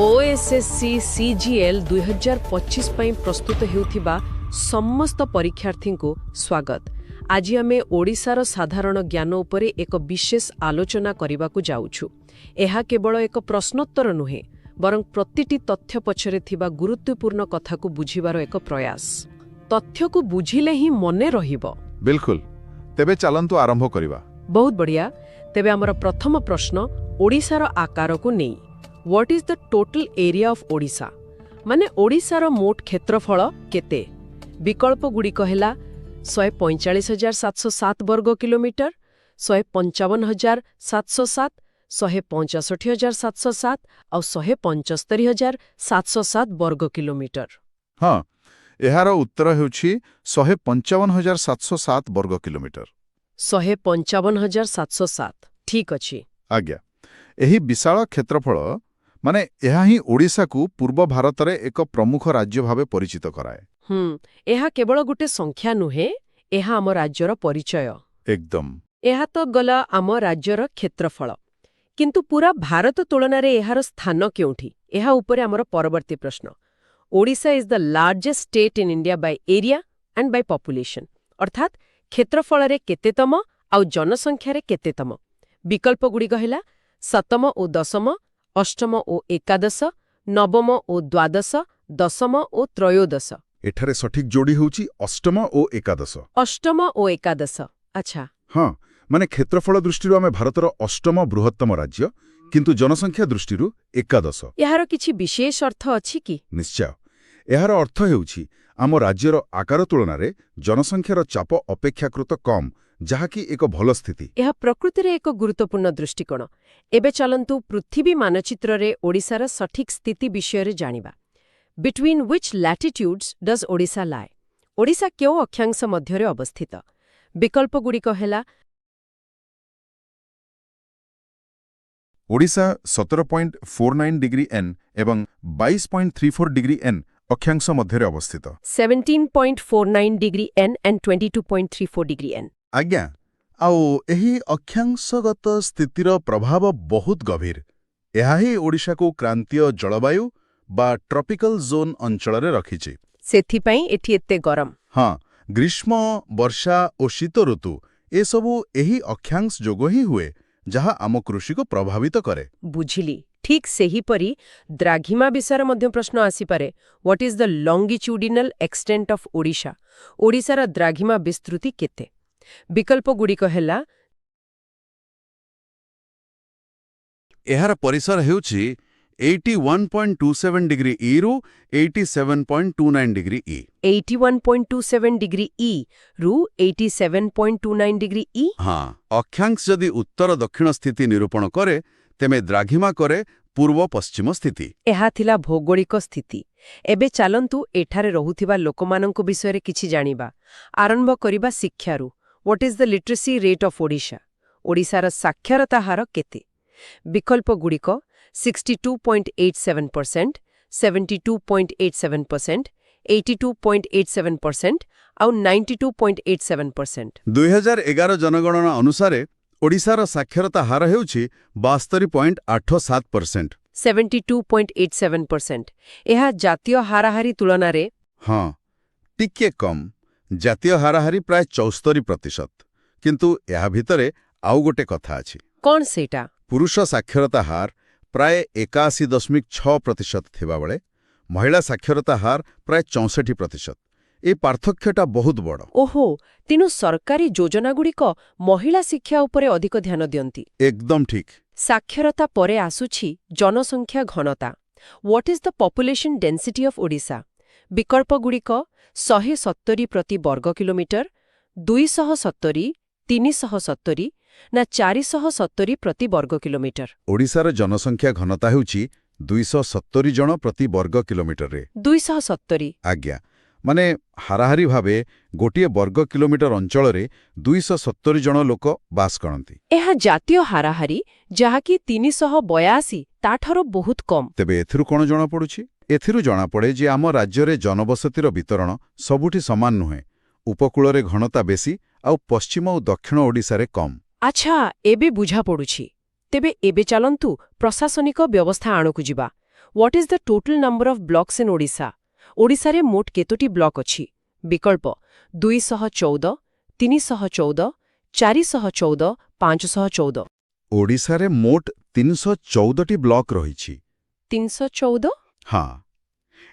OSSC CGL 2025 ପାଇଁ ପ୍ରସ୍ତୁତ ହେଉଥିବା ସମସ୍ତ ପରୀକ୍ଷାର୍ଥୀଙ୍କୁ ସ୍ୱାଗତ। ଆଜି ଆମେ ଓଡ଼ିଶାର ସାଧାରଣ ଜ୍ଞାନ ଉପରେ ଏକ ବିଶେଷ ଆଲୋଚନା କରିବାକୁ ଯାଉଛୁ। ଏହା କେବଳ ଏକ ପ୍ରଶ୍ନୋତ୍ତର ନୁହେଁ, ବରଂ ପ୍ରତିଟି ତଥ୍ୟ ପଛରେ ଥିବା ଗୁରୁତ୍ୱପୂର୍ଣ୍ଣ କଥାକୁ ବୁଝିବାର ଏକ ପ୍ରୟାସ। ତଥ୍ୟକୁ ବୁଝିଲେ ହିଁ ମନେ ରହିବ। ବିଲକୁଲ। ତେବେ ଚାଲନ୍ତୁ ଆରମ୍ଭ କରିବା। ବହୁତ ବଢ଼ିଆ। ତେବେ ଆମର ପ୍ରଥମ ପ୍ରଶ୍ନ ଓଡ଼ିଶାର ଆକାରକୁ ନେଇ। What is the total area of Odisha? ମାନେ ଓଡ଼ିଶାର ମୋଟ କ୍ଷେତ୍ରଫଳ କେତେ? ବିକଳ୍ପଗୁଡ଼ିକ ହେଲା 145,707 ବର୍ଗ କିଲୋମିଟର, 155,707, 165,707 ଆଉ 175,707 ବର୍ଗ କିଲୋମିଟର। ହଁ, ଏହାର ଉତ୍ତର ହେଉଛି 155,707 ବର୍ଗ କିଲୋମିଟର। 155,707 ଠିକ୍ ଅଛି। ଆଜ୍ଞା, ଏହି ବିଶାଳ କ୍ଷେତ୍ରଫଳ ମାନେ ଏହା ହିଁ ଓଡ଼ିଶାକୁ ପୂର୍ବ ଭାରତରେ ଏକ ପ୍ରମୁଖ ରାଜ୍ୟ ଭାବେ ପରିଚିତ କରାଏ। ଏହା କେବଳ ଗୋଟେ ସଂଖ୍ୟା ନୁହେଁ, ଏହା ଆମ ରାଜ୍ୟର ପରିଚୟ। ଏକଦମ। ଏହା ତ ଗଲା ଆମ ରାଜ୍ୟର କ୍ଷେତ୍ରଫଳ। କିନ୍ତୁ ପୁରା ଭାରତ ତୁଳନାରେ ଏହାର ସ୍ଥାନ କେଉଁଠି? ଏହା ଉପରେ ଆମର ପରବର୍ତ୍ତୀ ପ୍ରଶ୍ନ। Odisha is the largest state in India Bai area and Bai population. ଅର୍ଥାତ୍ କ୍ଷେତ୍ରଫଳରେ କେତେତମ ଆଉ ଜନସଂଖ୍ୟାରେ କେତେତମ? ବିକଳ୍ପଗୁଡ଼ିକ ହେଲା ସପ୍ତମ ଓ ଦଶମ, ଅଷ୍ଟମ ଓ ଏକାଦଶ, ନବମ ଓ ଦ୍ୱାଦଶ, ଦଶମ ଓ ତ୍ରୟୋଦଶ। ଏଠାରେ ସଠିକ୍ ଯୋଡ଼ି ହେଉଛି ଅଷ୍ଟମ ଓ ଏକାଦଶ। ଅଷ୍ଟମ ଓ ଏକାଦଶ। ଆଚ୍ଛା। ହଁ, ମାନେ କ୍ଷେତ୍ରଫଳ ଦୃଷ୍ଟିରୁ ଆମେ ଭାରତର ଅଷ୍ଟମ ବୃହତ୍ତମ ରାଜ୍ୟ, କିନ୍ତୁ ଜନସଂଖ୍ୟା ଦୃଷ୍ଟିରୁ ଏକାଦଶ। ଏହାର କିଛି ବିଶେଷ ଅର୍ଥ ଅଛି କି? ନିଶ୍ଚୟ। ଏହାର ଅର୍ଥ ହେଉଛି ଆମ ରାଜ୍ୟର ଆକାର ତୁଳନାରେ ଜନସଂଖ୍ୟାର ଚାପ ଅପେକ୍ଷାକୃତ କମ୍, ଯାହାକି ଏକ ଭଲ ସ୍ଥିତି। ଏହା ପ୍ରକୃତିରେ ଏକ ଗୁରୁତ୍ୱପୂର୍ଣ୍ଣ ଦୃଷ୍ଟିକୋଣ। ଏବେ ଚାଲନ୍ତୁ ପୃଥିବୀ ମାନଚିତ୍ରରେ ଓଡ଼ିଶାର ସଠିକ୍ ସ୍ଥିତି ବିଷୟରେ ଜାଣିବା। Between which latitudes does Odisha lie? ଓଡ଼ିଶା କେଉଁ ଅକ୍ଷାଂଶ ମଧ୍ୟରେ ଅବସ୍ଥିତ? ବିକଳ୍ପଗୁଡ଼ିକ ହେଲା ଓଡ଼ିଶା 17.49 ଡିଗ୍ରୀ ଏନ୍ ଏବଂ 22.34 ଡିଗ୍ରୀ ଏନ୍ ଅକ୍ଷାଂଶ ମଧ୍ୟରେ ଅବସ୍ଥିତ। 17.49 degree N and 22.34 degree N. ଆଜ୍ଞା, ଆଉ ଏହି ଅକ୍ଷାଂଶଗତ ସ୍ଥିତିର ପ୍ରଭାବ ବହୁତ ଗଭୀର। ଏହା ହିଁ ଓଡ଼ିଶାକୁ କ୍ରାନ୍ତୀୟ ଜଳବାୟୁ ବା ଟ୍ରପିକାଲ ଜୋନ୍ ଅଞ୍ଚଳରେ ରଖିଛି। ସେଥିପାଇଁ ଏଠି ଏତେ ଗରମ। ହଁ, ଗ୍ରୀଷ୍ମ, ବର୍ଷା ଓ ଶୀତ ଋତୁ ଏସବୁ ଏହି ଅକ୍ଷାଂଶ ଯୋଗୁଁ ହିଁ ହୁଏ, ଯାହା ଆମ କୃଷିକୁ ପ୍ରଭାବିତ କରେ। ବୁଝିଲି। ଠିକ୍ ସେହିପରି ଦ୍ରାଘିମା ବିଷୟରେ ମଧ୍ୟ ପ୍ରଶ୍ନ ଆସିପାରେ। What is the longitudinal extent of Odisha? ଓଡ଼ିଶାର ଦ୍ରାଘିମା ବିସ୍ତୃତି କେତେ? ବିକଳ୍ପଗୁଡ଼ିକ ହେଲା ଏହାର ପରିସର ହେଉଛି 81.27 ଡିଗ୍ରୀ ଇରୁ 87.29 ଡିଗ୍ରୀ ଇ। 81.27 ଡିଗ୍ରୀ ଇ ରୁ 87.29 ଡିଗ୍ରୀ ଇ। ହଁ, ଅକ୍ଷାଂଶ ଯଦି ଉତ୍ତର ଦକ୍ଷିଣ ସ୍ଥିତି ନିରୂପଣ କରେ, ତେବେ ଦ୍ରାଘିମା କରେ ପୂର୍ବ ପଶ୍ଚିମ ସ୍ଥିତି। ଏହା ଥିଲା ଭୌଗୋଳିକ ସ୍ଥିତି। ଏବେ ଚାଲନ୍ତୁ ଏଠାରେ ରହୁଥିବା ଲୋକମାନଙ୍କ ବିଷୟରେ କିଛି ଜାଣିବା। ଆରମ୍ଭ କରିବା ଶିକ୍ଷାରୁ। What is the literacy rate of Odisha? ଓଡ଼ିଶାର ସାକ୍ଷରତା ହାର କେତେ? ବିକଳ୍ପଗୁଡ଼ିକ 62.87%, 72.87%, 82.87% ଆଉ 92.87%। 2011 ଜନଗଣନା ଅନୁସାରେ ଓଡ଼ିଶାର ସାକ୍ଷରତା ହାର ହେଉଛି 72.87%। 72.87%। ଏହା ଜାତୀୟ ହାରାହାରି ତୁଳନାରେ ହଁ, ଟିକେ କମ୍। ଜାତୀୟ ହାରାହାରି ପ୍ରାୟ 74%। କିନ୍ତୁ ଏହା ଭିତରେ ଆଉ ଗୋଟେ କଥା ଅଛି। କ'ଣ ସେଇଟା? ପୁରୁଷ ସାକ୍ଷରତା ହାର ପ୍ରାୟ 81.6% ଥିବାବେଳେ ମହିଳା ସାକ୍ଷରତା ହାର ପ୍ରାୟ 64%। ଏ ପାର୍ଥକ୍ୟଟା ବହୁତ ବଡ଼। ଓହୋ, ତେଣୁ ସରକାରୀ ଯୋଜନାଗୁଡ଼ିକ ମହିଳା ଶିକ୍ଷା ଉପରେ ଅଧିକ ଧ୍ୟାନ ଦିଅନ୍ତି। ଏକଦମ ଠିକ୍। ସାକ୍ଷରତା ପରେ ଆସୁଛି ଜନସଂଖ୍ୟା ଘନତା। What is the population density of Odisha? ବିକଳ୍ପଗୁଡ଼ିକ 170 ପ୍ରତି ବର୍ଗ କିଲୋମିଟର, 270, 370 ନା 470 ପ୍ରତି ବର୍ଗ କିଲୋମିଟର? ଓଡ଼ିଶାର ଜନସଂଖ୍ୟା ଘନତା ହେଉଛି 270 ଜଣ ପ୍ରତି ବର୍ଗ କିଲୋମିଟରରେ। 270? ଆଜ୍ଞା, ମାନେ ହାରାହାରି ଭାବେ ଗୋଟିଏ ବର୍ଗ କିଲୋମିଟର ଅଞ୍ଚଳରେ 270 ଜଣ ଲୋକ ବାସ କରନ୍ତି। ଏହା ଜାତୀୟ ହାରାହାରି, ଯାହାକି 382, ତାଠାରୁ ବହୁତ କମ୍। ତେବେ ଏଥିରୁ କ'ଣ ଜଣାପଡ଼ୁଛି? ଏଥିରୁ ଜଣାପଡ଼େ ଯେ ଆମ ରାଜ୍ୟରେ ଜନବସତିର ବିତରଣ ସବୁଠି ସମାନ ନୁହେଁ। ଉପକୂଳରେ ଘନତା ବେଶୀ ଆଉ ପଶ୍ଚିମ ଓ ଦକ୍ଷିଣ ଓଡ଼ିଶାରେ କମ୍। ଆଚ୍ଛା, ଏବେ ବୁଝାପଡ଼ୁଛି। ତେବେ ଏବେ ଚାଲନ୍ତୁ ପ୍ରଶାସନିକ ବ୍ୟବସ୍ଥା ଆଣକୁ ଯିବା। What is the total number of blocks in Odisha? ଓଡ଼ିଶାରେ ମୋଟ କେତୋଟି ବ୍ଲକ୍ ଅଛି? ବିକଳ୍ପ 214, 314, 414, 514। ଓଡ଼ିଶାରେ ମୋଟ 314ଟି ବ୍ଲକ ରହିଛି। 314? ହଁ,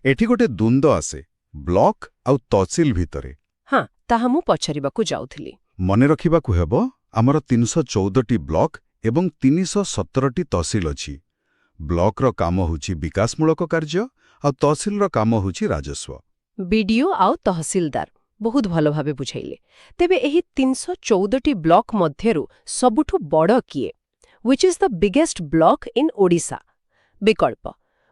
ଏଠି ଗୋଟେ ଦ୍ୱନ୍ଦ୍ୱ ଆସେ ବ୍ଲକ ଆଉ ତହସିଲ ଭିତରେ। ହଁ, ତାହା ମୁଁ ପଚାରିବାକୁ ଯାଉଥିଲି। ମନେ ରଖିବାକୁ ହେବ ଆମର 314ଟି ବ୍ଲକ ଏବଂ 317ଟି ତହସିଲ ଅଛି। ବ୍ଲକର କାମ ହେଉଛି ବିକାଶମୂଳକ କାର୍ଯ୍ୟ ଆଉ ତହସିଲର କାମ ହେଉଛି ରାଜସ୍ୱ। ବିଡିଓ ଆଉ ତହସିଲଦାର ବହୁତ ଭଲ ଭାବେ ବୁଝାଇଲେ। ତେବେ ଏହି 314ଟି ବ୍ଲକ୍ ମଧ୍ୟରୁ ସବୁଠୁ ବଡ଼ କିଏ? Which is the biggest block in Odisha? ବିକଳ୍ପ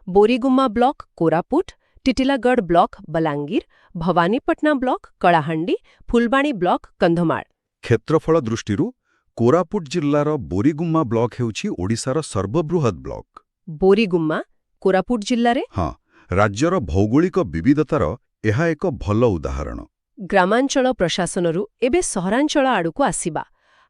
Boriguma block Koraput, Titilagarh block Balangir, Bhawanipatna block Kalahandi, Phulbani block Kandhamal. କ୍ଷେତ୍ରଫଳ ଦୃଷ୍ଟିରୁ କୋରାପୁଟ ଜିଲ୍ଲାର ବୋରିଗୁମ୍ମା ବ୍ଲକ ହେଉଛି ଓଡ଼ିଶାର ସର୍ବବୃହତ୍ ବ୍ଲକ। ବୋରିଗୁମ୍ମା କୋରାପୁଟ ଜିଲ୍ଲାରେ? ହଁ, ରାଜ୍ୟର ଭୌଗୋଳିକ ବିବିଧତାର ଏହା ଏକ ଭଲ ଉଦାହରଣ। ଗ୍ରାମାଞ୍ଚଳ ପ୍ରଶାସନରୁ ଏବେ ସହରାଞ୍ଚଳ ଆଡ଼କୁ ଆସିବା।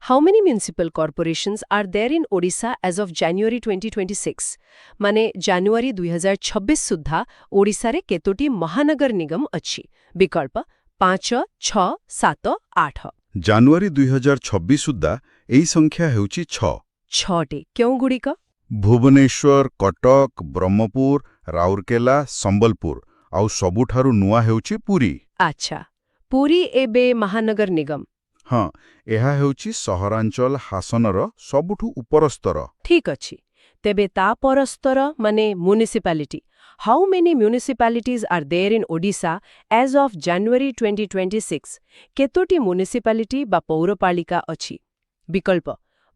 How many municipal corporations are there in Odisha as of January 2026? ମାନେ ଜାନୁଆରୀ 2026 ସୁଦ୍ଧା ଓଡ଼ିଶାରେ କେତୋଟି ମହାନଗର ନିଗମ ଅଛି? ବିକଳ୍ପ 5, 6, 7, 8। ଜାନୁଆରୀ 2026 ସୁଦ୍ଧା ଏହି ସଂଖ୍ୟା ହେଉଛି 6। 6ଟି କେଉଁଗୁଡ଼ିକ? ଭୁବନେଶ୍ୱର, କଟକ, ବ୍ରହ୍ମପୁର, ରାଉରକେଲା, ସମ୍ବଲପୁର ଆଉ ସବୁଠାରୁ ନୂଆ ହେଉଛି ପୁରୀ। ଆଚ୍ଛା, ପୁରୀ ଏବେ ମହାନଗର ନିଗମ। ହଁ, ଏହା ହେଉଛି ସହରାଞ୍ଚଳ ହାସନର ସବୁଠୁ ଉପର ସ୍ତର। ଠିକ୍ ଅଛି। ତେବେ ତା ପର ସ୍ତର ମାନେ municipality. How many municipalities are there in Odisha as of January 2026? କେତୋଟି ମ୍ୟୁନିସିପାଲିଟି ବା ପୌରପାଳିକା ଅଛି? ବିକଳ୍ପ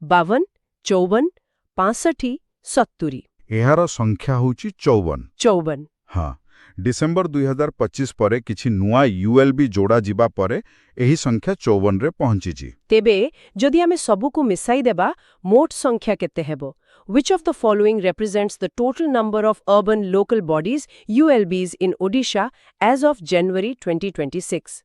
52, 54, 65, 70। ଏହାର ସଂଖ୍ୟା ହେଉଛି 54। 54। ହଁ, ଡିସେମ୍ବର 2025 ପରେ କିଛି ନୂଆ ୟୁଏଲ୍ବି ଯୋଡ଼ାଯିବା ପରେ ଏହି ସଂଖ୍ୟା 54ରେ ପହଞ୍ଚିଛି। ତେବେ ଯଦି ଆମେ ସବୁକୁ ମିଶାଇ ଦେବା ମୋଟ ସଂଖ୍ୟା କେତେ ହେବ? Which of the following represents the total number of urban local bodies ULBs in Odisha as of January 2026?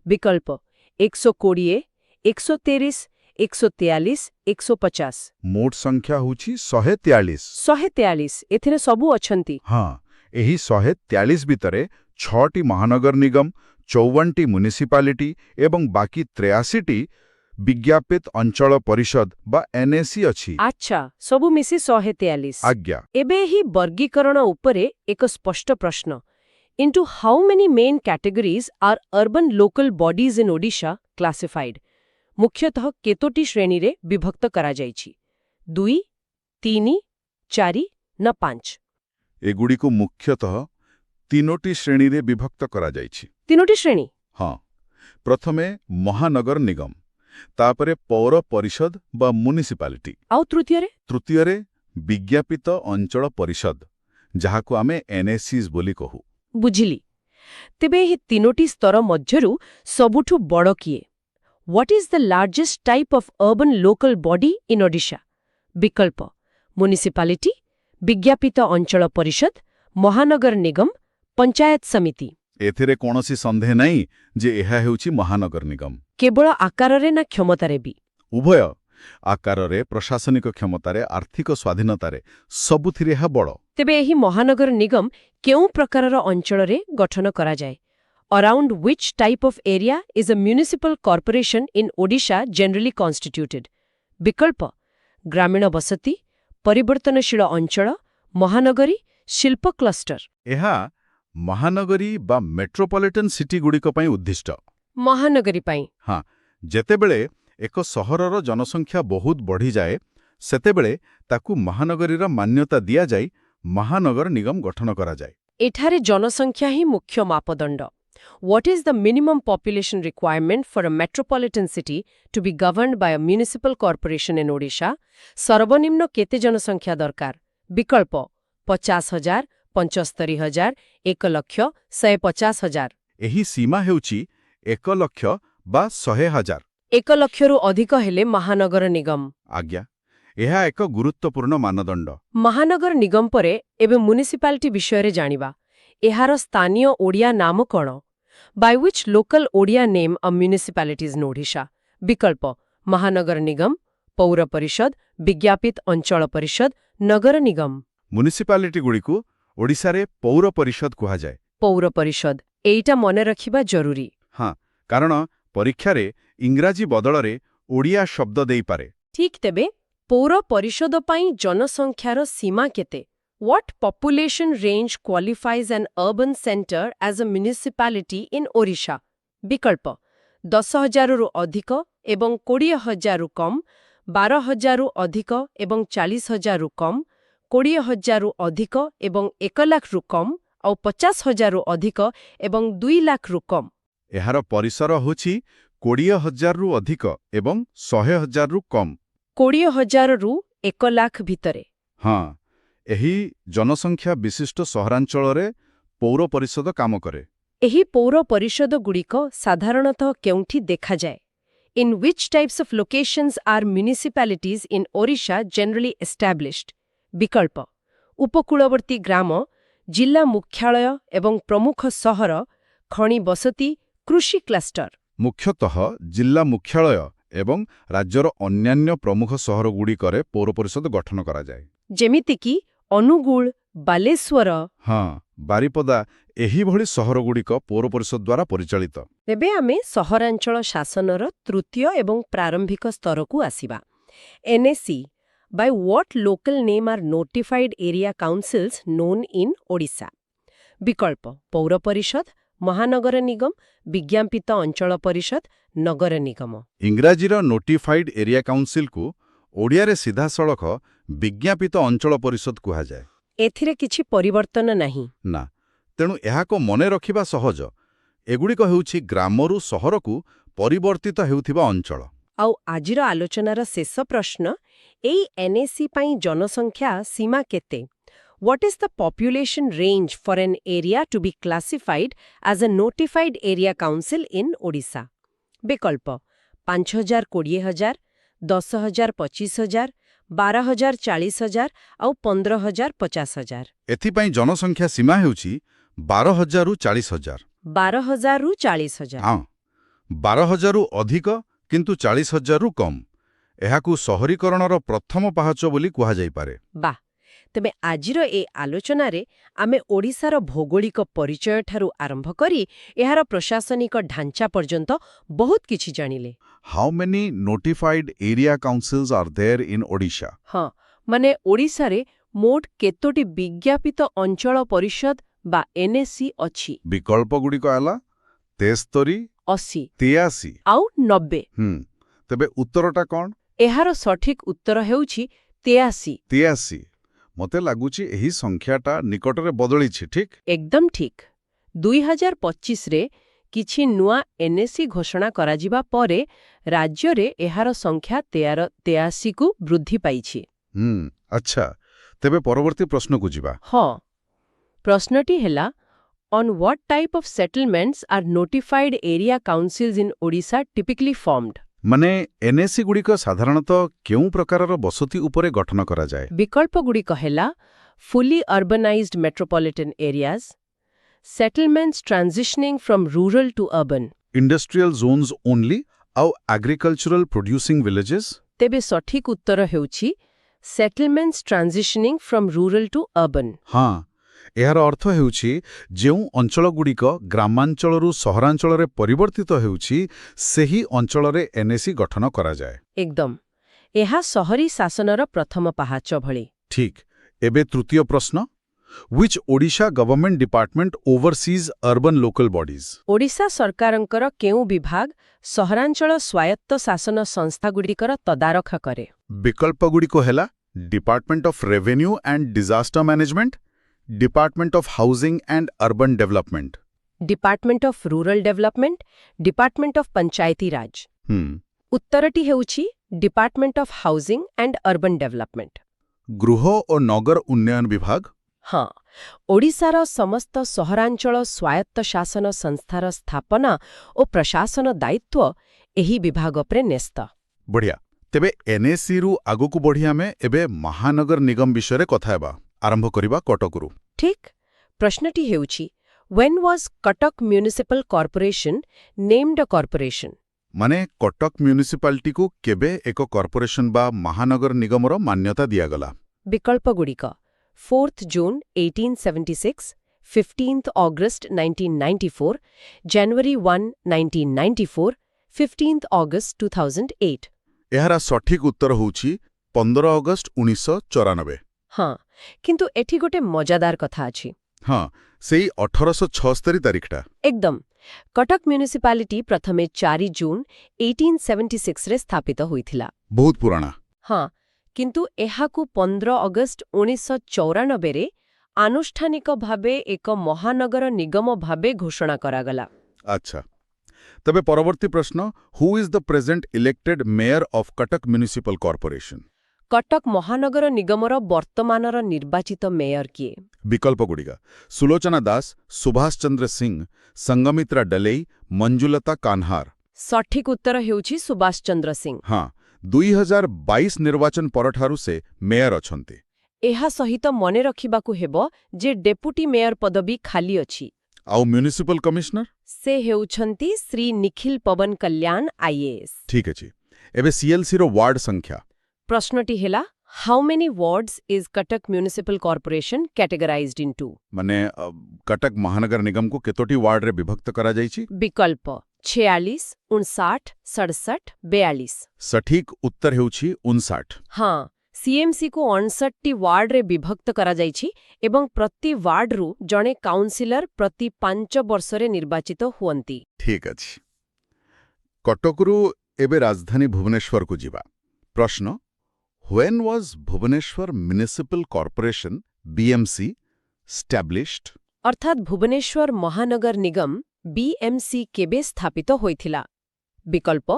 ବିକଳ୍ପ 120, 113, 143, 150। ମୋଟ ସଂଖ୍ୟା ହେଉଛି 143। 143 ଏଥିରେ ସବୁ ଅଛନ୍ତି। ହଁ, ଏହି 143 ଭିତରେ 6ଟି ମହାନଗର ନିଗମ, 54ଟି ମ୍ୟୁନିସିପାଲିଟି ଏବଂ ବାକି 83ଟି ବିଜ୍ଞାପିତ ଅଞ୍ଚଳ ପରିଷଦ ବା ଏନ୍ଏସି ଅଛି। ଆଚ୍ଛା, ସବୁ ମିଶି 143। ଆଜ୍ଞା। ଏବେ ଏହି ବର୍ଗୀକରଣ ଉପରେ ଏକ ସ୍ପଷ୍ଟ ପ୍ରଶ୍ନ। Into how many main categories are urban local bodies in Odisha classified? ମୁଖ୍ୟତଃ କେତୋଟି ଶ୍ରେଣୀରେ ବିଭକ୍ତ କରାଯାଇଛି? 2, 3, 4 ନା 5? ଏଗୁଡ଼ିକୁ ମୁଖ୍ୟତଃ 3ଟି ଶ୍ରେଣୀରେ ବିଭକ୍ତ କରାଯାଇଛି। 3ଟି ଶ୍ରେଣୀ? ହଁ, ପ୍ରଥମେ ମହାନଗର ନିଗମ, ତାପରେ ପୌର ପରିଷଦ ବା ମ୍ୟୁନିସିପାଲିଟି, ଆଉ ତୃତୀୟରେ? ତୃତୀୟରେ ବିଜ୍ଞାପିତ ଅଞ୍ଚଳ ପରିଷଦ, ଯାହାକୁ ଆମେ ଏନ୍ଏସିସ୍ ବୋଲି କହୁ। ବୁଝିଲି। ତେବେ ଏହି 3ଟି ସ୍ତର ମଧ୍ୟରୁ ସବୁଠୁ ବଡ଼ କିଏ? What is the largest type of urban local body in Odisha? ବିକଳ୍ପ ମ୍ୟୁନିସିପାଲିଟି, ବିଜ୍ଞାପିତ ଅଞ୍ଚଳ ପରିଷଦ, ମହାନଗର ନିଗମ, ପଞ୍ଚାୟତ ସମିତି। ଏଥିରେ କୌଣସି ସନ୍ଦେହ ନାହିଁ ଯେ ଏହା ହେଉଛି ମହାନଗର ନିଗମ। କେବଳ ଆକାରରେ ନା କ୍ଷମତାରେ ବି? ଉଭୟ ଆକାରରେ, ପ୍ରଶାସନିକ କ୍ଷମତାରେ, ଆର୍ଥିକ ସ୍ୱାଧୀନତାରେ ସବୁଥିରେ ଏହା ବଡ଼। ତେବେ ଏହି ମହାନଗର ନିଗମ କେଉଁ ପ୍ରକାରର ଅଞ୍ଚଳରେ ଗଠନ କରାଯାଏ? Around which type of area is a municipal corporation in Odisha generally constituted? ବିକଳ୍ପ ଗ୍ରାମୀଣ ବସତି, ପରିବର୍ତ୍ତନଶୀଳ ଅଞ୍ଚଳ, ମହାନଗରୀ, ଶିଳ୍ପ କ୍ଲଷ୍ଟର। ଏହା ମହାନଗରୀ ବା ମେଟ୍ରୋପଲିଟନ ସିଟିଗୁଡ଼ିକ ପାଇଁ ଉଦ୍ଦିଷ୍ଟ। ମହାନଗରୀ ପାଇଁ? ହଁ, ଯେତେବେଳେ ଏକ ସହରର ଜନସଂଖ୍ୟା ବହୁତ ବଢ଼ିଯାଏ, ସେତେବେଳେ ତାକୁ ମହାନଗରୀର ମାନ୍ୟତା ଦିଆଯାଇ ମହାନଗର ନିଗମ ଗଠନ କରାଯାଏ। ଏଠାରେ ଜନସଂଖ୍ୟା ହିଁ ମୁଖ୍ୟ ମାପଦଣ୍ଡ। What is the minimum population requirement for a metropolitan city to be governed by a municipal corporation in Odisha? ସର୍ବନିମ୍ନ କେତେ ଜନସଂଖ୍ୟା ଦରକାର? ବିକଳ୍ପ 50,000, 75,000, 1 ଲକ୍ଷ, 150,000। ଏହି ସୀମା ହେଉଛି 1 ଲକ୍ଷ ବା 100,000। 1 ଲକ୍ଷରୁ ଅଧିକ ହେଲେ ମହାନଗର ନିଗମ। ଆଜ୍ଞା, ଏହା ଏକ ଗୁରୁତ୍ୱପୂର୍ଣ୍ଣ ମାନଦଣ୍ଡ। ମହାନଗର ନିଗମ ପରେ ଏବେ ମ୍ୟୁନିସିପାଲିଟି ବିଷୟରେ ଜାଣିବା। ଏହାର ସ୍ଥାନୀୟ ଓଡ଼ିଆ ନାମ କ'ଣ? By which local Odia name a municipalities in Odisha? ବିକଳ୍ପ ମହାନଗର ନିଗମ, ପୌର ପରିଷଦ, ବିଜ୍ଞାପିତ ଅଞ୍ଚଳ ପରିଷଦ, ନଗର ନିଗମ। ମ୍ୟୁନିସିପାଲିଟିଗୁଡ଼ିକୁ ଓଡ଼ିଶାରେ ପୌର ପରିଷଦ କୁହାଯାଏ। ପୌର ପରିଷଦ ଏଇଟା ମନେ ରଖିବା ଜରୁରୀ। ହଁ, କାରଣ ପରୀକ୍ଷାରେ ଇଂରାଜୀ ବଦଳରେ ଓଡ଼ିଆ ଶବ୍ଦ ଦେଇପାରେ। ଠିକ୍ ତେବେ ପୌର ପରିଷଦ ପାଇଁ ଜନସଂଖ୍ୟାର ସୀମା କେତେ? What population range qualifies an urban center as a municipality in Odisha? ବିକଳ୍ପ 10,000ରୁ ଅଧିକ ଏବଂ 20,000ରୁ କମ୍, 12,000ରୁ ଅଧିକ ଏବଂ 40,000ରୁ କମ୍, 20,000ରୁ ଅଧିକ ଏବଂ 1,00,000ରୁ କମ୍, ଆଉ 50,000ରୁ ଅଧିକ ଏବଂ 2,00,000ରୁ କମ୍। ଏହାର ପରିସର ହେଉଛି 20,000ରୁ ଅଧିକ ଏବଂ 100,000ରୁ କମ୍। 20,000ରୁ 1,00,000 ଭିତରେ। ହଁ, ଏହି ଜନସଂଖ୍ୟା ବିଶିଷ୍ଟ ସହରାଞ୍ଚଳରେ ପୌର ପରିଷଦ କାମ କରେ। ଏହି ପୌର ପରିଷଦଗୁଡ଼ିକ ସାଧାରଣତଃ କେଉଁଠି ଦେଖାଯାଏ? In which types of locations are municipalities in Odisha generally established? ବିକଳ୍ପ ଉପକୂଳବର୍ତ୍ତୀ ଗ୍ରାମ, ଜିଲ୍ଲା ମୁଖ୍ୟାଳୟ ଏବଂ ପ୍ରମୁଖ ସହର, ଖଣି ବସତି, କୃଷି କ୍ଲଷ୍ଟର। ମୁଖ୍ୟତଃ ଜିଲ୍ଲା ମୁଖ୍ୟାଳୟ ଏବଂ ରାଜ୍ୟର ଅନ୍ୟାନ୍ୟ ପ୍ରମୁଖ ସହରଗୁଡ଼ିକରେ ପୌର ପରିଷଦ ଗଠନ କରାଯାଏ। ଯେମିତିକି ଅନୁଗୁଳ, ବାଲେଶ୍ୱର। ହଁ, ବାରିପଦା ଏହିଭଳି ସହରଗୁଡ଼ିକ ପୌର ପରିଷଦ ଦ୍ୱାରା ପରିଚାଳିତ। ଏବେ ଆମେ ସହରାଞ୍ଚଳ ଶାସନର ତୃତୀୟ ଏବଂ ପ୍ରାରମ୍ଭିକ ସ୍ତରକୁ ଆସିବା। NAC by what local name are notified area councils known in Odisha? ବିକଳ୍ପ ପୌର ପରିଷଦ, ମହାନଗର ନିଗମ, ବିଜ୍ଞାପିତ ଅଞ୍ଚଳ ପରିଷଦ, ନଗର ନିଗମ। ଇଂରାଜୀର ନୋଟିଫାଇଡ୍ ଏରିଆ କାଉନସିଲକୁ ଓଡ଼ିଆରେ ସିଧାସଳଖ ବିଜ୍ଞାପିତ ଅଞ୍ଚଳ ପରିଷଦ କୁହାଯାଏ। ଏଥିରେ କିଛି ପରିବର୍ତ୍ତନ ନାହିଁ। ନା, ତେଣୁ ଏହାକୁ ମନେ ରଖିବା ସହଜ। ଏଗୁଡ଼ିକ ହେଉଛି ଗ୍ରାମରୁ ସହରକୁ ପରିବର୍ତ୍ତିତ ହେଉଥିବା ଅଞ୍ଚଳ। ଆଉ ଆଜିର ଆଲୋଚନାର ଶେଷ ପ୍ରଶ୍ନ, ଏଇ NAC ପାଇଁ ଜନସଂଖ୍ୟା ସୀମା କେତେ? What is the population range for an area to be classified as a notified area council in Odisha? ବିକଳ୍ପ 5,000 20,000, 10,000 25,000, 12,000 40,000 ଆଉ 15,000 50,000। ଏଥିପାଇଁ ଜନସଂଖ୍ୟା ସୀମା ହେଉଛି 12,000ରୁ 40,000। 12,000ରୁ 40,000। ହଁ, 12,000ରୁ ଅଧିକ କିନ୍ତୁ 40,000ରୁ କମ୍। ଏହାକୁ ସହରୀକରଣର ପ୍ରଥମ ପାହାଚ ବୋଲି କୁହାଯାଇପାରେ। ବାଃ, ତେବେ ଆଜିର ଏ ଆଲୋଚନାରେ ଆମେ ଓଡ଼ିଶାର ଭୌଗୋଳିକ ପରିଚୟଠାରୁ ଆରମ୍ଭ କରି ଏହାର ପ୍ରଶାସନିକ ଢାଞ୍ଚା ପର୍ଯ୍ୟନ୍ତ ବହୁତ କିଛି ଜାଣିଲେ। How many notified area councils are there in Odisha? ହଁ, ମାନେ ଓଡ଼ିଶାରେ ମୋଟ କେତୋଟି ବିଜ୍ଞାପିତ ଅଞ୍ଚଳ ପରିଷଦ ବା NAC ଅଛି? ବିକଳ୍ପଗୁଡ଼ିକ ହେଲା 73, 80 83 ଆଉ 90। ତେବେ ଉତ୍ତରଟା କ'ଣ? ଏହାର ସଠିକ ଉତ୍ତର ହେଉଛି 83। 83। ମୋତେ ଲାଗୁଛି ଏହି ସଂଖ୍ୟାଟା ନିକଟରେ ବଦଳିଛି, ଠିକ୍? ଏକଦମ ଠିକ୍। 2025ରେ କିଛି ନୂଆ NAC ଘୋଷଣା କରାଯିବା ପରେ ରାଜ୍ୟରେ ଏହାର ସଂଖ୍ୟା 83କୁ ବୃଦ୍ଧି ପାଇଛି। ଆଚ୍ଛା, ତେବେ ପରବର୍ତ୍ତୀ ପ୍ରଶ୍ନକୁ ଯିବା। ହଁ, ପ୍ରଶ୍ନଟି ହେଲା, On what type of settlements are notified area councils in Odisha typically formed? ମାନେ NAC ଗୁଡ଼ିକ ସାଧାରଣତଃ କେଉଁ ପ୍ରକାରର ବସତି ଉପରେ ଗଠନ କରାଯାଏ? ବିକଳ୍ପଗୁଡ଼ିକ ହେଲା fully urbanized metropolitan areas, settlements transitioning from rural to urban। Industrial Jones only ଆଉ ଆଗ୍ରିକଲଚରାଲ ପ୍ରୋଡ୍ୟୁସିଂ ଭିଲେଜେସ୍? ତେବେ ସଠିକ ଉତ୍ତର ହେଉଛି settlements transitioning from rural to urban। ହଁ, ଏହାର ଅର୍ଥ ହେଉଛି ଯେଉଁ ଅଞ୍ଚଳଗୁଡ଼ିକ ଗ୍ରାମାଞ୍ଚଳରୁ ସହରାଞ୍ଚଳରେ ପରିବର୍ତ୍ତିତ ହେଉଛି ସେହି ଅଞ୍ଚଳରେ NAC ଗଠନ କରାଯାଏ। ଏକଦମ। ଏହା ସହରୀ ଶାସନର ପ୍ରଥମ ପାହାଚ ଭଳି। ଠିକ୍। ଏବେ ତୃତୀୟ ପ୍ରଶ୍ନ, Which Odisha government department oversees urban local bodies? Odisha ସରକାରଙ୍କର କେଉଁ ବିଭାଗ ସହରାଞ୍ଚଳ ସ୍ୱାୟତ୍ତ ଶାସନ ସଂସ୍ଥାଗୁଡ଼ିକର ତଦାରଖ କରେ? ବିକଳ୍ପଗୁଡ଼ିକ ହେଲା department of revenue and disaster management, department of housing and urban development, department of rural development, department of Panchayati Raj. ଉତ୍ତରଟି ହେଉଛି department of housing and urban development. ଗୃହ ଓ ନଗର ଉନ୍ନୟନ ବିଭାଗ? ହଁ, ଓଡ଼ିଶାର ସମସ୍ତ ସହରାଞ୍ଚଳ ସ୍ୱାୟତ୍ତ ଶାସନ ସଂସ୍ଥାର ସ୍ଥାପନା ଓ ପ୍ରଶାସନ ଦାୟିତ୍ୱ ଏହି ବିଭାଗ ଉପରେ ନ୍ୟସ୍ତ। ବଢ଼ିଆ। ତେବେ NACରୁ ଆଗକୁ ବଢ଼ି ଆମେ ଏବେ ମହାନଗର ନିଗମ ବିଷୟରେ କଥା ହେବା। ଆରମ୍ଭ କରିବା କଟକରୁ। ଠିକ୍। ପ୍ରଶ୍ନଟି ହେଉଛି, When was Cuttack Municipal Corporation named a corporation? ମାନେ କଟକ ମ୍ୟୁନିସିପାଲିଟିକୁ କେବେ ଏକ କର୍ପୋରେସନ ବା ମହାନଗର ନିଗମର ମାନ୍ୟତା ଦିଆଗଲା? ବିକଳ୍ପଗୁଡ଼ିକ 4th June 1876, 15th August 1994, January 1, 1994, 15th August 2008। ଏହାର ସଠିକ ଉତ୍ତର ହେଉଛି 15 ଅଗଷ୍ଟ 1994। ହଁ, କିନ୍ତୁ ଏଠି ଗୋଟେ ମଜାଦାର କଥା ଅଛି। ହଁ, ସେଇ 1876 ତାରିଖଟା। ଏକଦମ। କଟକ ମ୍ୟୁନିସିପାଲିଟି ପ୍ରଥମେ 4 ଜୁନ୍ 1876ରେ ସ୍ଥାପିତ ହୋଇଥିଲା। ବହୁତ ପୁରାଣା। ହଁ, କିନ୍ତୁ ଏହାକୁ 15 ଅଗଷ୍ଟ 1994ରେ ଆନୁଷ୍ଠାନିକ ଭାବେ ଏକ ମହାନଗର ନିଗମ ଭାବେ ଘୋଷଣା କରାଗଲା। ଆଚ୍ଛା, ତେବେ ପରବର୍ତ୍ତୀ ପ୍ରଶ୍ନ, who is the present elected mayor of Cuttack municipal corporation? Cuttack ମହାନଗର ନିଗମର ବର୍ତ୍ତମାନର ନିର୍ବାଚିତ ମେୟର କିଏ? ବିକଳ୍ପଗୁଡ଼ିକ ସୁଲୋଚନା ଦାସ, ସୁଭାଷ ଚନ୍ଦ୍ର ସିଂ, ସଂଗମିତ୍ରା ଡଲେଇ, ମଞ୍ଜୁଲତା କାନ୍ହାର। ସଠିକ ଉତ୍ତର ହେଉଛି ସୁଭାଷ ଚନ୍ଦ୍ର ସିଂ। ହଁ, 2022 ନିର୍ବାଚନ ପରଠାରୁ ସେ ମେୟର ଅଛନ୍ତି। ଏହା ସହିତ ମନେ ରଖିବାକୁ ହେବ ଯେ ଡେପୁଟି ମେୟର ପଦବୀ ଖାଲି ଅଛି। ଆଉ ମ୍ୟୁନିସିପାଲ କମିଶନର? ସେ ହେଉଛନ୍ତି ଶ୍ରୀ ନିଖିଲ ପବନ କଲ୍ୟାଣ ଆଇଏଏସ୍। ଠିକ୍ ଅଛି। ଏବେ ସିଏଲସିର ୱାର୍ଡ ସଂଖ୍ୟା। ପ୍ରଶ୍ନଟି ହେଲା, how many wards is Cuttack municipal corporation categorized into? ମାନେ କଟକ ମହାନଗର ନିଗମକୁ କେତୋଟି ୱାର୍ଡରେ ବିଭକ୍ତ କରାଯାଇଛି? ବିକଳ୍ପ 46, 59, 67, 42। ସଠିକ ଉତ୍ତର ହେଉଛି 59। ହଁ, ସିଏମ୍ସିକୁ 59ଟି ୱାର୍ଡରେ ବିଭକ୍ତ କରାଯାଇଛି ଏବଂ ପ୍ରତି ୱାର୍ଡରୁ ଜଣେ କାଉନ୍ସିଲର ପ୍ରତି 5 ବର୍ଷରେ ନିର୍ବାଚିତ ହୁଅନ୍ତି। ଠିକ୍ ଅଛି। କଟକରୁ ଏବେ ରାଜଧାନୀ ଭୁବନେଶ୍ୱରକୁ ଯିବା। ପ୍ରଶ୍ନ, when was Bhubaneswar municipal corporation BMC established? ଅର୍ଥାତ୍ ଭୁବନେଶ୍ୱର ମହାନଗର ନିଗମ ବିଏମ୍ସି କେବେ ସ୍ଥାପିତ ହୋଇଥିଲା? ବିକଳ୍ପ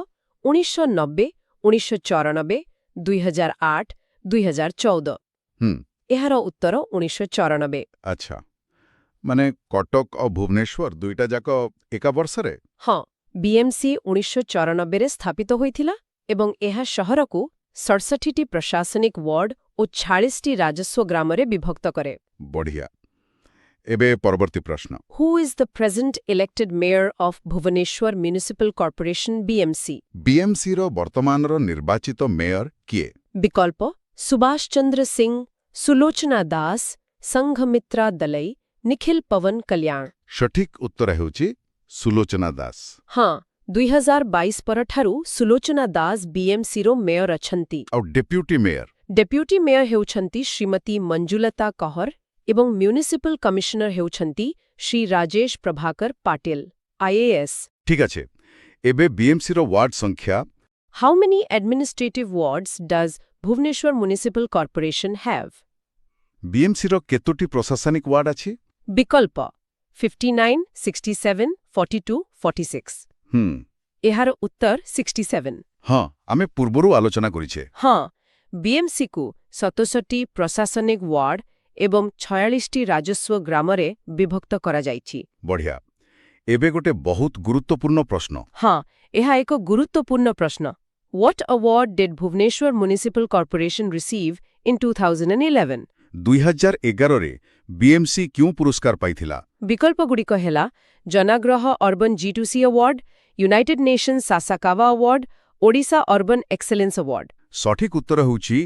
1990, 1994, 2008, 2014। ଏହାର ଉତ୍ତର 1994। ଆଚ୍ଛା, ମାନେ କଟକ ଆଉ ଭୁବନେଶ୍ୱର ଦୁଇଟା ଯାକ ଏକା ବର୍ଷରେ? ହଁ, ବିଏମ୍ସି 1994ରେ ସ୍ଥାପିତ ହୋଇଥିଲା ଏବଂ ଏହା ସହରକୁ 67ଟି ପ୍ରଶାସନିକ ୱାର୍ଡ ଓ 46ଟି ରାଜସ୍ୱ ଗ୍ରାମରେ ବିଭକ୍ତ କରେ। ବଢ଼ିଆ। ଏବେ ପରବର୍ତ୍ତୀ ପ୍ରଶ୍ନ, who is the present elected mayor of Bhubaneswar municipal corporation BMC? ବିଏମ୍ସିର ବର୍ତ୍ତମାନର ନିର୍ବାଚିତ ମେୟର କିଏ? ବିକଳ୍ପ ସୁଭାଷ ଚନ୍ଦ୍ର ସିଂ, ସୁଲୋଚନା ଦାସ, ସଂଘମିତ୍ରା ଦଳଇ, ନିଖିଲ ପବନ କଲ୍ୟାଣ। ସଠିକ ଉତ୍ତର ହେଉଛି ସୁଲୋଚନା ଦାସ। ହଁ, 2022 ପରଠାରୁ ସୁଲୋଚନା ଦାସ ବିଏମ୍ସିର ମେୟର ଅଛନ୍ତି। ଆଉ ଡେପ୍ୟୁଟି ମେୟର? ଡେପ୍ୟୁଟି ମେୟର ହେଉଛନ୍ତି ଶ୍ରୀମତୀ ମଞ୍ଜୁଲତା କହର ଏବଂ ମ୍ୟୁନିସିପାଲ କମିଶନର ହେଉଛନ୍ତି ଶ୍ରୀ ରାଜେଶ ପ୍ରଭାକର ପାଟିଲ, ଆଇଏଏସ୍। ଠିକ୍ ଅଛି। ଏବେ ବିଏମ୍ସିର ୱାର୍ଡ ସଂଖ୍ୟା। How many administrative words does Bhubaneswar municipal corporation have? ବିଏମ୍ସିର କେତୋଟି ପ୍ରଶାସନିକ ୱାର୍ଡ ଅଛି? ବିକଳ୍ପ 59, 67, 42, 46। ଏହାର ଉତ୍ତର 67। ହଁ, ଆମେ ପୂର୍ବରୁ ଆଲୋଚନା କରିଛେ। ହଁ, ବିଏମ୍ସିକୁ 67ଟି ପ୍ରଶାସନିକ ୱାର୍ଡ ଏବଂ 46ଟି ରାଜସ୍ୱ ଗ୍ରାମରେ ବିଭକ୍ତ କରାଯାଇଛି। ବଢ଼ିଆ। ଏବେ ଗୋଟେ ବହୁତ ଗୁରୁତ୍ୱପୂର୍ଣ୍ଣ ପ୍ରଶ୍ନ। ହଁ, ଏହା ଏକ ଗୁରୁତ୍ୱପୂର୍ଣ୍ଣ ପ୍ରଶ୍ନ। What award did Bhubaneswar Municipal Corporation receive in 2011? 2011ରେ ବିଏମ୍ସି କେଉଁ ପୁରସ୍କାର ପାଇଥିଲା? ବିକଳ୍ପଗୁଡ଼ିକ ହେଲା Janaagraha urban G2C award, United Nations Sasakawa award, Odisha urban excellence award. ସଠିକ ଉତ୍ତର ହେଉଛି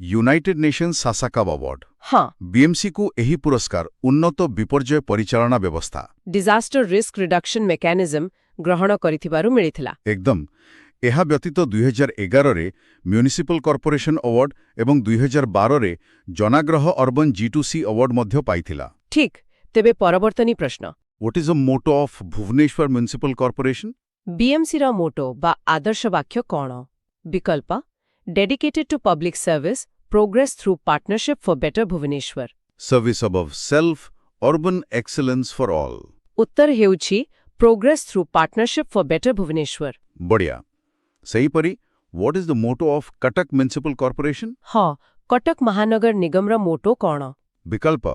ୟୁନାଇଟେଡ୍ ନେସନ୍ସ ସାସାକାୱା ଆୱାର୍ଡ। ହଁ, ବିଏମ୍ସିକୁ ଏହି ପୁରସ୍କାର ଉନ୍ନତ ବିପର୍ଯ୍ୟୟ ପରିଚାଳନା ବ୍ୟବସ୍ଥା ଡିଜାଷ୍ଟର ରିସ୍କ ରିଡକ୍ସନ ମେକାନିଜମ ଗ୍ରହଣ କରିଥିବାରୁ ମିଳିଥିଲା। ଏକଦମ। ଏହା ବ୍ୟତୀତ 2011ରେ ମ୍ୟୁନିସିପାଲ କର୍ପୋରେସନ ଆୱାର୍ଡ ଏବଂ 2012ରେ ଜନାଗ୍ରହ ଅର୍ବାନ G2C ଆୱାର୍ଡ ମଧ୍ୟ ପାଇଥିଲା। ଠିକ୍। ତେବେ ପରବର୍ତ୍ତୀ ପ୍ରଶ୍ନ, What is the motto of Bhubaneswar Municipal Corporation? ବିଏମ୍ସିର ମୋଟୋ ବା ଆଦର୍ଶ ବାକ୍ୟ କ'ଣ? ବିକଳ୍ପ dedicated to public service, progress through partnership for better Bhubaneswar. Service above self, urban excellence for all. ଉତ୍ତର ହେଉଛି progress through partnership for better Bhubaneswar. ବଢ଼ିଆ। ସେହିପରି what is the motto of Cuttack Municipal Corporation? ହଁ, କଟକ ମହାନଗର ନିଗମର ମୋଟୋ କ'ଣ? ବିକଳ୍ପ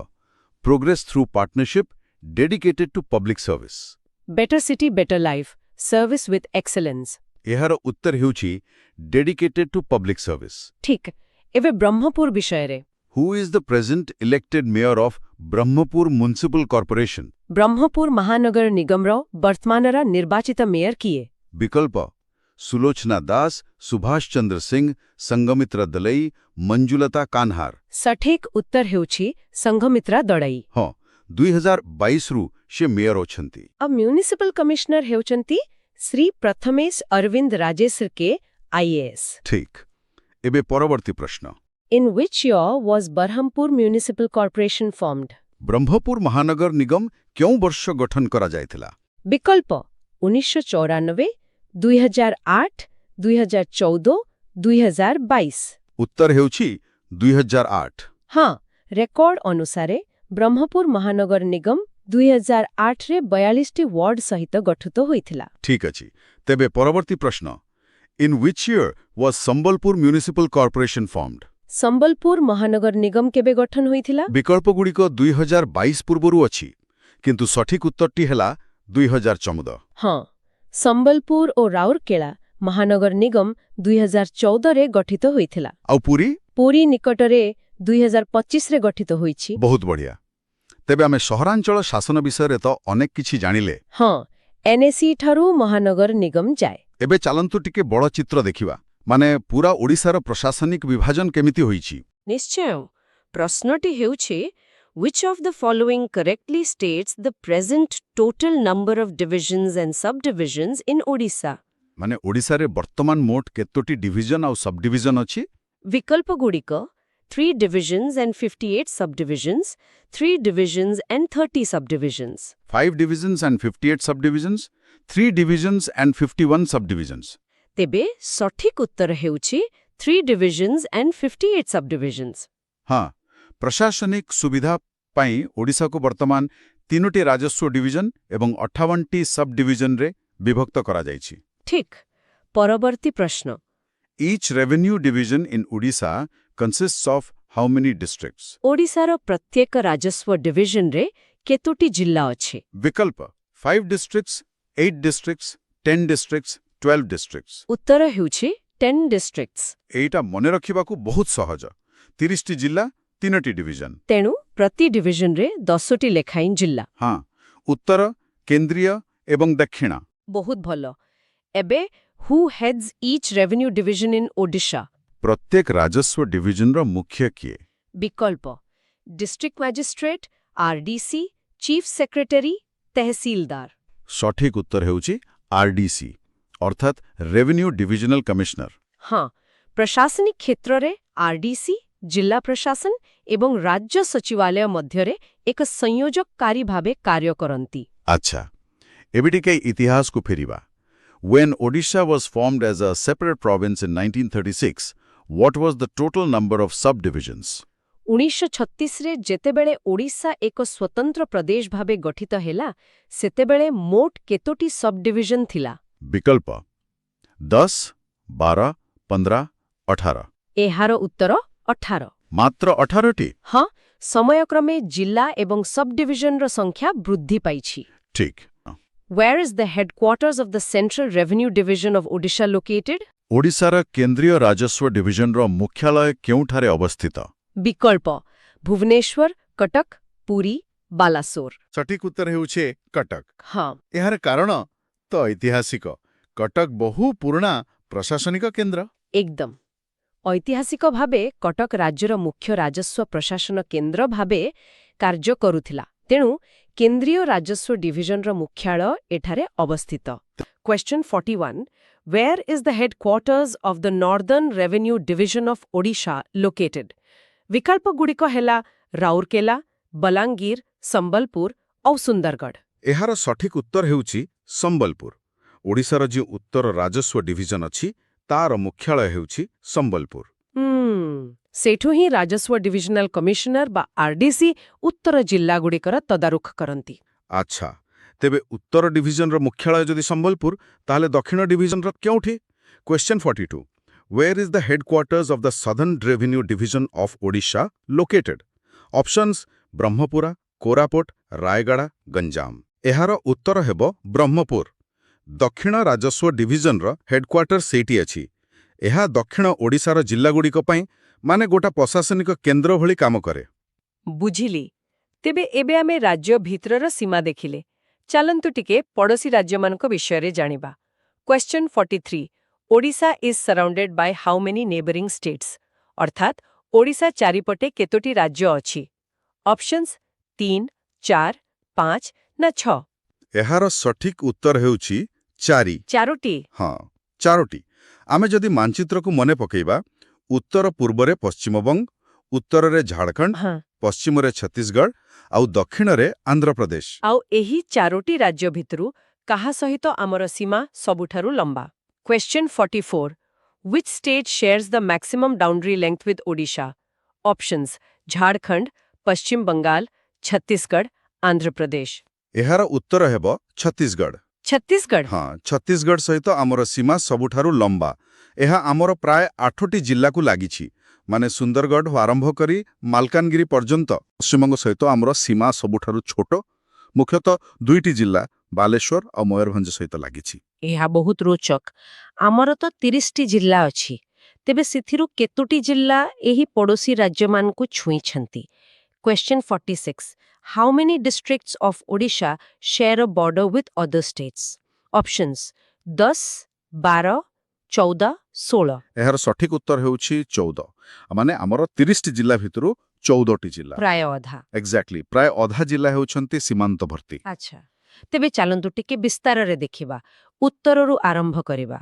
Progress through partnership, dedicated to public service. Better city better life, service with excellence. ଏହାର ଉତ୍ତର ହେଉଛି dedicated to public service. ଠିକ୍। ଏବେ ବ୍ରହ୍ମପୁର ବିଷୟରେ। Who is the present elected mayor of Brahmapur Municipal Corporation? Brahmapur ମହାନଗର ନିଗମର ବର୍ତ୍ତମାନର ନିର୍ବାଚିତ ମେୟର କିଏ? ବିକଳ୍ପ ସୁଲୋଚନା ଦାସ, ସୁଭାଷ ଚନ୍ଦ୍ର ସିଂ, ସଙ୍ଗମିତ୍ରା ଦଳେଇ, ମଞ୍ଜୁଲତା କାନ୍ହାର। ସଠିକ୍ ଉତ୍ତର ହେଉଛି ସଂଘମିତ୍ରା ଦଳେଇ। ହଁ, 2022ରୁ ସେ ମେୟର ଅଛନ୍ତି। ଆଉ ମ୍ୟୁନିସିପାଲ କମିଶନର ହେଉଛନ୍ତି ଶ୍ରୀ ପ୍ରଥମେଶ ଅରବିନ୍ଦ ରାଜେଶ୍ର କେ, IAS। ଠିକ୍। ଏବେ ପରବର୍ତ୍ତୀ ପ୍ରଶ୍ନ। In which year was Berhampur Municipal Corporation formed? Brahmapur ମହାନଗର ନିଗମ କେଉଁ ବର୍ଷ ଗଠନ କରାଯାଇଥିଲା? ବିକଳ୍ପ 1994, 2008, 2014, 2022। ଉତ୍ତର ହେଉଛି 2008। ହଁ, ରେକର୍ଡ ଅନୁସାରେ ବ୍ରହ୍ମପୁର ମହାନଗର ନିଗମ 2008ରେ 42ଟି ୱାର୍ଡ ସହିତ ଗଠିତ ହୋଇଥିଲା। ଠିକ୍ ଅଛି। ତେବେ ପରବର୍ତ୍ତୀ ପ୍ରଶ୍ନ। In which year was Sambalpur municipal corporation formed? Sambalpur ମହାନଗର ନିଗମ କେବେ ଗଠନ ହୋଇଥିଲା? ବିକଳ୍ପଗୁଡ଼ିକ 2022 ପୂର୍ବରୁ ଅଛି, କିନ୍ତୁ ସଠିକ୍ ଉତ୍ତରଟି ହେଲା 2014। ହଁ, ସମ୍ବଲପୁର ଓ ରାଉରକେଲା ମହାନଗର ନିଗମ 2014ରେ ଗଠିତ ହୋଇଥିଲା। ଆଉ ପୁରୀ? ପୁରୀ ନିକଟରେ 2025ରେ ଗଠିତ ହୋଇଛି। ବହୁତ ବଢ଼ିଆ। ତେବେ ଆମେ ସହରାଞ୍ଚଳ ଶାସନ ବିଷୟରେ ତ ଅନେକ କିଛି ଜାଣିଲେ। ହଁ, NAC ଠାରୁ ମହାନଗର ନିଗମ ଯାଏ। ଏବେ ଚାଲନ୍ତୁ ଟିକେ ବଡ଼ ଚିତ୍ର ଦେଖିବା, ମାନେ ପୁରା ଓଡ଼ିଶାର ପ୍ରଶାସନିକ ବିଭାଜନ କେମିତି ହୋଇଛି। ନିଶ୍ଚୟ। ପ୍ରଶ୍ନଟି ହେଉଛି which of the following correctly states the present total number of divisions and subdivisions in Odisha? ମାନେ ଓଡ଼ିଶାରେ ବର୍ତ୍ତମାନ ମୋଟ କେତୋଟି ଡିଭିଜନ ଆଉ ସବଡିଭିଜନ ଅଛି? ବିକଳ୍ପଗୁଡ଼ିକ 3 divisions and 58 subdivisions, 3 divisions and 30 subdivisions। 5 divisions and 58 subdivisions, 3 divisions and 51 subdivisions। ତେବେ ସଠିକ୍ ଉତ୍ତର ହେଉଛି 3 divisions and 58 subdivisions। ହଁ, ପ୍ରଶାସନିକ ସୁବିଧା ପାଇଁ ଓଡ଼ିଶାକୁ ବର୍ତ୍ତମାନ 3ଟି ରାଜସ୍ୱ ଡିଭିଜନ ଏବଂ 58ଟି ସବଡିଭିଜନରେ ବିଭକ୍ତ କରାଯାଇଛି। ଠିକ୍। ପରବର୍ତ୍ତୀ ପ୍ରଶ୍ନ। Each revenue division in Odisha consists of how many districts? ଓଡ଼ିଶାର ପ୍ରତ୍ୟେକ ରାଜସ୍ୱ ଡିଭିଜନରେ କେତୋଟି ଜିଲ୍ଲା ଅଛି? ବିକଳ୍ପ 5 districts, 8 districts, 10 districts, 12 districts। ଉତ୍ତର ହେଉଛି 10 districts। ଏଇଟା ମନେ ରଖିବାକୁ ବହୁତ ସହଜ। 30ଟି ଜିଲ୍ଲା, 3ଟି ଡିଭିଜନ। ତେଣୁ ପ୍ରତି ଡିଭିଜନରେ 10ଟି ଲେଖାଏଁ ଜିଲ୍ଲା। ହଁ, ଉତ୍ତର, କେନ୍ଦ୍ରୀୟ ଏବଂ ଦକ୍ଷିଣ। ବହୁତ ଭଲ। ଏବେ who heads each revenue division in Odisha? ପ୍ରତ୍ୟେକ ରାଜସ୍ୱ ଡିଭିଜନର ମୁଖ୍ୟ କିଏ? ବିକଳ୍ପ district magistrate, RDC, chief secretary, tehsildar. ସଠିକ୍ ଉତ୍ତର ହେଉଛି RDC, ଅର୍ଥାତ୍ ରେଭିନ୍ୟୁ ଡିଭିଜନାଲ କମିଶନର। ହଁ, ପ୍ରଶାସନିକ କ୍ଷେତ୍ରରେ RDC ଜିଲ୍ଲା ପ୍ରଶାସନ ଏବଂ ରାଜ୍ୟ ସଚିବାଳୟ ମଧ୍ୟରେ ଏକ ସଂଯୋଜକକାରୀ ଭାବେ କାର୍ଯ୍ୟ କରନ୍ତି। ଆଚ୍ଛା, ଏବେ ଟିକେ ଇତିହାସକୁ ଫେରିବା। When Odisha was formed as a separate province in 1936, what was the total number of subdivisions? 1936ରେ ଯେତେବେଳେ ଓଡ଼ିଶା ଏକ ସ୍ୱତନ୍ତ୍ର ପ୍ରଦେଶ ଭାବେ ଗଠିତ ହେଲା, ସେତେବେଳେ ମୋଟ କେତୋଟି ସବଡିଭିଜନ ଥିଲା? ବିକଳ୍ପ 10, 12, 15, 18। ଏହାର ଉତ୍ତର 18। ମାତ୍ର 18ଟି? ହଁ, ସମୟକ୍ରମେ ଜିଲ୍ଲା ଏବଂ ସବଡିଭିଜନର ସଂଖ୍ୟା ବୃଦ୍ଧି ପାଇଛି। ଠିକ୍। Where is the headquarters of the Central Revenue Division of Odisha located? ଓଡ଼ିଶାର କେନ୍ଦ୍ରୀୟ ରାଜସ୍ୱ ଡିଭିଜନର ମୁଖ୍ୟାଳୟ କେଉଁଠାରେ ଅବସ୍ଥିତ? ବିକଳ୍ପ ଭୁବନେଶ୍ୱର, କଟକ, ପୁରୀ, ବାଲାସୋର। ସଠିକ୍ ଉତ୍ତର ହେଉଛି କଟକ। ହଁ, ଏହାର କାରଣ ତ ଐତିହାସିକ। କଟକ ବହୁ ପୁରୁଣା ପ୍ରଶାସନିକ କେନ୍ଦ୍ର। ଏକଦମ। ଐତିହାସିକ ଭାବେ କଟକ ରାଜ୍ୟର ମୁଖ୍ୟ ରାଜସ୍ୱ ପ୍ରଶାସନ କେନ୍ଦ୍ର ଭାବେ କାର୍ଯ୍ୟ କରୁଥିଲା। ତେଣୁ କେନ୍ଦ୍ରୀୟ ରାଜସ୍ୱ ଡିଭିଜନର ମୁଖ୍ୟାଳୟ ଏଠାରେ ଅବସ୍ଥିତ। Question 41. Where is the headquarters of the Northern Revenue Division of Odisha located? ବିକଳ୍ପଗୁଡ଼ିକ ହେଲା ରାଉରକେଲା, ବଲାଙ୍ଗୀର, ସମ୍ବଲପୁର ଆଉ ସୁନ୍ଦରଗଡ଼। ଏହାର ସଠିକ୍ ଉତ୍ତର ହେଉଛି ସମ୍ବଲପୁର। ଓଡ଼ିଶାର ଯେଉଁ ଉତ୍ତର ରାଜସ୍ୱ ଡିଭିଜନ ଅଛି, ତାର ମୁଖ୍ୟାଳୟ ହେଉଛି ସମ୍ବଲପୁର। ସେଠୁ ହିଁ ରାଜସ୍ୱ ଡିଭିଜନାଲ କମିଶନର ବା RDC ଉତ୍ତର ଜିଲ୍ଲାଗୁଡ଼ିକର ତଦାରଖ କରନ୍ତି। ଆଚ୍ଛା, ତେବେ ଉତ୍ତର ଡିଭିଜନର ମୁଖ୍ୟାଳୟ ଯଦି ସମ୍ବଲପୁର, ତାହେଲେ ଦକ୍ଷିଣ ଡିଭିଜନର କେଉଁଠି? Question 42. Where is the headquarters of the Southern Revenue Division of Odisha located? Options: Brahmapura, Koraput, Rayagada, Ganjam. ଏହାର ଉତ୍ତର ହେବ ବ୍ରହ୍ମପୁର। ଦକ୍ଷିଣ ରାଜସ୍ୱ ଡିଭିଜନର ହେଡକ୍ୱାର୍ଟର ସେଇଠି ଅଛି। ଏହା ଦକ୍ଷିଣ ଓଡ଼ିଶାର ଜିଲ୍ଲାଗୁଡ଼ିକ ପାଇଁ ମାନେ ଗୋଟା ପ୍ରଶାସନିକ କେନ୍ଦ୍ର ଭଳି କାମ କରେ। ବୁଝିଲି। ତେବେ ଏବେ ଆମେ ରାଜ୍ୟ ଭିତରର ସୀମା ଦେଖିଲେ। ଚାଲନ୍ତୁ ଟିକେ ପଡ଼ୋଶୀ ରାଜ୍ୟମାନଙ୍କ ବିଷୟରେ ଜାଣିବା। Question 43. Odisha is surrounded by how many neighbouring states अर्थात ओडिशा चारिपटे केतोटी राज्य अछि ऑप्शंस 3 4 5 ना 6 एहार सठिक उत्तर हेउछि 4 चारोटी हाँ 4टी आमे जदि मानचित्रକୁ मने पकेइबा उत्तर पूर्वरे पश्चिमबंग उत्तରରେ झारखंड हाँ पश्चिमरे छत्तीसगढ़ आउ दक्षिणरे आंध्र प्रदेश आउ एही चारोटी राज्य भितरु काहा सहित आमर सीमा सबुठारु लंबा question 44 which state shares the maximum boundary length with Odisha options Jharkhand Paschim Bengal Chhattisgarh Andhra Pradesh एहार उत्तर हेब छत्तीसगढ़ छत्तीसगढ़ हाँ छत्तीसगढ़ सहित आमर सीमा सबुठारु लंबा एहा आमर प्राय 8टी जिल्लाକୁ लागिछि माने सुंदरगढ़ आरंभ करी मालकानगिरी पर्यंत पश्चिमबंग सहित आमर सीमा सबुठारु छोट मुख्यतः 2टी जिल्ला बालेश्वर और मयूरभंज सहित लागिछि ଏହା ବହୁତ ରୋଚକ ଆମର ତ 30ଟି ଜିଲ୍ଲା ଅଛି ତେବେ ସେଥିରୁ କେତୋଟି ଜିଲ୍ଲା ଏହି ପଡ଼ୋଶୀ ରାଜ୍ୟମାନଙ୍କୁ ଛୁଇଁଛନ୍ତି question 46 how many districts of Odisha share a border with other states options 10 12 14 16 एहार सठिक उत्तर हेउछि 14 माने आमर 30टी जिल्ला भितरु 14टी जिल्ला ପ୍ରାୟ ଅଧା एक्जाक्टली प्राय अधा जिल्ला हेउछन्ति सीमान्तवर्ती ଆଚ୍ଛା ତେବେ ଚାଲନ୍ତୁ ଟିକେ ବିସ୍ତାରରେ ଦେଖିବା ଉତ୍ତରରୁ ଆରମ୍ଭ କରିବା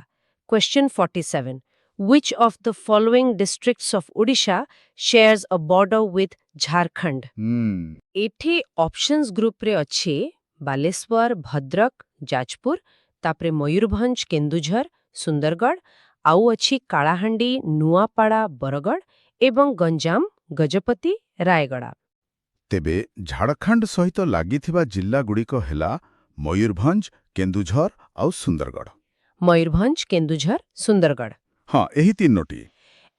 question 47 which of the following districts of Odisha shares a border with Jharkhand ଏଠି ଅପସନ୍ସ ଗ୍ରୁପରେ ଅଛି ବାଲେଶ୍ୱର ଭଦ୍ରକ ଯାଜପୁର ତାପରେ ମୟୂରଭଞ୍ଜ କେନ୍ଦୁଝର ସୁନ୍ଦରଗଡ଼ ଆଉ ଅଛି କାଳାହାଣ୍ଡି ନୂଆପାଡ଼ା ବରଗଡ଼ ଏବଂ ଗଞ୍ଜାମ ଗଜପତି ରାୟଗଡ଼ା ତେବେ ଝାଡ଼ଖଣ୍ଡ ସହିତ ଲାଗିଥିବା ଜିଲ୍ଲାଗୁଡ଼ିକ ହେଲା ମୟୂରଭଞ୍ଜ କେନ୍ଦୁଝର ଆଉ ସୁନ୍ଦରଗଡ଼ ମୟୂରଭଞ୍ଜ କେନ୍ଦୁଝର ସୁନ୍ଦରଗଡ଼ ହଁ ଏହି ତିନୋଟି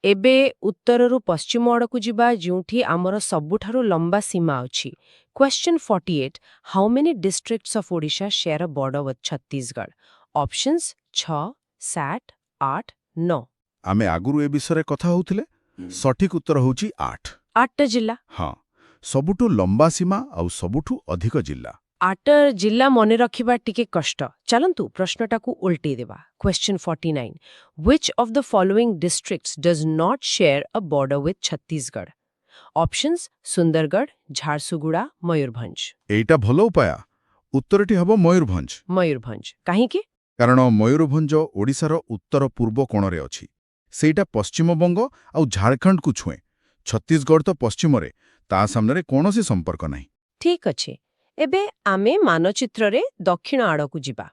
ଏବେ ଉତ୍ତରରୁ ପଶ୍ଚିମ ଆଡ଼କୁ ଯିବା ଯେଉଁଠି ଆମର ସବୁଠାରୁ ଲମ୍ବା ସୀମା ଅଛି question 48 how many districts of Odisha share a border with Chhattisgarh options 6 7 8 9 ଆମେ ଆଗରୁ ଏ ବିଷୟରେ କଥା ହେଉଥିଲେ ସଠିକ ଉତ୍ତର ହେଉଛି 8 8ଟା ଜିଲ୍ଲା ହଁ ସବୁଠୁ ଲମ୍ବା ସୀମା ଆଉ ସବୁଠୁ ଅଧିକ ଜିଲ୍ଲା 8 ଜିଲ୍ଲା ମନେ ରଖିବା ଟିକେ କଷ୍ଟ ଚାଲନ୍ତୁ ପ୍ରଶ୍ନଟାକୁ ଉଲ୍ଟେଇ ଦେବା question 49 which of the following districts does not share a border with Chhattisgarh options Sundargarh Jharsuguda Mayurbhanj ଏଇଟା ଭଲ ଉପାୟ ଉତ୍ତରଟି ହେବ ମୟୂରଭଞ୍ଜ ମୟୂରଭଞ୍ଜ କାହିଁକି କାରଣ ମୟୂରଭଞ୍ଜ ଓଡ଼ିଶାର ଉତ୍ତର ପୂର୍ବ କୋଣରେ ଅଛି ସେଇଟା ପଶ୍ଚିମବଙ୍ଗ ଆଉ ଝାଡ଼ଖଣ୍ଡକୁ ଛୁଏଁ ଛତିଶଗଡ଼ ତ ପଶ୍ଚିମରେ ତା ସାମ୍ନାରେ କୌଣସି ସମ୍ପର୍କ ନାହିଁ ଠିକ୍ ଅଛି ଏବେ ଆମେ ମାନଚିତ୍ରରେ ଦକ୍ଷିଣ ଆଡ଼କୁ ଯିବା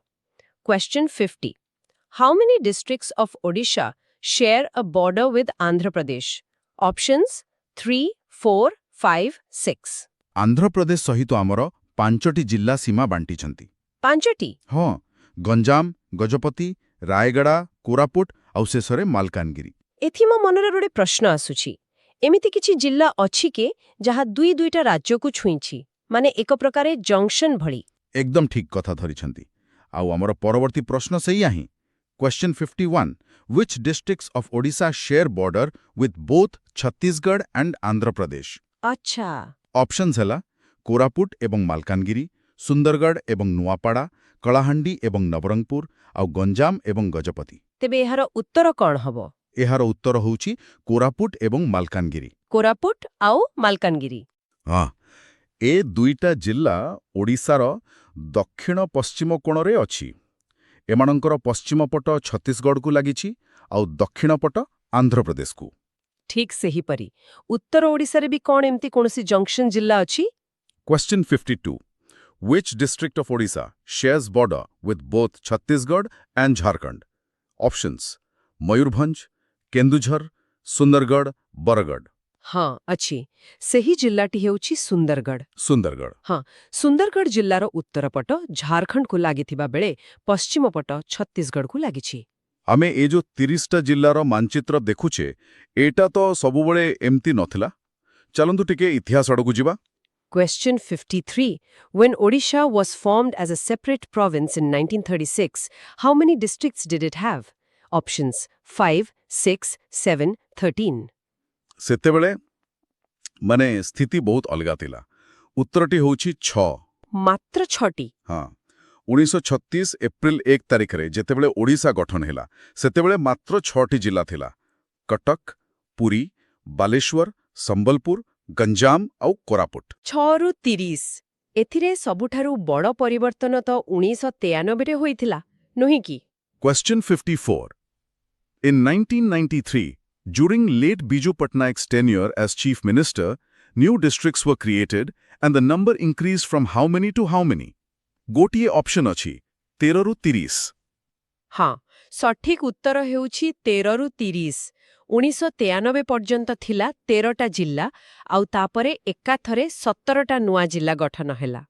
question 50 how many districts of Odisha share a border with Andhra Pradesh options 3 4 5 6 Andhra Pradesh ସହିତ ଆମର 5ଟି ଜିଲ୍ଲା ସୀମା ବାଣ୍ଟିଛନ୍ତି 5ଟି ହଁ ଗଞ୍ଜାମ ଗଜପତି ରାୟଗଡ଼ା କୋରାପୁଟ ଆଉ ଶେଷରେ ମାଲକାନଗିରି ଏଥି ମୋ ମନରେ ଗୋଟେ ପ୍ରଶ୍ନ ଆସୁଛି ଏମିତି କିଛି ଜିଲ୍ଲା ଅଛି କି ଯାହା ଦୁଇଟା ରାଜ୍ୟକୁ ଛୁଇଁଛି ମାନେ ଏକ ପ୍ରକାରେ ଜଙ୍କସନ୍ ଭଳି ଏକଦମ ଠିକ୍ କଥା ଧରିଛନ୍ତି ଆଉ ଆମର ପରବର୍ତ୍ତୀ ପ୍ରଶ୍ନ ସେଇଆ ହିଁ question 51 which districts of Odisha share border with both Chhattisgarh and Andhra Pradesh ଆଚ୍ଛା ଅପସନ୍ସ ହେଲା କୋରାପୁଟ ଏବଂ ମାଲକାନଗିରି ସୁନ୍ଦରଗଡ଼ ଏବଂ ନୂଆପାଡ଼ା କଳାହାଣ୍ଡି ଏବଂ ନବରଙ୍ଗପୁର ଆଉ ଗଞ୍ଜାମ ଏବଂ ଗଜପତି ତେବେ ଏହାର ଉତ୍ତର କ'ଣ ହବ ଏହାର ଉତ୍ତର ହେଉଛି କୋରାପୁଟ ଏବଂ ମାଲକାନଗିରି କୋରାପୁଟ ଆଉ ମାଲକାନଗିରି ହଁ ଏ ଦୁଇଟା ଜିଲ୍ଲା ଓଡ଼ିଶାର ଦକ୍ଷିଣ ପଶ୍ଚିମ କୋଣରେ ଅଛି ଏମାନଙ୍କର ପଶ୍ଚିମ ପଟ ଛତିଶଗଡ଼କୁ ଲାଗିଛି ଆଉ ଦକ୍ଷିଣ ପଟ ଆନ୍ଧ୍ରପ୍ରଦେଶକୁ ଠିକ୍ ସେହିପରି ଉତ୍ତର ଓଡ଼ିଶାରେ ବି କ'ଣ ଏମିତି କୌଣସି ଜଙ୍କସନ୍ ଜିଲ୍ଲା ଅଛି question 52 which district of Odisha shares border with both Chhattisgarh and Jharkhand options Mayurbhanj Keonjhar Sundargarh Bargarh ହଁ ଅଛି ସେହି ଜିଲ୍ଲାଟି ହେଉଛି ସୁନ୍ଦରଗଡ଼ ସୁନ୍ଦରଗଡ଼ ହଁ ସୁନ୍ଦରଗଡ଼ ଜିଲ୍ଲାର ଉତ୍ତର ପଟ ଝାରଖଣ୍ଡକୁ ଲାଗିଥିବା ବେଳେ ପଶ୍ଚିମ ପଟ ଛତିଶଗଡ଼କୁ ଲାଗିଛି ଆମେ ଏ ଯୋଉ 30ଟା ଜିଲ୍ଲାର ମାନଚିତ୍ର ଦେଖୁଛେ ଏଇଟା ତ ସବୁବେଳେ ଏମିତି ନଥିଲା ଚାଲନ୍ତୁ ଟିକେ ଇତିହାସ ଆଡ଼କୁ ଯିବା Question 53. When Odisha was formed as a separate province in 1936, how many districts did it have? Options 5, 6, 7, 13. ସେତେବେଳେ ମାନେ ସ୍ଥିତି ବହୁତ ଅଲଗା ଥିଲା ଉତ୍ତରଟି ହେଉଛି 6 ମାତ୍ର 6ଟି ହଁ 1936 ଏପ୍ରିଲ 1 ତାରିଖରେ ଯେତେବେଳେ ଓଡ଼ିଶା ଗଠନ ହେଲା ସେତେବେଳେ ମାତ୍ର 6ଟି ଜିଲ୍ଲା ଥିଲା କଟକ, ପୁରୀ, ବାଲେଶ୍ୱର, ସମ୍ବଲପୁର, ଗଞ୍ଜାମ ଆଉ କୋରାପୁଟ। 6ରୁ 30 ଏଥିରେ ସବୁଠାରୁ ବଡ଼ ପରିବର୍ତ୍ତନ ତ 1993ରେ ହୋଇଥିଲା, ନୁହେଁ କି? Question 54. In 1993, during late Biju Patnaik's tenure as chief minister, new districts were created and the number increased from how many to how many? ଗୋଟିଏ ଅପସନ୍ ଅଛି 13ରୁ 30। ହଁ, ସଠିକ ଉତ୍ତର ହେଉଛି 13ରୁ 30। 1993 ପର୍ଯ୍ୟନ୍ତ ଥିଲା 13ଟା ଜିଲ୍ଲା, ଆଉ ତାପରେ ଏକାଥରେ 17ଟା ନୂଆ ଜିଲ୍ଲା ଗଠନ ହେଲା।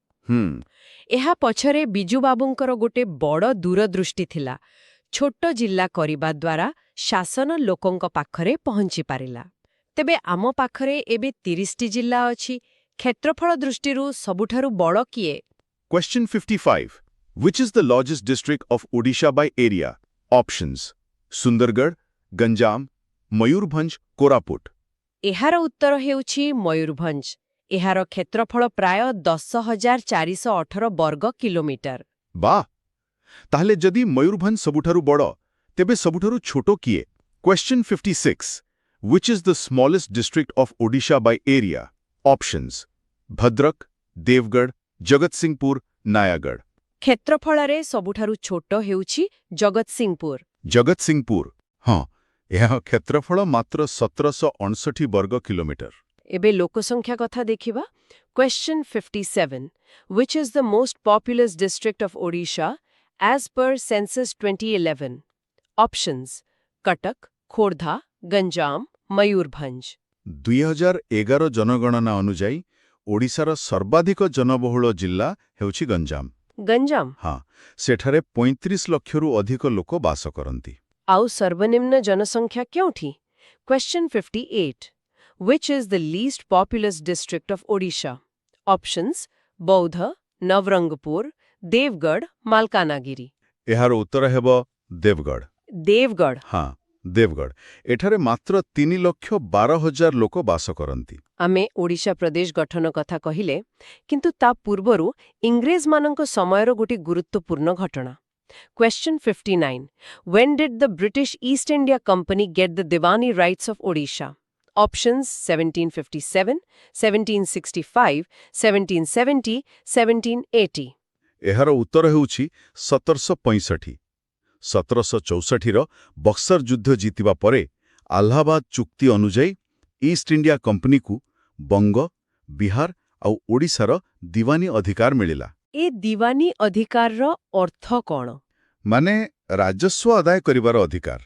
ଏହା ପଛରେ ବିଜୁବାବୁଙ୍କର ଗୋଟେ ବଡ଼ ଦୂରଦୃଷ୍ଟି ଥିଲା। ଛୋଟ ଜିଲ୍ଲା କରିବା ଦ୍ୱାରା ଶାସନ ଲୋକଙ୍କ ପାଖରେ ପହଞ୍ଚି ପାରିଲା। ତେବେ ଆମ ପାଖରେ ଏବେ 30ଟି ଜିଲ୍ଲା ଅଛି। କ୍ଷେତ୍ରଫଳ ଦୃଷ୍ଟିରୁ ସବୁଠାରୁ ବଡ଼ କିଏ? Question 55. Which is the largest district of Odisha by area? Options: Sundargarh, Ganjam, Mayurbhanj, Koraput. ଏହାର ଉତ୍ତର ହେଉଛି ମୟୂରଭଞ୍ଜ। ଏହାର କ୍ଷେତ୍ରଫଳ ପ୍ରାୟ 10,418 ବର୍ଗ କିଲୋମିଟର। ବାଃ! ତାହେଲେ ଯଦି ମୟୂରଭଞ୍ଜ ସବୁଠାରୁ ବଡ଼, ତେବେ ସବୁଠାରୁ ଛୋଟ କିଏ? Question 56. Which is the smallest district of Odisha by area? Options: Bhadrak, Devgarh, Jagatsinghpur, Nayagarh. କ୍ଷେତ୍ରଫଳରେ ସବୁଠାରୁ ଛୋଟ ହେଉଛି ଜଗତସିଂହପୁର। ଜଗତସିଂହପୁର, ହଁ, ଏହା କ୍ଷେତ୍ରଫଳ ମାତ୍ର 1759 ବର୍ଗ କିଲୋମିଟର। ଏବେ ଲୋକସଂଖ୍ୟା କଥା ଦେଖିବା। Question 57. Which is the most populous district of Odisha as per census 2011? Options: Cuttack, Khordha, Ganjam, Mayurbhanj. 2011 ଜନଗଣନା ଅନୁଯାୟୀ ଓଡ଼ିଶାର ସର୍ବାଧିକ ଜନବହୁଳ ଜିଲ୍ଲା ହେଉଛି ଗଞ୍ଜାମ। ଗଞ୍ଜାମ? ହଁ, ସେଠାରେ 35 ଲକ୍ଷରୁ ଅଧିକ ଲୋକ ବାସ କରନ୍ତି। ଆଉ ସର୍ବନିମ୍ନ ଜନସଂଖ୍ୟା କେଉଁଠି? Question 58. Which is the least populous district of Odisha? Options: ବୌଦ୍ଧ, ନବରଙ୍ଗପୁର, ଦେବଗଡ଼, ମାଲକାନାଗିରି। ଏହାର ଉତ୍ତର ହେବ ଦେବଗଡ଼। ଦେବଗଡ଼? ହଁ, ଦେବଗଡ଼। ଏଠାରେ ମାତ୍ର 3,12,000 ଲୋକ ବାସ କରନ୍ତି। ଆମେ ଓଡ଼ିଶା ପ୍ରଦେଶ ଗଠନ କଥା କହିଲେ, କିନ୍ତୁ ତା ପୂର୍ବରୁ ଇଂରେଜମାନଙ୍କ ସମୟର ଗୋଟିଏ ଗୁରୁତ୍ୱପୂର୍ଣ୍ଣ ଘଟଣା। Question 59. When did the British East India Company get the Diwani rights of Odisha? Options: 1757, 1765, 1770, 1780। ଏହାର ଉତ୍ତର ହେଉଛି 1765। 1764ର ବକ୍ସର ଯୁଦ୍ଧ ଜିତିବା ପରେ ଆହ୍ଲାବାଦ ଚୁକ୍ତି ଅନୁଯାୟୀ ଇଷ୍ଟ ଇଣ୍ଡିଆ କମ୍ପାନୀକୁ ବଙ୍ଗ, ବିହାର ଆଉ ଓଡ଼ିଶାର ଦିୱାନୀ ଅଧିକାର ମିଳିଲା। ଏ ଦିୱାନୀ ଅଧିକାରର ଅର୍ଥ କ'ଣ? ମାନେ ରାଜସ୍ୱ ଆଦାୟ କରିବାର ଅଧିକାର।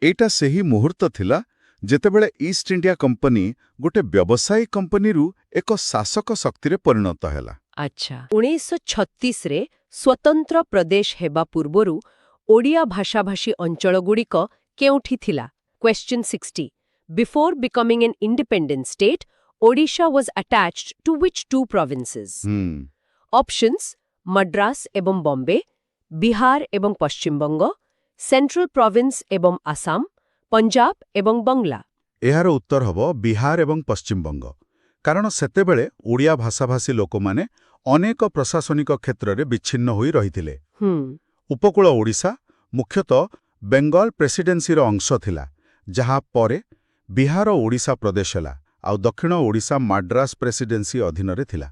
ଏଇଟା ସେହି ମୁହୂର୍ତ୍ତ ଥିଲା ଯେତେବେଳେ ଇଷ୍ଟ ଇଣ୍ଡିଆ କମ୍ପାନୀ ଗୋଟେ ବ୍ୟବସାୟୀ କମ୍ପାନୀରୁ ଏକ ଶାସକ ଶକ୍ତିରେ ପରିଣତ ହେଲା। ଆଚ୍ଛା, 1936ରେ ସ୍ୱତନ୍ତ୍ର ପ୍ରଦେଶ ହେବା ପୂର୍ବରୁ ଓଡ଼ିଆ ଭାଷାଭାଷୀ ଅଞ୍ଚଳଗୁଡ଼ିକ କେଉଁଠି ଥିଲା? Question 60. Before becoming an independent state, Odisha was attached to which two provinces? Options: Madras ଏବଂ ବମ୍ବେ, ବିହାର ଏବଂ ପଶ୍ଚିମବଙ୍ଗ, ସେଣ୍ଟ୍ରାଲ ପ୍ରୋଭିନ୍ସ ଏବଂ ଆସାମ, ପଞ୍ଜାବ ଏବଂ ବଙ୍ଗଳା। ଏହାର ଉତ୍ତର ହେବ ବିହାର ଏବଂ ପଶ୍ଚିମବଙ୍ଗ, କାରଣ ସେତେବେଳେ ଓଡ଼ିଆ ଭାଷାଭାଷୀ ଲୋକମାନେ ଅନେକ ପ୍ରଶାସନିକ କ୍ଷେତ୍ରରେ ବିଚ୍ଛିନ୍ନ ହୋଇ ରହିଥିଲେ। ଉପକୂଳ ଓଡ଼ିଶା ମୁଖ୍ୟତଃ ବେଙ୍ଗଲ ପ୍ରେସିଡେନ୍ସିର ଅଂଶ ଥିଲା, ଯାହା ପରେ ବିହାର ଓଡ଼ିଶା ପ୍ରଦେଶ ହେଲା, ଆଉ ଦକ୍ଷିଣ ଓଡ଼ିଶା ମାଡ୍ରାସ ପ୍ରେସିଡେନ୍ସି ଅଧୀନରେ ଥିଲା।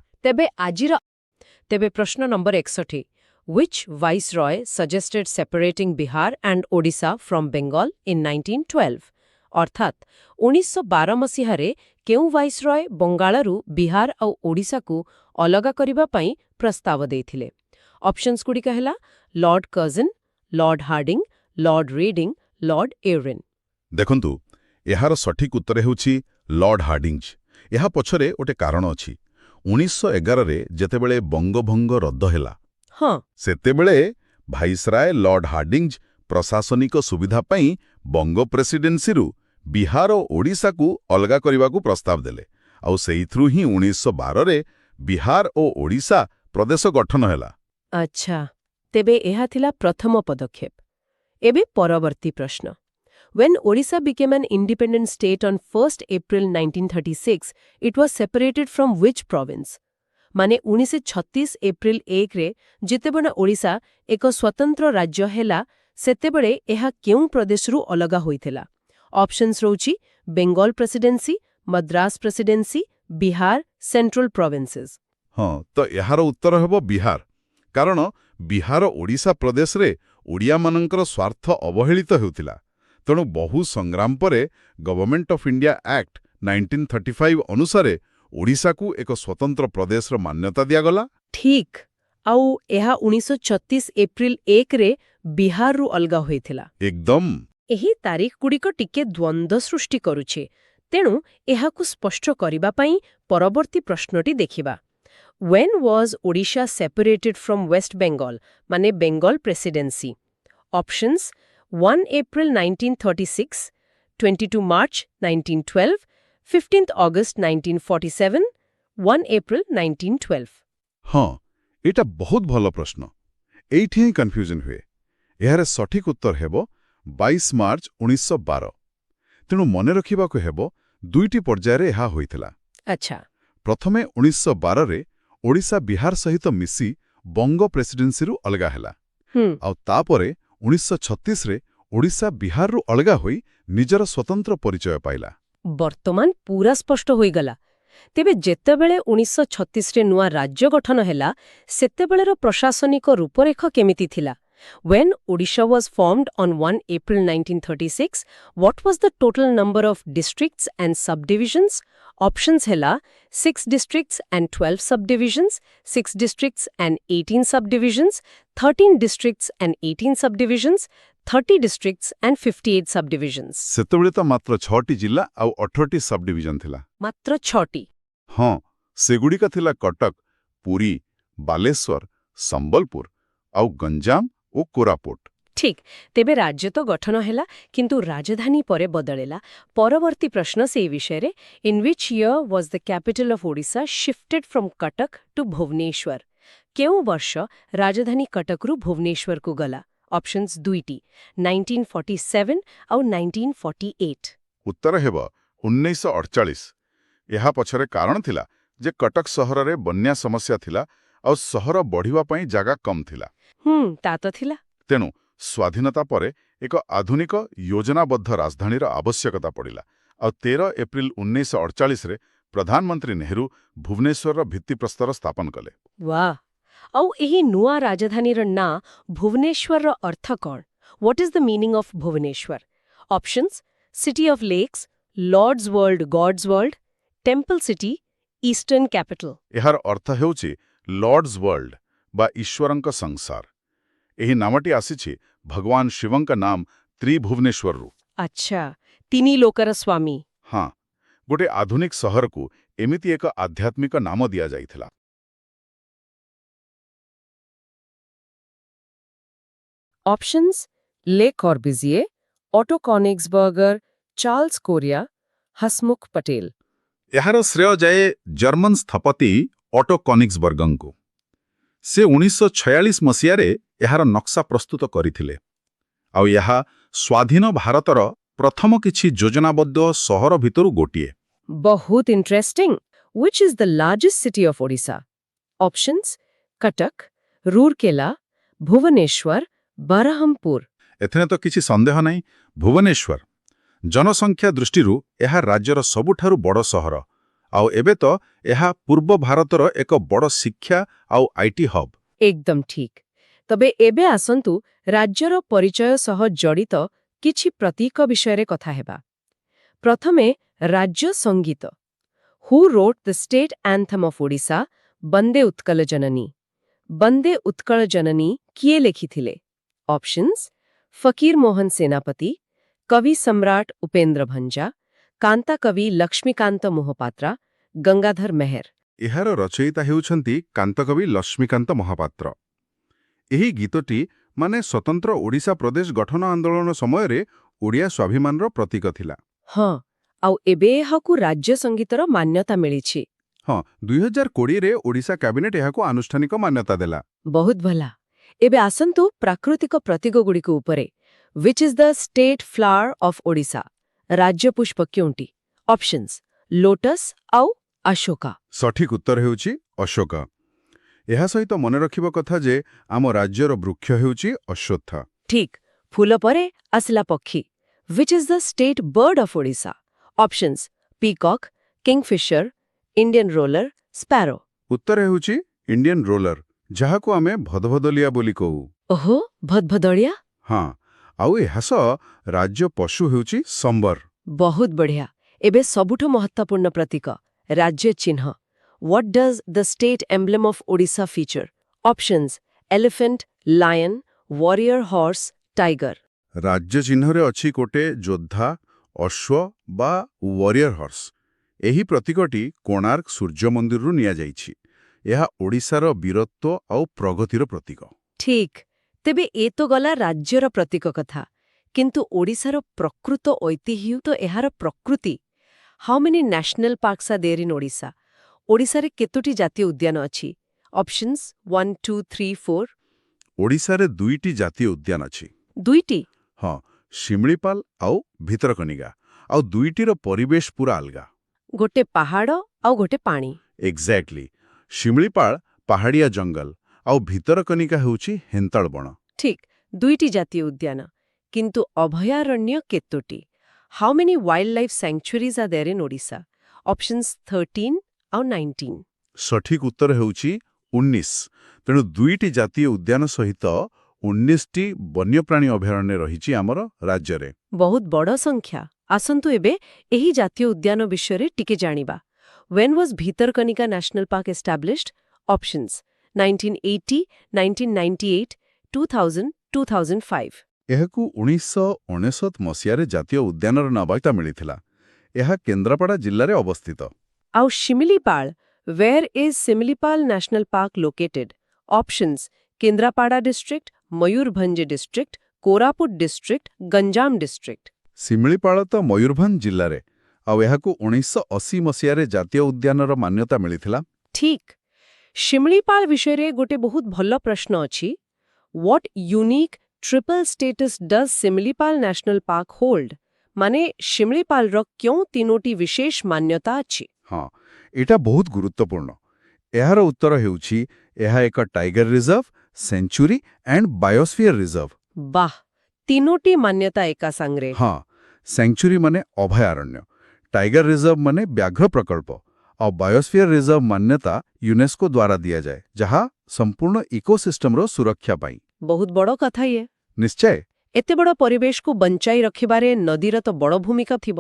ତେବେ ପ୍ରଶ୍ନ number 61. Which viceroy suggested separating Bihar and Odisha from Bengal in 1912? ଅର୍ଥାତ୍ 1912 ମସିହାରେ କେଉଁ ଭାଇସରୟ ବଙ୍ଗାଳରୁ ବିହାର ଆଉ ଓଡ଼ିଶାକୁ ଅଲଗା କରିବା ପାଇଁ ପ୍ରସ୍ତାବ ଦେଇଥିଲେ? ଅପସନ୍ସଗୁଡ଼ିକ ହେଲା Lord Karjan, Lord Hardinge, Lord reading, Lord Erin. ଦେଖନ୍ତୁ, ଏହାର ସଠିକ ଉତ୍ତର ହେଉଛି ଲର୍ଡ ହାର୍ଡିଞ୍ଜ। ଏହା ପଛରେ ଗୋଟେ କାରଣ ଅଛି। 1911ରେ ଯେତେବେଳେ ବଙ୍ଗଭଙ୍ଗ ରଦ୍ଦ ହେଲା, ସେତେବେଳେ ଭାଇସରାୟ ଲର୍ଡ ହାର୍ଡିଞ୍ଜ ପ୍ରଶାସନିକ ସୁବିଧା ପାଇଁ ବଙ୍ଗ ପ୍ରେସିଡେନ୍ସିରୁ ବିହାର ଓ ଓଡ଼ିଶାକୁ ଅଲଗା କରିବାକୁ ପ୍ରସ୍ତାବ ଦେଲେ, ଆଉ ସେଇଥିରୁ ହିଁ 1912ରେ ବିହାର ଓ ଓଡ଼ିଶା ପ୍ରଦେଶ ଗଠନ ହେଲା। ଆଚ୍ଛା, ତେବେ ଏହା ଥିଲା ପ୍ରଥମ ପଦକ୍ଷେପ। ଏବେ ପରବର୍ତ୍ତୀ ପ୍ରଶ୍ନ। When Odisha became an independent state on 1st April 1936, it was separated from which province? ମାନେ 1936 ଏପ୍ରିଲ 1ରେ ଯେତେବେଳେ ଓଡ଼ିଶା ଏକ ସ୍ୱତନ୍ତ୍ର ରାଜ୍ୟ ହେଲା ସେତେବେଳେ ଏହା କେଉଁ ପ୍ରଦେଶରୁ ଅଲଗା ହୋଇଥିଲା? ଅପସନ୍ସ ରହୁଛି Bengal Presidency, Madras Presidency, Bihar, Central Provinces. ହଁ, ତ ଏହାର ଉତ୍ତର ହେବ ବିହାର। କାରଣ ବିହାର ଓଡ଼ିଶା ପ୍ରଦେଶରେ ଓଡ଼ିଆମାନଙ୍କର ସ୍ୱାର୍ଥ ଅବହେଳିତ ହେଉଥିଲା। ତେଣୁ ବହୁ ସଂଗ୍ରାମ ପରେ ଗଭର୍ଣ୍ଣମେଣ୍ଟ ଅଫ୍ ଇଣ୍ଡିଆ ଆକ୍ଟ 1935 ଅନୁସାରେ ଓଡ଼ିଶାକୁ ଏକ ସ୍ୱତନ୍ତ୍ର ପ୍ରଦେଶର ମାନ୍ୟତା ଦିଆଗଲା। ଠିକ୍। ଆଉ ଏହା 1936 ଏପ୍ରିଲ 1ରେ ବିହାରରୁ ଅଲଗା ହୋଇଥିଲା। ଏକଦମ। ଏହି ତାରିଖଗୁଡ଼ିକ ଟିକେ ଦ୍ୱନ୍ଦ୍ୱ ସୃଷ୍ଟି କରୁଛି। ତେଣୁ ଏହାକୁ ସ୍ପଷ୍ଟ କରିବା ପାଇଁ ପରବର୍ତ୍ତୀ ପ୍ରଶ୍ନଟି ଦେଖିବା। When was Odisha separated from West Bengal, ମାନେ Bengal presidency? Options 1 April 1936, 22 March 1912, 15th August 1947, 1 April 1912। ହଁ, ଏଇଟା ବହୁତ ଭଲ ପ୍ରଶ୍ନ। ଏଇଠି ହିଁ କନଫ୍ୟୁଜନ ହୁଏ। ଏହାର ସଠିକ ଉତ୍ତର ହେବ 22 ମାର୍ଚ୍ଚ 1912। ତେଣୁ ମନେ ରଖିବାକୁ ହେବ ଦୁଇଟି ପର୍ଯ୍ୟାୟରେ ଏହା ହୋଇଥିଲା। ଆଚ୍ଛା। ପ୍ରଥମେ 1912ରେ ଓଡ଼ିଶା ବିହାର ସହିତ ମିଶି ବଙ୍ଗ ପ୍ରେସିଡେନ୍ସିରୁ ଅଲଗା ହେଲା। ଆଉ ତାପରେ 1936ରେ ଓଡ଼ିଶା ବିହାରରୁ ଅଲଗା ହୋଇ ନିଜର ସ୍ୱତନ୍ତ୍ର ପରିଚୟ ପାଇଲା। ବର୍ତ୍ତମାନ ପୁରା ସ୍ପଷ୍ଟ ହୋଇଗଲା। ତେବେ ଯେତେବେଳେ 1936ରେ ନୂଆ ରାଜ୍ୟ ଗଠନ ହେଲା ସେତେବେଳର ପ୍ରଶାସନିକ ରୂପରେଖ କେମିତି ଥିଲା? When Odisha was formed on 1 April 1936, what was the total number of districts and subdivisions? Options ହେଲା 6 districts and 12 subdivisions, 6 districts and 18 subdivisions, 13 districts and 18 subdivisions, 30 districts and 58 subdivisions। ସେତେବେଳେ ତ ମାତ୍ର 6ଟି ଜିଲ୍ଲା ଆଉ 18ଟି ସବ୍ ଡିଭିଜନ ଥିଲା। ମାତ୍ର 6ଟି। ହଁ, ସେଗୁଡ଼ିକ ଥିଲା କଟକ, ପୁରୀ, ବାଲେଶ୍ୱର, ସମ୍ବଲପୁର ଆଉ ଗଞ୍ଜାମ ଓ କୋରାପୁଟ। ଠିକ୍। ତେବେ ରାଜ୍ୟ ତ ଗଠନ ହେଲା, କିନ୍ତୁ ରାଜଧାନୀ ପରେ ବଦଳିଲା। ପରବର୍ତ୍ତୀ ପ୍ରଶ୍ନ ସେଇ ବିଷୟରେ। In which year was the capital of Odisha shifted from Cuttack to Bhubaneswar? କେଉଁ ବର୍ଷ ରାଜଧାନୀ କଟକରୁ ଭୁବନେଶ୍ୱରକୁ ଗଲା? ଅପସନ୍ସ ଦୁଇଟି, 1947 ଆଉ 1948। ଉତ୍ତର ହେବ 1948। ଏହା ପଛରେ କାରଣ ଥିଲା ଯେ କଟକ ସହରରେ ବନ୍ୟା ସମସ୍ୟା ଥିଲା ଆଉ ସହର ବଢ଼ିବା ପାଇଁ ଜାଗା କମ୍ ଥିଲା। ତା ତ ଥିଲା। ତେଣୁ ସ୍ୱାଧୀନତା ପରେ ଏକ ଆଧୁନିକ ଯୋଜନାବଦ୍ଧ ରାଜଧାନୀର ଆବଶ୍ୟକତା ପଡ଼ିଲା। ଆଉ 13 ଏପ୍ରିଲ 1948ରେ ପ୍ରଧାନମନ୍ତ୍ରୀ ନେହେରୁ ଭୁବନେଶ୍ୱରର ଭିତ୍ତିପ୍ରସ୍ତର ସ୍ଥାପନ କଲେ। ୱାଃ! ଆଉ ଏହି ନୂଆ ରାଜଧାନୀର ନାଁ ଭୁବନେଶ୍ୱରର ଅର୍ଥ କ'ଣ? What is the meaning of Bhubaneswar? Options: City of Lakes, Lord's World, God's World, Temple City, Eastern Capital। ଏହାର ଅର୍ଥ ହେଉଛି ଲର୍ଡସ୍ ୱାର୍ଲ୍ଡ ବା ଈଶ୍ୱରଙ୍କ ସଂସାର। ଏହି ନାମଟି ଆସିଛି ଭଗବାନ ଶିବଙ୍କ ନାମ ତ୍ରିଭୁବନେଶ୍ୱରରୁ। ଆଚ୍ଛା, ତିନି ଲୋକର ସ୍ୱାମୀ। ହଁ, ଗୋଟେ ଆଧୁନିକ ସହରକୁ ଏମିତି ଏକ ଆଧ୍ୟାତ୍ମିକ ନାମ ଦିଆଯାଇଥିଲା। ଅପସନ୍ସ: ଲେ କର୍ବୁଜିଏ, ଅଟୋ କନିଗ୍ସବର୍ଗର, ଚାର୍ଲ୍ସ କୋରିଆ, ହସମୁଖ ପଟେଲ। ଏହାର ଶ୍ରେୟ ଯାଏ ଜର୍ମାନ ସ୍ଥପତି ଅଟୋ କନିଗ୍ସବର୍ଗଙ୍କୁ। ସେ 1946 ମସିହାରେ ଏହାର ନକ୍ସା ପ୍ରସ୍ତୁତ କରିଥିଲେ। ଆଉ ଏହା ସ୍ୱାଧୀନ ଭାରତର ପ୍ରଥମ କିଛି ଯୋଜନାବଦ୍ଧ ସହର ଭିତରୁ ଗୋଟିଏ। ବହୁତ interesting. Which is the largest city of Odisha? Options: Cuttack, Rourkela, Bhubaneswar, Berhampur। ଏଥିରେ ତ କିଛି ସନ୍ଦେହ ନାହିଁ, ଭୁବନେଶ୍ୱର। ଜନସଂଖ୍ୟା ଦୃଷ୍ଟିରୁ ଏହା ରାଜ୍ୟର ସବୁଠାରୁ ବଡ଼ ସହର। ଆଉ ଏବେ ତ ଏହା ପୂର୍ବ ଭାରତର ଏକ ବଡ଼ ଶିକ୍ଷା ଆଉ ଆଇଟି ହବ୍। ଏକଦମ ଠିକ୍। ତବେ ଏବେ ଆସନ୍ତୁ ରାଜ୍ୟର ପରିଚୟ ସହ ଜଡ଼ିତ କିଛି ପ୍ରତୀକ ବିଷୟରେ କଥା ହେବା। ପ୍ରଥମେ ରାଜ୍ୟ ସଙ୍ଗୀତ। Who wrote the state anthem of Odisha, Vande Utkal ଜନନୀ? ବନ୍ଦେ ଉତ୍କଳ ଜନନୀ କିଏ ଲେଖିଥିଲେ? ଅପସନ୍ସ: ଫକୀର ମୋହନ ସେନାପତି, କବି ସମ୍ରାଟ ଉପେନ୍ଦ୍ର ଭଞ୍ଜା, କାନ୍ତା କବି ଲକ୍ଷ୍ମୀକାନ୍ତ ମୋହପାତ୍ରା, ଗଙ୍ଗାଧର ମେହେର। ଏହାର ରଚୟିତା ହେଉଛନ୍ତି କାନ୍ତକବି ଲକ୍ଷ୍ମୀକାନ୍ତ ମହାପାତ୍ର। ଏହି ଗୀତଟି ମାନେ ସ୍ୱତନ୍ତ୍ର ଓଡ଼ିଶା ପ୍ରଦେଶ ଗଠନ ଆନ୍ଦୋଳନ ସମୟରେ ଓଡ଼ିଆ ସ୍ୱାଭିମାନର ପ୍ରତୀକ ଥିଲା। ହଁ, ଆଉ ଏବେ ଏହାକୁ ରାଜ୍ୟ ସଙ୍ଗୀତର ମାନ୍ୟତା ମିଳିଛି। ହଁ, 2020ରେ ଓଡ଼ିଶା କ୍ୟାବିନେଟ୍ ଏହାକୁ ଆନୁଷ୍ଠାନିକ ମାନ୍ୟତା ଦେଲା। ବହୁତ ଭଲ। ଏବେ ଆସନ୍ତୁ ପ୍ରାକୃତିକ ପ୍ରତୀକଗୁଡ଼ିକ ଉପରେ। Which is the state flower of Odisha? ରାଜ୍ୟ ପୁଷ୍ପ କେଉଁଟି? ଅପସନ୍ସ: ଲୋଟସ୍ ଆଉ ଅଶୋକା। ସଠିକ ଉତ୍ତର ହେଉଛି ଅଶୋକ। ଏହା ସହିତ ମନେ ରଖିବା କଥା ଯେ ଆମ ରାଜ୍ୟର ବୃକ୍ଷ ହେଉଛି ଅଶ୍ୱତ୍ଥ। ଠିକ୍ ଫୁଲ ପରେ ଆସିଲା ପକ୍ଷୀ which is the state bird of Odisha? Options: peacock, kingfisher, Indian roller, sparrow. ଉତ୍ତର ହେଉଛି ଇଣ୍ଡିଆନ୍ ରୋଲର, ଯାହାକୁ ଆମେ ଭଦଭଦଲିଆ ବୋଲି କହୁ। ଓହୋ ଭଦଭଦଳିଆ। ହଁ, ଆଉ ଏହା ସହ ରାଜ୍ୟ ପଶୁ ହେଉଛି ସମ୍ବର। ବହୁତ ବଢ଼ିଆ। ଏବେ ସବୁଠୁ ମହତ୍ତ୍ୱପୂର୍ଣ୍ଣ ପ୍ରତୀକ ରାଜ୍ୟ ଚିହ୍ନ। What does the state emblem of Odisha feature? Options: elephant, lion, warrior horse, tiger. ରାଜ୍ୟ ଚିହ୍ନରେ ଅଛି ଗୋଟେ ଯୋଦ୍ଧା, ଅଶ୍ୱ ବା ୱାରିୟର ହର୍ସ। ଏହି ପ୍ରତୀକଟି କୋଣାର୍କ ସୂର୍ଯ୍ୟ ମନ୍ଦିରରୁ ନିଆଯାଇଛି। ଏହା ଓଡ଼ିଶାର ବୀରତ୍ୱ ଆଉ ପ୍ରଗତିର ପ୍ରତୀକ। ଠିକ୍। ତେବେ ଏ ତ ଗଲା ରାଜ୍ୟର ପ୍ରତୀକ କଥା। କିନ୍ତୁ ଓଡ଼ିଶାର ପ୍ରକୃତ ଐତିହ୍ୟ ତ ଏହାର ପ୍ରକୃତି। How many national parks are there in Odisha? ଓଡ଼ିଶାରେ କେତୋଟି ଜାତୀୟ ଉଦ୍ୟାନ ଅଛି? ଅପସନ୍ସ 1, 2, 3, 4। ଓଡ଼ିଶାରେ 2ଟି ଜାତୀୟ ଉଦ୍ୟାନ ଅଛି। 2ଟି? ହଁ, ଶିମିଳିପାଲ ଆଉ ଭିତରକନିକା। ଆଉ 2ଟିର ପରିବେଶ ପୁରା ଅଲଗା। ଗୋଟେ ପାହାଡ଼ ଆଉ ଗୋଟେ ପାଣି। ଏକ୍ଜାକ୍ଟଲି। ଶିମିଳିପାଳ ପାହାଡ଼ିଆ ଜଙ୍ଗଲ, ଆଉ ଭିତରକନିକା ହେଉଛି ହେନ୍ତାଳ ବଣ। ଠିକ୍, 2ଟି ଜାତୀୟ ଉଦ୍ୟାନ। କିନ୍ତୁ ଅଭୟାରଣ୍ୟ କେତୋଟି? How many wildlife sanctuaries are there in Odisha? Options 13 ଆଉ 19। ସଠିକ ଉତ୍ତର ହେଉଛି 19। ତେଣୁ 2ଟି ଜାତୀୟ ଉଦ୍ୟାନ ସହିତ 19ଟି ବନ୍ୟପ୍ରାଣୀ ଅଭୟାରଣ୍ୟ ରହିଛି ଆମର ରାଜ୍ୟରେ। ବହୁତ ବଡ଼ ସଂଖ୍ୟା। ଆସନ୍ତୁ ଏବେ ଏହି ଜାତୀୟ ଉଦ୍ୟାନ ବିଷୟରେ ଟିକେ ଜାଣିବା। When was Bhitarkanika National Park established? Options: 1980, 1998, 2000, 2005. ଏହାକୁ 1999 ମସିହାରେ ଜାତୀୟ ଉଦ୍ୟାନର ନାବାୟତା ମିଳିଥିଲା। ଏହା କେନ୍ଦ୍ରାପଡ଼ା ଜିଲ୍ଲାରେ ଅବସ୍ଥିତ। ଆଉ Similipal? Where is Similipal National Park located? Options: Kendrapada District, Mayurbhanj District, Koraput District, Ganjam District. Similipal ତ ମୟୂରଭଞ୍ଜ ଜିଲ୍ଲାରେ, ଆଉ ଏହାକୁ 1980 ମସିହାରେ ଜାତୀୟ ଉଦ୍ୟାନର ମାନ୍ୟତା ମିଳିଥିଲା। ଠିକ୍। ଶିମିଳିପାଳ ବିଷୟରେ ଗୋଟେ ବହୁତ ଭଲ ପ୍ରଶ୍ନ ଅଛି। What unique triple status does Similipal National Park hold? ମାନେ ଶିମିଳିପାଳର କେଉଁ 3ଟି ବିଶେଷ ମାନ୍ୟତା ଅଛି? ହଁ, ଏଇଟା ବହୁତ ଗୁରୁତ୍ୱପୂର୍ଣ୍ଣ। ଏହାର ଉତ୍ତର ହେଉଛି ଏହା ଏକ tiger reserve, century and biosphere reserve. ବାଃ, 3ଟି ମାନ୍ୟତା ଏକା ସାଙ୍ଗରେ। ହଁ, ସେଞ୍ଚୁରୀ ମାନେ ଅଭୟାରଣ୍ୟ, ଟାଇଗର ରିଜର୍ଭ ମାନେ ବ୍ୟାଘ୍ର ପ୍ରକଳ୍ପ, ଆଉ ବାୟୋସ୍ଫିୟର ରିଜର୍ଭ ମାନ୍ୟତା ୟୁନେସ୍କୋ ଦ୍ୱାରା ଦିଆଯାଏ, ଯାହା ସମ୍ପୂର୍ଣ୍ଣ ଇକୋସିଷ୍ଟମର ସୁରକ୍ଷା ପାଇଁ। ବହୁତ ବଡ଼ କଥା ଇଏ। ନିଶ୍ଚୟ। ଏତେ ବଡ଼ ପରିବେଶକୁ ବଞ୍ଚାଇ ରଖିବାରେ ନଦୀର ତ ବଡ଼ ଭୂମିକା ଥିବ।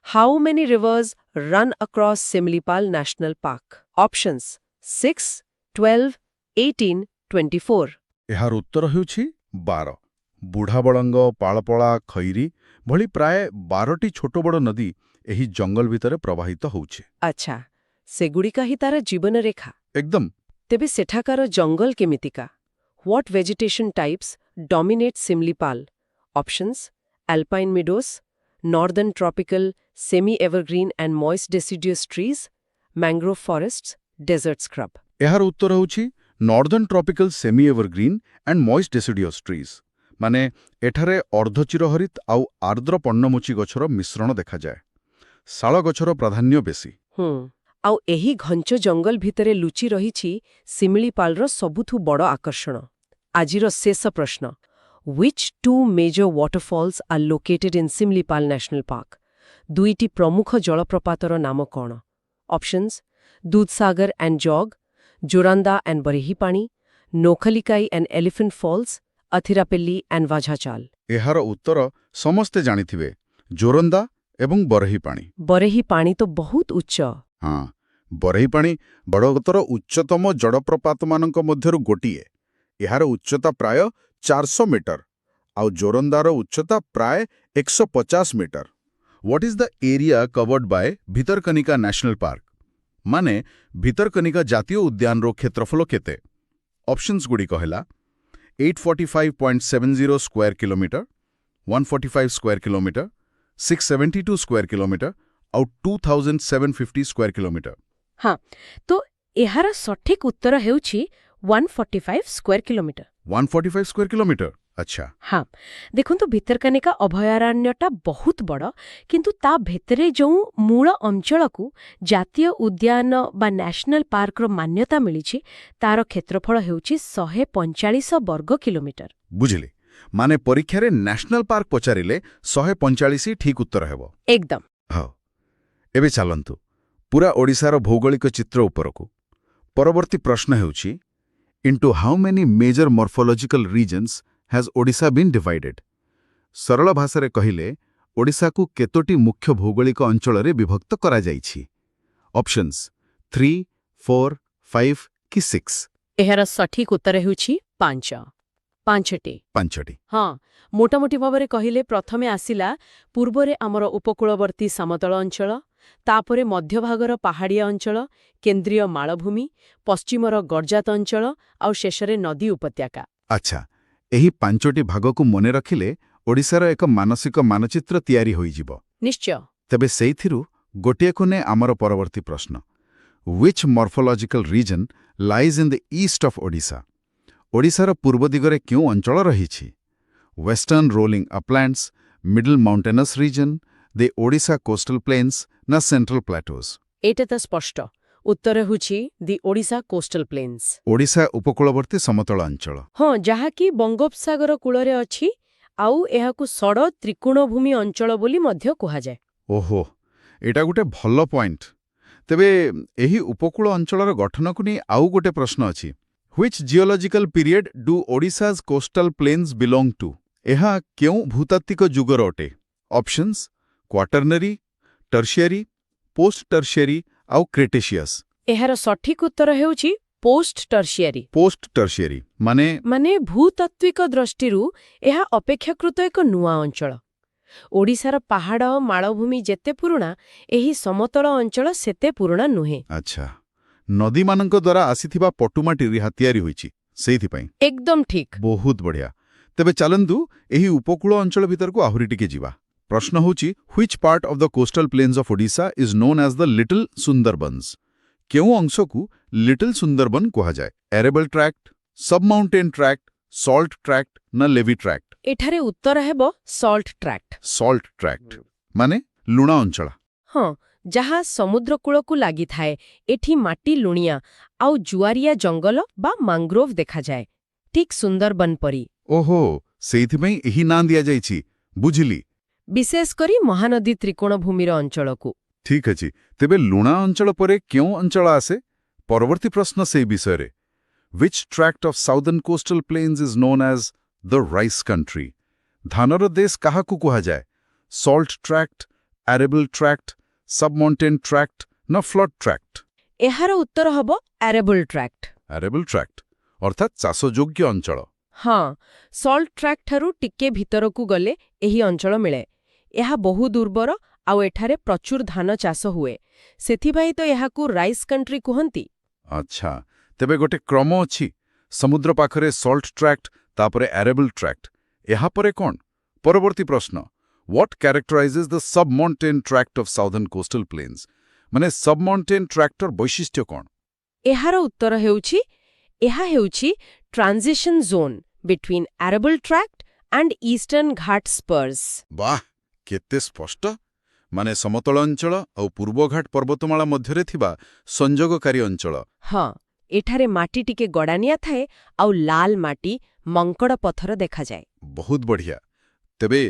How many rivers run across Similipal National Park? Options: 6, 12, 18, 24। ଏହାର ଉତ୍ତର ହେଉଛି 12। ବୁଢ଼ାବଳଙ୍ଗ, ପାଳପଳା, ଖଇରୀ ଭଳି ପ୍ରାୟ 12ଟି ଛୋଟ ବଡ଼ ନଦୀ ଏହି ଜଙ୍ଗଲ ଭିତରେ ପ୍ରବାହିତ ହେଉଛି। ଆଚ୍ଛା, ସେଗୁଡ଼ିକ ହିଁ ତାର ଜୀବନରେଖା। ଏକଦମ। ତେବେ ସେଠାକାର ଜଙ୍ଗଲ କେମିତିକା? What vegetation types dominate Simlipal? Options: alpine meadows, northern tropical, semi-evergreen and moist deciduous trees, mangrove forests, desert scrub. ଏହାର ଉତ୍ତର ହେଉଛି northern tropical semi evergreen and moist deciduous trees. ମାନେ ଏଠାରେ ଅର୍ଦ୍ଧଚିରହରିତ ଆଉ ଆର୍ଦ୍ର ପର୍ଣ୍ଣମୋଚୀ ଗଛର ମିଶ୍ରଣ ଦେଖାଯାଏ। ଶାଳ ଗଛର ପ୍ରାଧାନ୍ୟ ବେଶୀ। ଆଉ ଏହି ଘଞ୍ଚ ଜଙ୍ଗଲ ଭିତରେ ଲୁଚି ରହିଛି ଶିମିଳିପାଳର ସବୁଠୁ ବଡ଼ ଆକର୍ଷଣ। ଆଜିର ଶେଷ ପ୍ରଶ୍ନ। Which two major waterfalls are located in Simlipal National Park? 2ଟି ପ୍ରମୁଖ ଜଳପ୍ରପାତର ନାମ କ'ଣ? Options: Dudhsagar and Jog, Joranda and Barihipani, Nokhalikai and Elephant Falls, Athirapalli and Vajhachal. ଏହାର ଉତ୍ତର ସମସ୍ତେ ଜାଣିଥିବେ, ଜୋରନ୍ଦା ଏବଂ ବରହିପାଣି। ବରେହିପାଣି ତ ବହୁତ ଉଚ୍ଚ। ହଁ, ବରହିପାଣି ବଡ଼ଗତର ଉଚ୍ଚତମ ଜଳପ୍ରପାତମାନଙ୍କ ମଧ୍ୟରୁ ଗୋଟିଏ। ଏହାର ଉଚ୍ଚତା ପ୍ରାୟ 400 ମିଟର, ଆଉ ଜୋରନ୍ଦାର ଉଚ୍ଚତା ପ୍ରାୟ 150 metre. What is the area covered by Bhitarkanika national park? ମାନେ ଭିତରକନିକା ଜାତୀୟ ଉଦ୍ୟାନର କ୍ଷେତ୍ରଫଳ କେତେ? ଅପସନ୍ସଗୁଡ଼ିକ ହେଲା 845.70 square kilometre, 145 square kilometre, 672 square kilometre ଆଉ 2750 ସ୍କୋୟାର କିଲୋମିଟର। ହଁ, ତ ଏହାର ସଠିକ ଉତ୍ତର ହେଉଛି 145 ସ୍କୋୟାର କିଲୋମିଟର। 145 square kilometre. ଆଚ୍ଛା हाँ देखନ୍ତୁ भितरकनिका अभयारण्यटा बहुत बड़ किंतु ता भितरे जो मूल अंचलकू जातीय उद्यान बा नेशनल पार्कर मान्यता मिली तार क्षेत्रफल हेउची 145 वर्ग किलोमीटर। ବୁଝିଲି ମାନେ ପରୀକ୍ଷାରେ ନ୍ୟାସନାଲ ପାର୍କ ପଚାରିଲେ 145 ଠିକ୍ ଉତ୍ତର ହେବ। एकदम। ହଉ ଏବେ ଚାଲନ୍ତୁ ପୁରା ଓଡ଼ିଶାର ଭୌଗୋଳିକ ଚିତ୍ର ଉପରକୁ। ପରବର୍ତ୍ତୀ ପ୍ରଶ୍ନ ହେଉଛି into how many major morphological regions has Odisha been divided? ସରଳ ଭାଷାରେ କହିଲେ ଓଡ଼ିଶାକୁ କେତୋଟି ମୁଖ୍ୟ ଭୌଗୋଳିକ ଅଞ୍ଚଳରେ ବିଭକ୍ତ କରାଯାଇଛି? ଅପସନ୍ସ 3, 4, 5 କି 6? ଏହାର ସଠିକ ଉତ୍ତର ହେଉଛି 5 ପାଞ୍ଚଟି। 5ଟି। ହଁ ମୋଟାମୋଟି ଭାବରେ କହିଲେ ପ୍ରଥମେ ଆସିଲା ପୂର୍ବରେ ଆମର ଉପକୂଳବର୍ତ୍ତୀ ସମତଳ ଅଞ୍ଚଳ, ତାପରେ ମଧ୍ୟଭାଗର ପାହାଡ଼ିଆ ଅଞ୍ଚଳ, କେନ୍ଦ୍ରୀୟ ମାଳଭୂମି, ପଶ୍ଚିମର ଗର୍ଜାତ ଅଞ୍ଚଳ ଆଉ ଶେଷରେ ନଦୀ ଉପତ୍ୟକା। ଆଚ୍ଛା ଏହି 5ଟି ଭାଗକୁ ମନେ ରଖିଲେ ଓଡ଼ିଶାର ଏକ ମାନସିକ ମାନଚିତ୍ର ତିଆରି ହୋଇଯିବ। ନିଶ୍ଚୟ। ତେବେ ସେଇଥିରୁ ଗୋଟିଏକୁ ନେଇ ଆମର ପରବର୍ତ୍ତୀ ପ୍ରଶ୍ନ which morphological region lies in the east of Odisha? ଓଡ଼ିଶାର ପୂର୍ବ ଦିଗରେ କେଉଁ ଅଞ୍ଚଳ ରହିଛି? Western rolling uplands, middle mountains region, the Odisha coastal plains ନା ସେଣ୍ଟ୍ରାଲ ପ୍ଲାଟୋସ୍? ଏଇଟା ତ ସ୍ପଷ୍ଟ ଉତ୍ତର ହେଉଛି the Odisha coastal plains. Odisha ଉପକୂଳବର୍ତ୍ତୀ ସମତଳ ଅଞ୍ଚଳ। ହଁ ଯାହାକି ବଙ୍ଗୋପସାଗର କୂଳରେ ଅଛି ଆଉ ଏହାକୁ ଷଡ଼ ତ୍ରିକୋଣଭୂମି ଅଞ୍ଚଳ ବୋଲି ମଧ୍ୟ କୁହାଯାଏ। ଓହୋ ଏଇଟା ଗୋଟେ ଭଲ ପଏଣ୍ଟ। ତେବେ ଏହି ଉପକୂଳ ଅଞ୍ଚଳର ଗଠନକୁ ନେଇ ଆଉ ଗୋଟେ ପ୍ରଶ୍ନ ଅଛି। Which geological period do Odisha's coastal plains belong to? ଏହା କେଉଁ ଭୂତାତ୍ତ୍ୱିକ ଯୁଗର ଅଟେ? Options Quaternary, Tertiary, post Tertiary ଆଉ କ୍ରେଟେସିୟସ୍। ଏହାର ସଠିକ ଉତ୍ତର ହେଉଛି ପୋଷ୍ଟ ଟର୍ସିଆରୀ। ପୋଷ୍ଟ ଟର୍ସିଆରୀ ମାନେ ଭୂତାତ୍ତ୍ୱିକ ଦୃଷ୍ଟିରୁ ଏହା ଅପେକ୍ଷାକୃତ ଏକ ନୂଆ ଅଞ୍ଚଳ। ଓଡ଼ିଶାର ପାହାଡ଼ ମାଳଭୂମି ଯେତେ ପୁରୁଣା ଏହି ସମତଳ ଅଞ୍ଚଳ ସେତେ ପୁରୁଣା ନୁହେଁ। ଆଚ୍ଛା ନଦୀମାନଙ୍କ ଦ୍ୱାରା ଆସିଥିବା ପଟୁମାଟି ତିଆରି ହୋଇଛି ସେଇଥିପାଇଁ। ଏକଦମ ଠିକ୍। ବହୁତ ବଢ଼ିଆ। ତେବେ ଚାଲନ୍ତୁ ଏହି ଉପକୂଳ ଅଞ୍ଚଳ ଭିତରକୁ ଆହୁରି ଟିକେ ଯିବା। ପ୍ରଶ୍ନ ହେଉଛି which part of the coastal plains of Odisha is known as the little Sundarbans? କେଉଁ ଅଂଶକୁ ଲିଟଲ୍ ସୁନ୍ଦରବନ କୁହାଯାଏ? Arable tract, submountain tract, salt tract ନା ଲେଭି ଟ୍ରାକ୍ଟ? ଏଠାରେ ଉତ୍ତର ହେବ ସଲ୍ଟ ଟ୍ରାକ୍ଟ। ସଲ୍ଟ ଟ୍ରାକ୍ଟ ମାନେ ଲୁଣା ଅଞ୍ଚଳ। ହଁ ଯାହା ସମୁଦ୍ରକୂଳକୁ ଲାଗିଥାଏ। ଏଠି ମାଟି ଲୁଣିଆ ଆଉ ଜୁଆରିଆ ଜଙ୍ଗଲ ବା ମାଙ୍ଗ୍ରୋଭ୍ ଦେଖାଯାଏ ଠିକ୍ ସୁନ୍ଦରବନ ପରି। ଓହୋ ସେଇଥିପାଇଁ ଏହି ନାଁ ଦିଆଯାଇଛି। ବୁଝିଲି। ବିଶେଷ କରି ମହାନଦୀ ତ୍ରିକୋଣଭୂମିର ଅଞ୍ଚଳକୁ। ଠିକ୍ ଅଛି। ତେବେ ଲୁଣା ଅଞ୍ଚଳ ପରେ କେଉଁ ଅଞ୍ଚଳ ଆସେ? ପରବର୍ତ୍ତୀ ପ୍ରଶ୍ନ ସେଇ ବିଷୟରେ। Which tract of southern coastal plains is known as the rice country? ଧାନର ଦେଶ କାହାକୁ କୁହାଯାଏ? Salt tract, arable tract, submountain tract ନା ଫ୍ଲଡ୍ ଟ୍ରାକ୍ଟ? ଏହାର ଉତ୍ତର ହେବ ଆରେବଲ୍ ଟ୍ରାକ୍ଟ। ଆରେବଲ୍ ଟ୍ରାକ୍ଟ ଅର୍ଥାତ୍ ଚାଷଯୋଗ୍ୟ ଅଞ୍ଚଳ। ହଁ ସଲ୍ଟ ଟ୍ରାକ୍ଟଠାରୁ ଟିକେ ଭିତରକୁ ଗଲେ ଏହି ଅଞ୍ଚଳ ମିଳେ। ଏହା ବହୁ ଦୁର୍ବର ଆଉ ଏଠାରେ ପ୍ରଚୁର ଧାନ ଚାଷ ହୁଏ। ସେଥିପାଇଁ ତ ଏହାକୁ ରାଇସ୍ କଣ୍ଟ୍ରି କୁହନ୍ତି। ଆଚ୍ଛା ତେବେ ଗୋଟେ କ୍ରମ ଅଛି। ସମୁଦ୍ର ପାଖରେ ସଲ୍ଟ ଟ୍ରାକ୍ଟ ତାପରେ ଆରେବଲ୍ ଟ୍ରାକ୍ଟ। ଏହାପରେ କ'ଣ? ପରବର୍ତ୍ତୀ ପ୍ରଶ୍ନ what characterizes the submountain tract of southern coastal plains? ମାନେ ସବମାଉଣ୍ଟେନ୍ ଟ୍ରାକ୍ଟର ବୈଶିଷ୍ଟ୍ୟ କ'ଣ? ଏହାର ଉତ୍ତର ହେଉଛି ଏହା ହେଉଛି transition zone between arable tract and Eastern Ghat spurs. ବାଃ କେତେ ସ୍ପଷ୍ଟ। ମାନେ ସମତଳ ଅଞ୍ଚଳ ଆଉ ପୂର୍ବଘାଟ ପର୍ବତମାଳା ମଧ୍ୟରେ ଥିବା ସଂଯୋଗକାରୀ ଅଞ୍ଚଳ। ହଁ ଏଠାରେ ମାଟି ଟିକେ ଗଡ଼ାଣିଆ ଥାଏ ଆଉ ଲାଲ ମାଟି ମଙ୍କଡ଼ ପଥର ଦେଖାଯାଏ। ବହୁତ ବଢ଼ିଆ। ତେବେ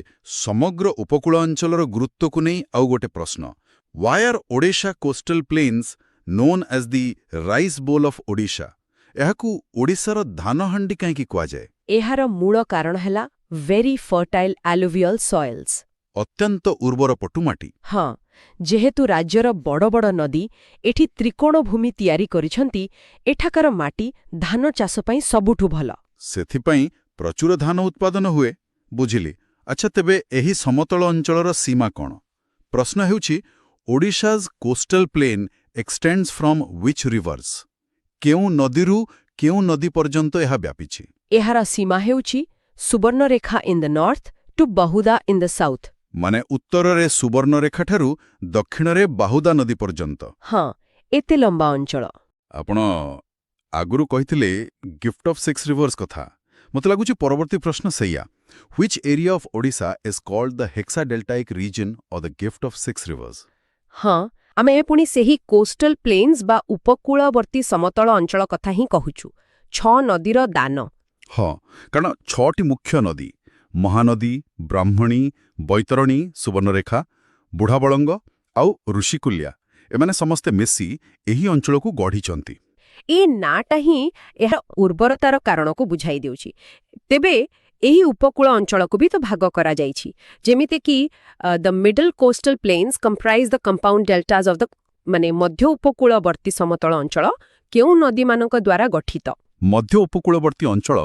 ସମଗ୍ର ଉପକୂଳ ଅଞ୍ଚଳର ଗୁରୁତ୍ୱକୁ ନେଇ ଆଉ ଗୋଟେ ପ୍ରଶ୍ନ। Why are Odisha coastal plains known as the rice bowl of Odisha? ଏହାକୁ ଓଡ଼ିଶାର ଧାନହାଣ୍ଡି କାହିଁକି କୁହାଯାଏ? ଏହାର ମୂଳ କାରଣ ହେଲା ଭେରି ଫର୍ଟାଇଲ୍ ଆଲୁଭିଆଲ୍ ସଏଲ୍ସ। ଅତ୍ୟନ୍ତ ଉର୍ବର ପଟୁମାଟି। ହଁ ଯେହେତୁ ରାଜ୍ୟର ବଡ଼ ବଡ଼ ନଦୀ ଏଠି ତ୍ରିକୋଣଭୂମି ତିଆରି କରିଛନ୍ତି ଏଠାକାର ମାଟି ଧାନ ଚାଷ ପାଇଁ ସବୁଠୁ ଭଲ। ସେଥିପାଇଁ ପ୍ରଚୁର ଧାନ ଉତ୍ପାଦନ ହୁଏ। ବୁଝିଲି। ଆଚ୍ଛା ତେବେ ଏହି ସମତଳ ଅଞ୍ଚଳର ସୀମା କ'ଣ? ପ୍ରଶ୍ନ ହେଉଛି Odisha's coastal plain extends from which rivers? କେଉଁ ନଦୀରୁ କେଉଁ ନଦୀ ପର୍ଯ୍ୟନ୍ତ ଏହା ବ୍ୟାପିଛି? ଏହାର ସୀମା ହେଉଛି Subarnarekha in the north to Bahuda in the south. ମାନେ ଉତ୍ତରରେ ସୁବର୍ଣ୍ଣରେଖାଠାରୁ ଦକ୍ଷିଣରେ ବାହୁଦା ନଦୀ ପର୍ଯ୍ୟନ୍ତ। ହଁ ଏତେ ଲମ୍ବା ଅଞ୍ଚଳ। ଆପଣ ଆଗରୁ କହିଥିଲେ ଗିଫ୍ଟ ଅଫ୍ 6 ରିଭର୍ସ କଥା। ମୋତେ ଲାଗୁଛି ପରବର୍ତ୍ତୀ ପ୍ରଶ୍ନ ସେଇଆ which area of Odisha is called the hexadeltaic region or the gift of 6 rivers. ହଁ, ଆମେ ପୁଣି ସେହି କୋଷ୍ଟାଲ ପ୍ଲେନ୍ସ ବା ଉପକୂଳବର୍ତ୍ତୀ ସମତଳ ଅଞ୍ଚଳ କଥା ହିଁ କହୁଛୁ। 6 ନଦୀର ଦାନ। ହଁ, କାରଣ 6ଟି ମୁଖ୍ୟ ନଦୀ ମହାନଦୀ, ବ୍ରାହ୍ମଣୀ, ବୈତରଣୀ, ସୁବର୍ଣ୍ଣରେଖା, ବୁଢ଼ାବଳଙ୍ଗ ଆଉ ଋଷିକୁଲ୍ୟା ଏମାନେ ସମସ୍ତେ ମିଶି ଏହି ଅଞ୍ଚଳକୁ ଗଢ଼ିଛନ୍ତି। ଏ ନାଁଟା ହିଁ ଏହାର ଉର୍ବରତାର କାରଣକୁ ବୁଝାଇ ଦେଉଛି। ତେବେ ଏହି ଉପକୂଳ ଅଞ୍ଚଳକୁ ବି ତ ଭାଗ କରାଯାଇଛି, ଯେମିତିକି the middle coastal plains comprise the compound deltas of the ମଧ୍ୟ ଉପକୂଳବର୍ତ୍ତୀ ସମତଳ ଅଞ୍ଚଳ କେଉଁ ନଦୀମାନଙ୍କ ଦ୍ୱାରା ଗଠିତ? ମଧ୍ୟ ଉପକୂଳବର୍ତ୍ତୀ ଅଞ୍ଚଳ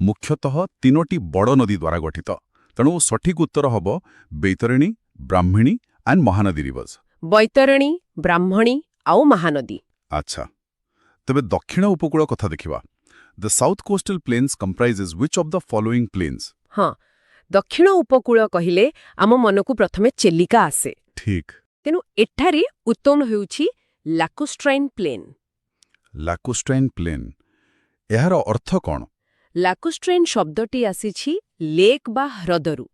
ମୁଖ୍ୟତଃ 3ଟି ବଡ଼ ନଦୀ ଦ୍ୱାରା ଗଠିତ। ତେଣୁ ସଠିକ୍ ଉତ୍ତର ହେବ ବୈତରଣୀ, ବ୍ରାହ୍ମଣୀ ଆଣ୍ଡ ମହାନଦୀ ରିଭର୍ସ। ବୈତରଣୀ, ବ୍ରାହ୍ମଣୀ ଆଉ ମହାନଦୀ। ଆଚ୍ଛା, ତେବେ ଦକ୍ଷିଣ ଉପକୂଳ କଥା ଦେଖିବା। The south coastal plains comprises which of the following plains? ହଁ, ଦକ୍ଷିଣ ଉପକୂଳ କହିଲେ ଆମ ମନକୁ ପ୍ରଥମେ ଚିଲିକା ଆସେ। ଠିକ୍। ତେଣୁ ଏଠାରେ ଉତ୍ତମ ହେଉଛି ଲାକୁଷ୍ଟ୍ରାଇନ୍ ପ୍ଲେନ୍। ଲାକୁଷ୍ଟ୍ରାଇନ୍ ପ୍ଲେନ୍, ଏହାର ଅର୍ଥ କ'ଣ? ଲାକୁଷ୍ଟ୍ରେନ୍ ଶବ୍ଦଟି ଆସିଛି ଲେକ୍ ବା ହ୍ରଦରୁ।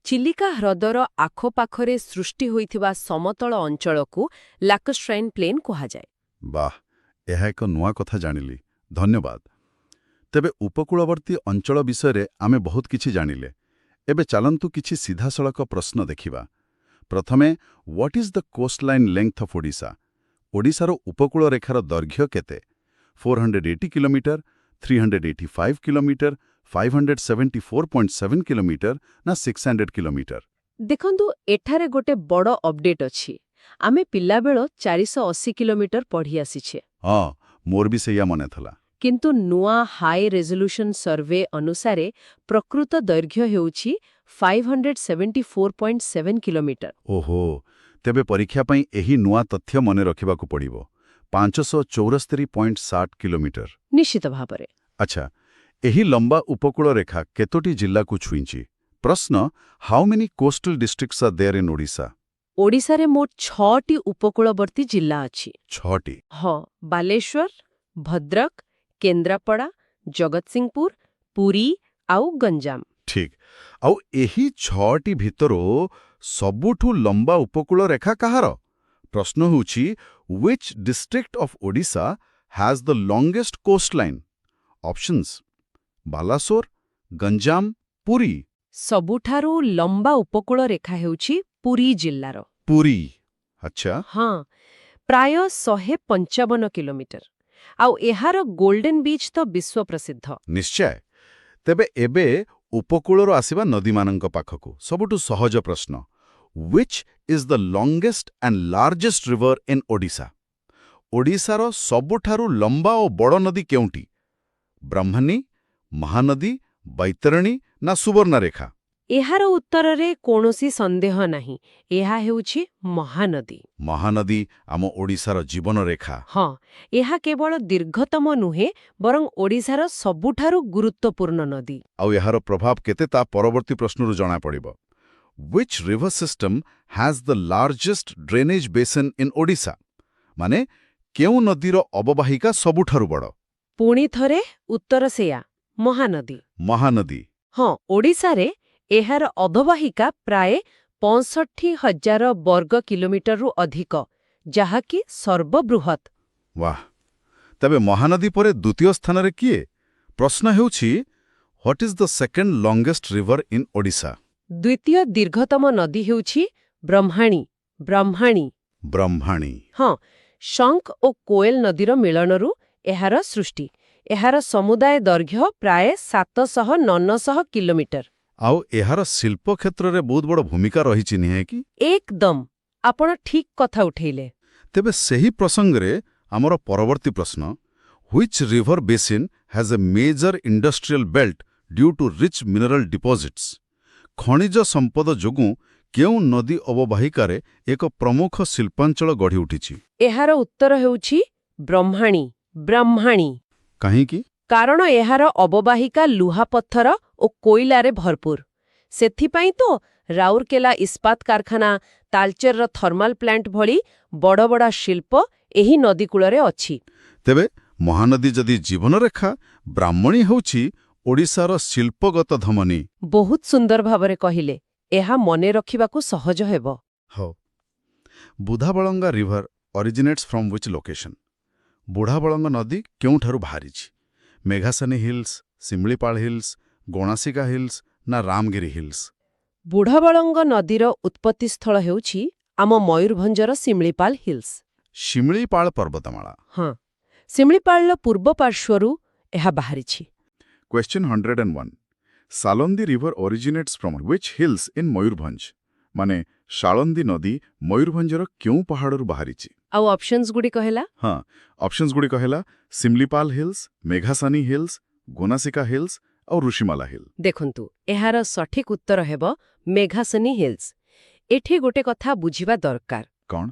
ଚିଲିକା ହ୍ରଦର ଆଖପାଖରେ ସୃଷ୍ଟି ହୋଇଥିବା ସମତଳ ଅଞ୍ଚଳକୁ ଲାକୁଷ୍ଟ୍ରାଇନ୍ ପ୍ଲେନ୍ କୁହାଯାଏ। ବାଃ, ଏହା ଏକ ନୂଆ କଥା ଜାଣିଲି, ଧନ୍ୟବାଦ। ତେବେ ଉପକୂଳବର୍ତ୍ତୀ ଅଞ୍ଚଳ ବିଷୟରେ ଆମେ ବହୁତ କିଛି ଜାଣିଲେ। ଏବେ ଚାଲନ୍ତୁ କିଛି ସିଧାସଳଖ ପ୍ରଶ୍ନ ଦେଖିବା। ପ୍ରଥମେ, what is the coastline length of Odisha? ଓଡ଼ିଶାର ଉପକୂଳ ରେଖାର ଦୈର୍ଘ୍ୟ କେତେ? 480 କିଲୋମିଟର, 385 କିଲୋମିଟର, 574.7 କିଲୋମିଟର ନା 600 କିଲୋମିଟର? ଦେଖନ୍ତୁ, ଏଠାରେ ଗୋଟେ ବଡ଼ ଅପଡେଟ୍ ଅଛି। ଆମେ ପିଲାବେଳ 480 କିଲୋମିଟର ପଢ଼ି ଆସିଛେ। ହଁ, ମୋର ବି ସେଇଆ ମନେ ଥିଲା। କିନ୍ତୁ ନୂଆ ହାଇ ରେଜଲ୍ୟୁସନ୍ ସର୍ଭେ ଅନୁସାରେ ପ୍ରକୃତ ଦୈର୍ଘ୍ୟ ହେଉଛି 574.7 କିଲୋମିଟର। ଓହୋ, ତେବେ ପରୀକ୍ଷା ପାଇଁ ଏହି ନୂଆ ତଥ୍ୟ ମନେ ରଖିବାକୁ ପଡ଼ିବ। 574.7 କିଲୋମିଟର। ନିଶ୍ଚିତ ଭାବରେ। ଆଚ୍ଛା, ଏହି ଲମ୍ବା ଉପକୂଳ ରେଖା କେତୋଟି ଜିଲ୍ଲାକୁ ଛୁଇଁଛି? ପ୍ରଶ୍ନ, how many coastal districts are there in Odisha? ଓଡ଼ିଶାରେ ମୋଟ 6ଟି ଉପକୂଳବର୍ତ୍ତୀ ଜିଲ୍ଲା ଅଛି। 6ଟି? ହଁ, ବାଲେଶ୍ୱର, ଭଦ୍ରକ, କେନ୍ଦ୍ରାପଡ଼ା, ଜଗତସିଂହପୁର, ପୁରୀ ଆଉ ଗଞ୍ଜାମ। ଠିକ୍। ଆଉ ଏହି 6ଟି ଭିତରୁ ସବୁଠୁ ଲମ୍ବା ଉପକୂଳ ରେଖା କାହାର? ପ୍ରଶ୍ନ ହେଉଛି, which district of Odisha has the longest coastline? Options, Balasore, Ganjam, Puri. ସବୁଠାରୁ ଲମ୍ବା ଉପକୂଳ ରେଖା ହେଉଛି ପୁରୀ ଜିଲ୍ଲାର। ପୁରୀ, ଆଚ୍ଛା। ହଁ, ପ୍ରାୟ 155 କିଲୋମିଟର। ଆଉ ଏହାର ଗୋଲ୍ଡେନ୍ ବିଚ୍ ତ ବିଶ୍ୱ ପ୍ରସିଦ୍ଧ। ନିଶ୍ଚୟ। ତେବେ ଏବେ ଉପକୂଳରୁ ଆସିବା ନଦୀମାନଙ୍କ ପାଖକୁ। ସବୁଠୁ ସହଜ ପ୍ରଶ୍ନ, which is the longest and largest river in Odisha? ଓଡ଼ିଶାର ସବୁଠାରୁ ଲମ୍ବା ଓ ବଡ଼ ନଦୀ କେଉଁଟି? ବ୍ରାହ୍ମଣୀ, ମହାନଦୀ, ବୈତରଣୀ ନା ସୁବର୍ଣ୍ଣରେଖା? ଏହାର ଉତ୍ତରରେ କୌଣସି ସନ୍ଦେହ ନାହିଁ। ଏହା ହେଉଛି ମହାନଦୀ। ମହାନଦୀ ଆମ ଓଡ଼ିଶାର ଜୀବନରେଖା। ହଁ, ଏହା କେବଳ ଦୀର୍ଘତମ ନୁହେଁ, ବରଂ ଓଡ଼ିଶାର ସବୁଠାରୁ ଗୁରୁତ୍ୱପୂର୍ଣ୍ଣ ନଦୀ। ଆଉ ଏହାର ପ୍ରଭାବ କେତେ ତା ପରବର୍ତ୍ତୀ ପ୍ରଶ୍ନରୁ ଜଣାପଡ଼ିବ। Which river system has the largest drainage basin in Odisha? ମାନେ, କେଉଁ ନଦୀର ଅବବାହିକା ସବୁଠାରୁ ବଡ଼? ପୁଣି ଥରେ ଉତ୍ତର ସେୟା, ମହାନଦୀ। ମହାନଦୀ। ହଁ, ଓଡ଼ିଶାରେ ଏହାର ଅବବାହିକା ପ୍ରାୟ 65,000 ବର୍ଗ କିଲୋମିଟରରୁ ଅଧିକ, ଯାହାକି ସର୍ବବୃହତ୍। ବାଃ, ତେବେ ମହାନଦୀ ପରେ ଦ୍ୱିତୀୟ ସ୍ଥାନରେ କିଏ? ପ୍ରଶ୍ନ ହେଉଛି, what is the second longest river in Odisha? ଦ୍ୱିତୀୟ ଦୀର୍ଘତମ ନଦୀ ହେଉଛି ବ୍ରହ୍ମାଣୀ। ବ୍ରହ୍ମାଣୀ। ବ୍ରହ୍ମାଣୀ। ହଁ, ଶଙ୍ଖ ଓ କୋଏଲ ନଦୀର ମିଳନରୁ ଏହାର ସୃଷ୍ଟି। ଏହାର ସମୁଦାୟ ଦୈର୍ଘ୍ୟ ପ୍ରାୟ 700-900 କିଲୋମିଟର। ଆଉ ଏହାର ଶିଳ୍ପ କ୍ଷେତ୍ରରେ ବହୁତ ବଡ଼ ଭୂମିକା ରହିଛି, ନୁହେଁ କି? ଏକଦମ, ଆପଣ ଠିକ୍ କଥା ଉଠେଇଲେ। ତେବେ ସେହି ପ୍ରସଙ୍ଗରେ ଆମର ପରବର୍ତ୍ତୀ ପ୍ରଶ୍ନ, which river basin has a major industrial belt due to rich mineral deposits? ଖଣିଜ ସମ୍ପଦ ଯୋଗୁଁ କେଉଁ ନଦୀ ଅବବାହିକାରେ ଏକ ପ୍ରମୁଖ ଶିଳ୍ପାଞ୍ଚଳ ଗଢ଼ି ଉଠିଛି? ଏହାର ଉତ୍ତର ହେଉଛି ବ୍ରହ୍ମାଣୀ। ବ୍ରହ୍ମାଣୀ। କାହିଁକି? କାରଣ ଏହାର ଅବବାହିକା ଲୁହାପଥର ଓ କୋଇଲାରେ ଭରପୁର। ସେଥିପାଇଁ ତ ରାଉରକେଲା ଇସ୍ପାତ କାରଖାନା, ତାଲଚେରର ଥର୍ମାଲ ପ୍ଲାଣ୍ଟ ଭଳି ବଡ଼ ବଡ଼ ଶିଳ୍ପ ଏହି ନଦୀ କୂଳରେ ଅଛି। ତେବେ ମହାନଦୀ ଯଦି ଜୀବନରେଖା, ବ୍ରାହ୍ମଣୀ ହେଉଛି ଓଡ଼ିଶାର ଶିଳ୍ପଗତ ଧମନୀ। ବହୁତ ସୁନ୍ଦର ଭାବରେ କହିଲେ। ଏହା ମନେ ରଖିବାକୁ ସହଜ ହେବ। ହଉ। Budhabalanga river originates from which location? Budhabalanga ନଦୀ କେଉଁଠାରୁ ବାହାରିଛି? Meghasani hills, Similipal hills, Gonasika hills ନା ରାମଗିରି ହିଲ୍ସ? ବୁଢ଼ାବଳଙ୍ଗ ନଦୀର ଉତ୍ପତ୍ତି ସ୍ଥଳ ହେଉଛି ଆମ ମୟୂରଭଞ୍ଜର ଶିମିଳିପାଲ ହିଲ୍ସ। ଶିମିଳିପାଳ ପର୍ବତମାଳା। ହଁ, ଶିମିଳିପାଳର ପୂର୍ବ ପାର୍ଶ୍ୱରୁ ଏହା ବାହାରିଛି। Question 101. Salondi river originates from which hills in Mayurbhanj? ମାନେ ଶାଳନ୍ଦୀ ନଦୀ ମୟୂରଭଞ୍ଜର କେଉଁ ପାହାଡ଼ରୁ ବାହାରିଛି? ଆଉ ଅପସନ୍ସ ଗୁଡ଼ିକ ହେଲା ହଁ, ଅପସନ୍ସ ଗୁଡ଼ିକ ହେଲା Similipal hills, Meghasani hills, Gonasika hills ଆଉ ଋଷିମାଲା ହିଲ୍। ଦେଖନ୍ତୁ, ଏହାର ସଠିକ ଉତ୍ତର ହେବ ମେଘାସନୀ ହିଲ୍ସ। ଏଠି ଗୋଟେ କଥା ବୁଝିବା ଦରକାର। କ'ଣ?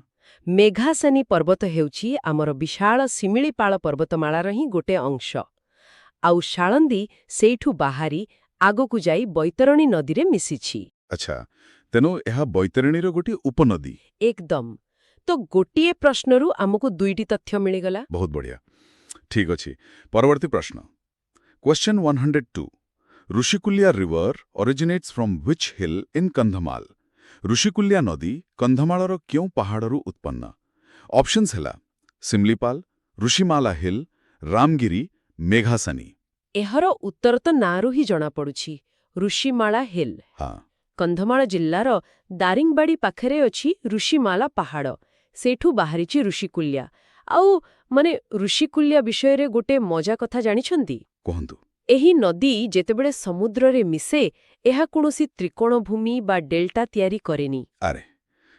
ମେଘାସନୀ ପର୍ବତ ହେଉଛି ଆମର ବିଶାଳ ଶିମିଳିପାଳ ପର୍ବତମାଳାର ହିଁ ଗୋଟେ ଅଂଶ। ଆଉ ଶାଳନ୍ଦୀ ସେଇଠୁ ବାହାରି ଆଗକୁ ଯାଇ ବୈତରଣୀ ନଦୀରେ ମିଶିଛି। ଆଚ୍ଛା, ତେଣୁ ଏହା ବୈତରଣୀର ଗୋଟିଏ ଉପନଦୀ। ଏକଦମ। ତ ଗୋଟିଏ ପ୍ରଶ୍ନରୁ ଆମକୁ ଦୁଇଟି ତଥ୍ୟ ମିଳିଗଲା। ବହୁତ ବଢ଼ିଆ। ଠିକ୍ ଅଛି, ପରବର୍ତ୍ତୀ ପ୍ରଶ୍ନ। Question 102. Rushikulya river originates from which hill in Kandhamal? Rushikulya ନଦୀ କନ୍ଧମାଳର କେଉଁ ପାହାଡ଼ରୁ ଉତ୍ପନ୍ନ? ଅପସନ୍ସ ହେଲା ଶିମିଳିପାଲ, ଋଷିମାଲା ହିଲ୍, ରାମଗିରି, ମେଘାସନୀ। ଏହାର ଉତ୍ତର ତ ନାଁରୁ ହିଁ ଜଣାପଡ଼ୁଛି, ଋଷିମାଳା ହିଲ୍। ହଁ, କନ୍ଧମାଳ ଜିଲ୍ଲାର ଦାରିଙ୍ଗବାଡ଼ି ପାଖରେ ଅଛି ଋଷିମାଲା ପାହାଡ଼। ସେଇଠୁ ବାହାରିଛି ଋଷିକୁଲ୍ୟା। ଆଉ ଋଷିକୁଲ୍ୟା ବିଷୟରେ ଗୋଟେ ମଜା କଥା ଜାଣିଛନ୍ତି? କୁହନ୍ତୁ। ଏହି ନଦୀ ଯେତେବେଳେ ସମୁଦ୍ରରେ ମିଶେ, ଏହା କୌଣସି ତ୍ରିକୋଣ ଭୂମି ବା ଡେଲ୍ଟା ତିଆରି କରେନି। ଆରେ,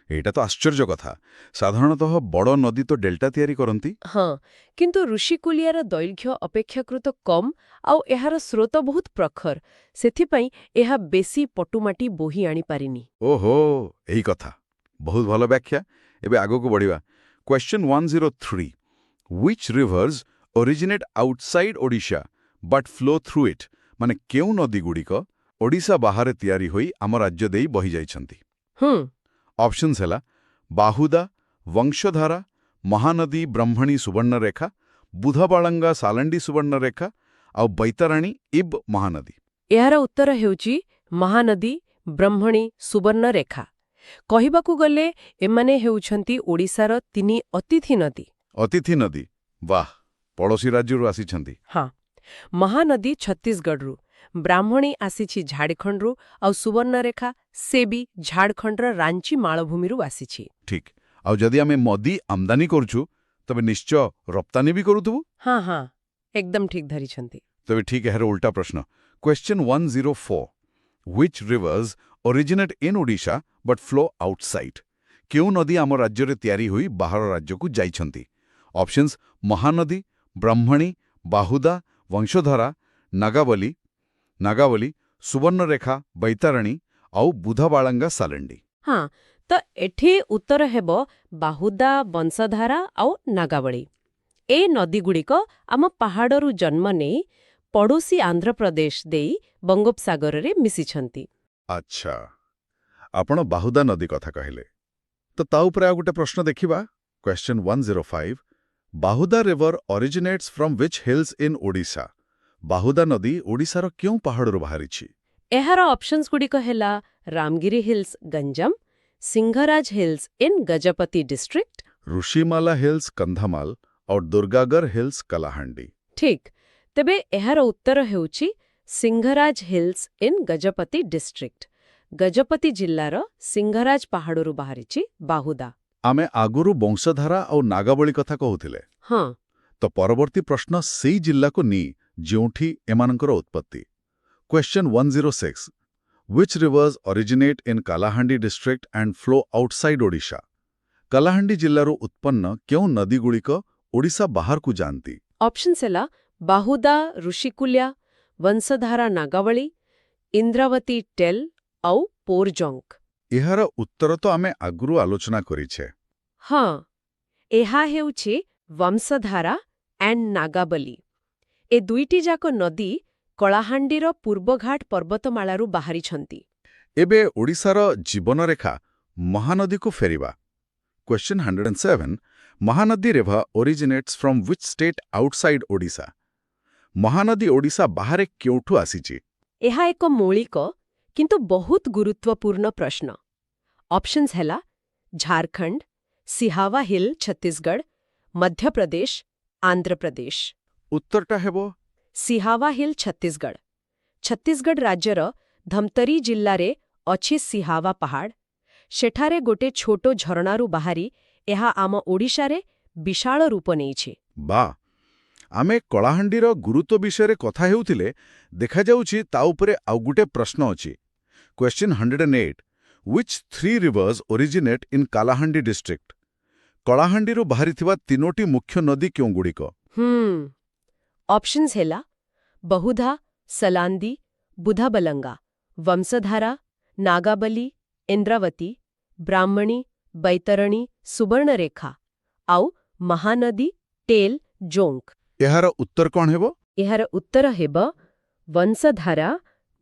ଏଇଟା ତ ଆଶ୍ଚର୍ଯ୍ୟ କଥା। ସାଧାରଣତଃ ବଡ଼ ନଦୀ ତ ଡେଲ୍ଟା ତିଆରି କରନ୍ତି। ହଁ, କିନ୍ତୁ ଋଷିକୁଲ୍ୟାର ଦୈର୍ଘ୍ୟ ଅପେକ୍ଷାକୃତ କମ୍ ଆଉ ଏହାର ସ୍ରୋତ ବହୁତ ପ୍ରଖର। ସେଥିପାଇଁ ଏହା ବେଶୀ ପଟୁମାଟି ବୋହି ଆଣିପାରିନି। ଓହୋ, ଏହି କଥା। ବହୁତ ଭଲ ବ୍ୟାଖ୍ୟା। ଏବେ ଆଗକୁ ବଢ଼ିବା। Question 103. Which rivers originate outside Odisha but flow through it? ମାନେ କେଉଁ ନଦୀଗୁଡ଼ିକ ଓଡ଼ିଶା ବାହାରେ ତିଆରି ହୋଇ ଆମ ରାଜ୍ୟ ଦେଇ ବହିଯାଇଛନ୍ତି? ଅପସନ୍ସ ହେଲା ବାହୁଦା, ବଂଶଧାରା, ମହାନଦୀ ବ୍ରହ୍ମଣୀ ସୁବର୍ଣ୍ଣରେଖା, ବୁଧବାଳଙ୍ଗା ସାଲଣ୍ଡି ସୁବର୍ଣ୍ଣରେଖା ଆଉ ବୈତରଣୀ ଇବ୍ ମହାନଦୀ। ଏହାର ଉତ୍ତର ହେଉଛି ମହାନଦୀ ବ୍ରହ୍ମଣୀ ସୁବର୍ଣ୍ଣରେଖା। କହିବାକୁ ଗଲେ ଏମାନେ ହେଉଛନ୍ତି ଓଡ଼ିଶାର ତିନି ଅତିଥି ନଦୀ। ଅତିଥି ନଦୀ? ବାଃ, ପଡ଼ୋଶୀ ରାଜ୍ୟରୁ ଆସିଛନ୍ତି। ହଁ, ମହାନଦୀ ଛତିଶଗଡ଼ରୁ, ବ୍ରାହ୍ମଣୀ ଆସିଛି ଝାଡ଼ଖଣ୍ଡରୁ ଆଉ ସୁବର୍ଣ୍ଣରେଖା ସେ ବି ଝାଡ଼ଖଣ୍ଡର ରାଞ୍ଚି ମାଳଭୂମିରୁ ଆସିଛି। ଠିକ୍। ଆଉ ଯଦି ଆମେ ମଦି ଆମଦାନୀ କରୁଛୁ, ତେବେ ନିଶ୍ଚୟ ରପ୍ତାନୀ ବି କରୁଥିବୁ। ହଁ ହଁ, ଏକଦମ ଠିକ୍ ଧରିଛନ୍ତି। ତେବେ ଠିକ୍ ଏହାର ଉଲ୍ଟା ପ୍ରଶ୍ନ। Question 104. Which rivers originate in Odisha but flow outside? କେଉଁ ନଦୀ ଆମ ରାଜ୍ୟରେ ତିଆରି ହୋଇ ବାହାର ରାଜ୍ୟକୁ ଯାଇଛନ୍ତି? ଅପସନ୍ସ ମହାନଦୀ, ବ୍ରହ୍ମଣୀ, ବାହୁଦା, ବଂଶଧାରା, ନାଗାବଲି, ସୁବର୍ଣ୍ଣରେଖା, ବୈତରଣୀ ଆଉ ବୁଧବାଳଙ୍ଗା ସାଲଣ୍ଡି। ହଁ, ତ ଏଠି ଉତ୍ତର ହେବ ବାହୁଦା, ବଂଶଧାରା ଆଉ ନାଗାବଳୀ। ଏ ନଦୀଗୁଡ଼ିକ ଆମ ପାହାଡ଼ରୁ ଜନ୍ମ ନେଇ ପଡ଼ୋଶୀ ଆନ୍ଧ୍ରପ୍ରଦେଶ ଦେଇ ବଙ୍ଗୋପସାଗରରେ ମିଶିଛନ୍ତି। ଆଚ୍ଛା, ଆପଣ ବାହୁଦା ନଦୀ କଥା କହିଲେ, ତ ତା ଉପରେ ଆଉ ଗୋଟେ ପ୍ରଶ୍ନ ଦେଖିବା। Question 105. Bahuda river originates from which hills in Odisha? Bahuda ନଦୀ ଓଡ଼ିଶାର କେଉଁ ପାହାଡ଼ରୁ ବାହାରିଛି? ଏହାର ଅପସନ୍ସଗୁଡ଼ିକ ହେଲା Ramagiri hills Ganjam, Singharaj hills in Gajapati district, Rushimala hills Kandhamal ଆଉ ଦୁର୍ଗାଗର ହିଲ୍ସ କଲାହାଣ୍ଡି। ଠିକ୍। ତେବେ ଏହାର ଉତ୍ତର ହେଉଛି Singharaj hills in Gajapati district. Gajapati ଜିଲ୍ଲାର ସିଂହରାଜ ପାହାଡ଼ରୁ ବାହାରିଛି ବାହୁଦା। ଆମେ ଆଗରୁ ବଂଶଧାରା ଆଉ ନାଗାବଳୀ କଥା କହୁଥିଲେ। ହଁ, ତ ପରବର୍ତ୍ତୀ ପ୍ରଶ୍ନ ସେଇ ଜିଲ୍ଲାକୁ ନିଏ ଯେଉଁଠି ଏମାନଙ୍କର ଉତ୍ପତ୍ତି। Question 106. Which rivers originate in Kalahandi district and flow outside Odisha? Kalahandi ଜିଲ୍ଲାରୁ ଉତ୍ପନ୍ନ କେଉଁ ନଦୀଗୁଡ଼ିକ ଓଡ଼ିଶା ବାହାରକୁ ଯାଆନ୍ତି? ଅପସନ୍ସ ହେଲା ବାହୁଦା ଋଷିକୁଲ୍ୟା, ବଂଶଧାରା ନାଗାବଳୀ, ଇନ୍ଦ୍ରାବତୀ ଟେଲ୍ ଆଉ ପୋରଜଙ୍ଗ। ଏହାର ଉତ୍ତର ତ ଆମେ ଆଗରୁ ଆଲୋଚନା କରିଛେ। ହଁ, ଏହା ହେଉଛି ବଂଶଧାରା ଆଣ୍ଡ ନାଗାବଲୀ। ଏ ଦୁଇଟି ଯାକ ନଦୀ କଳାହାଣ୍ଡିର ପୂର୍ବଘାଟ ପର୍ବତମାଳାରୁ ବାହାରିଛନ୍ତି। ଏବେ ଓଡ଼ିଶାର ଜୀବନରେଖା ମହାନଦୀକୁ ଫେରିବା। Question 107. Mahanadi river originates from which state outside Odisha? Mahanadi Odisha ବାହାରେ କେଉଁଠୁ ଆସିଛି? ଏହା ଏକ ମୌଳିକ କିନ୍ତୁ ବହୁତ ଗୁରୁତ୍ୱପୂର୍ଣ୍ଣ ପ୍ରଶ୍ନ। ଅପସନ୍ସ ହେଲା ଝାରଖଣ୍ଡ, ସିହାୱା ହିଲ୍ ଛତିଶଗଡ଼, ମଧ୍ୟପ୍ରଦେଶ, ଆନ୍ଧ୍ରପ୍ରଦେଶ। ଉତ୍ତରଟା ହେବ ସିହାୱା ହିଲ୍ ଛତିଶଗଡ଼। ଛତିଶଗଡ଼ ରାଜ୍ୟର ଧମତରୀ ଜିଲ୍ଲାରେ ଅଛି ସିହାୱା ପାହାଡ଼। ସେଠାରେ ଗୋଟେ ଛୋଟ ଝରଣାରୁ ବାହାରି ଏହା ଆମ ଓଡ଼ିଶାରେ ବିଶାଳ ରୂପ ନେଇଛି। ବା ଆମେ କଳାହାଣ୍ଡିର ଗୁରୁତ୍ୱ ବିଷୟରେ କଥା ହେଉଥିଲେ, ଦେଖାଯାଉଛି ତା ଉପରେ ଆଉ ଗୋଟେ ପ୍ରଶ୍ନ ଅଛି। Question 108 Which 3 rivers originate in Kalahandi district? କଳାହାଣ୍ଡିରୁ ବାହାରିଥିବା 3ଟି ମୁଖ୍ୟ ନଦୀ କେଉଁଗୁଡ଼ିକ? ଅପସନ୍ସ ହେଲା ବହୁଧା, ସଲାନ୍ଦି, ବୁଧାବଲଙ୍ଗା, ବଂଶଧାରା, ନାଗାବଲି, ଇନ୍ଦ୍ରାବତୀ, ବ୍ରାହ୍ମଣୀ, ବୈତରଣୀ, ସୁବର୍ଣ୍ଣରେଖା ଆଉ ମହାନଦୀ, ଟେଲ୍, ଜୋଙ୍କ। ଏହାର ଉତ୍ତର କ'ଣ ହେବ? ଏହାର ଉତ୍ତର ହେବ ବଂଶଧାରା,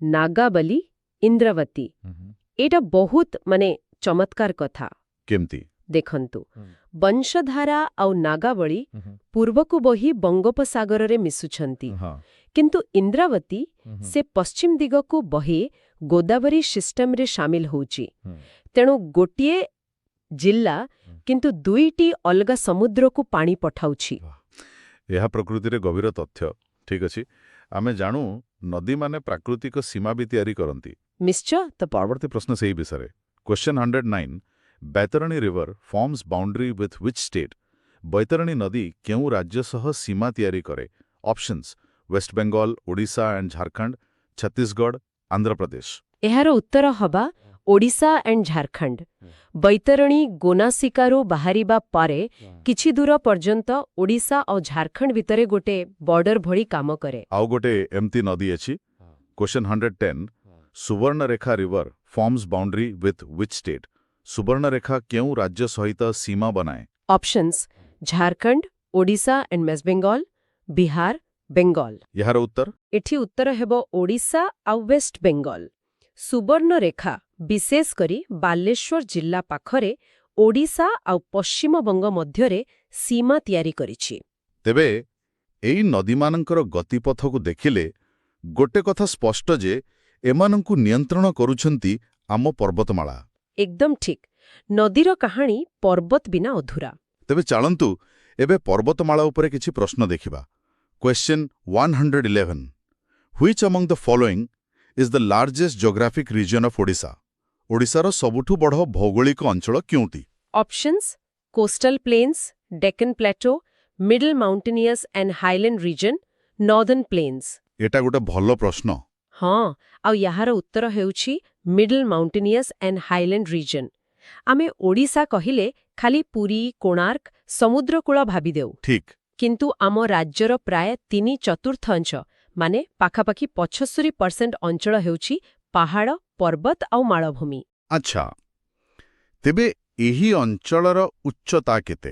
ନାଗାବଲି, ଇନ୍ଦ୍ରାବତୀ। ଏଇଟା ବହୁତ ଚମତ୍କାର କଥା। କେମିତି? ଦେଖନ୍ତୁ, ବଂଶଧାରା ଆଉ ନାଗାବଳୀ ପୂର୍ବକୁ ବହି ବଙ୍ଗୋପସାଗରରେ ମିଶୁଛନ୍ତି, କିନ୍ତୁ ଇନ୍ଦ୍ରାବତୀ ସେ ପଶ୍ଚିମ ଦିଗକୁ ବହି ଗୋଦାବରୀ ସିଷ୍ଟମରେ ସାମିଲ ହେଉଛି। ତେଣୁ ଗୋଟିଏ ଜିଲ୍ଲା କିନ୍ତୁ 2ଟି ଅଲଗା ସମୁଦ୍ରକୁ ପାଣି ପଠାଉଛି। ଏହା ପ୍ରକୃତିରେ ଗଭୀର ତଥ୍ୟ। ଠିକ୍ ଅଛି, ଆମେ ଜାଣୁ ନଦୀମାନେ ପ୍ରାକୃତିକ ସୀମା ବି ତିଆରି କରନ୍ତି। ନିଶ୍ଚୟ। ତ ପରବର୍ତ୍ତୀ ପ୍ରଶ୍ନ ସେହି ବିଷୟରେ। Question 109 Baitarani river forms boundary with which state? Baitarani ନଦୀ କେଉଁ ରାଜ୍ୟ ସହ ସୀମା ତିଆରି କରେ? Options West Bengal, Odisha and Jharkhand, Chhattisgarh, Andhra Pradesh. ଏହାର ଉତ୍ତର ହବା ଓଡ଼ିଶା ଆଣ୍ଡ ଝାରଖଣ୍ଡ। ବୈତରଣୀ ଗୋନାସିକାରୁ ବାହାରିବା ପରେ କିଛି ଦୂର ପର୍ଯ୍ୟନ୍ତ ଓଡ଼ିଶା ଆଉ ଝାରଖଣ୍ଡ ଭିତରେ ଗୋଟେ ବର୍ଡର ଭଳି କାମ କରେ। ଆଉ ଗୋଟେ ଏମିତି ନଦୀ ଅଛି। Question 110 Subarnarekha river forms boundary with which state? Subarnarekha କେଉଁ ରାଜ୍ୟ ସହିତ ସୀମା ବନାଏ? Options Jharkhand, Odisha and West Bengal, Bihar, Bengal. ଏହାର ଉତ୍ତର? ଏଠି ଉତ୍ତର ହେବ ଓଡ଼ିଶା ଆଉ ୱେଷ୍ଟବେଙ୍ଗଲ। ସୁବର୍ଣ୍ଣରେଖା ବିଶେଷ କରି ବାଲେଶ୍ୱର ଜିଲ୍ଲା ପାଖରେ ଓଡ଼ିଶା ଆଉ ପଶ୍ଚିମବଙ୍ଗ ମଧ୍ୟରେ ସୀମା ତିଆରି କରିଛି। ତେବେ ଏହି ନଦୀମାନଙ୍କର ଗତିପଥକୁ ଦେଖିଲେ ଗୋଟେ କଥା ସ୍ପଷ୍ଟ ଯେ ଏମାନଙ୍କୁ ନିୟନ୍ତ୍ରଣ କରୁଛନ୍ତି ଆମ ପର୍ବତମାଳା। ଏକଦମ ଠିକ୍। ନଦୀର କାହାଣୀ ପର୍ବତ ବିନା ଅଧୁରା। ତେବେ ଚାଲନ୍ତୁ ଏବେ ପର୍ବତମାଳା ଉପରେ କିଛି ପ୍ରଶ୍ନ ଦେଖିବା। Question 111 Which among the following is the largest geographic region of Odisha? ଓଡ଼ିଶାର ସବୁଠୁ ବଡ଼ ଭୌଗୋଳିକ ଅଞ୍ଚଳ କେଉଁଟି? Options coastal plains, Deccan plateau, middle mountainous and highland region, northern plains. ଏଟା ଗୋଟେ ଭଲ ପ୍ରଶ୍ନ। ହଁ, ଆଉ ଏହାର ଉତ୍ତର ହେଉଛି middle mountainous and highland region. ଆମେ ଓଡ଼ିଶା କହିଲେ ଖାଲି ପୁରୀ, କୋଣାର୍କ, ସମୁଦ୍ରକୂଳ ଭାବିଦେଉ। ଠିକ୍। କିନ୍ତୁ ଆମ ରାଜ୍ୟର ପ୍ରାୟ 3/4 ମାନେ ପାଖାପାଖି 75% ଅଞ୍ଚଳ ହେଉଛି ପାହାଡ଼, ପର୍ବତ ଆଉ ମାଳଭୂମି। ଆଚ୍ଛା, ତେବେ ଏହି ଅଞ୍ଚଳର ଉଚ୍ଚତା କେତେ?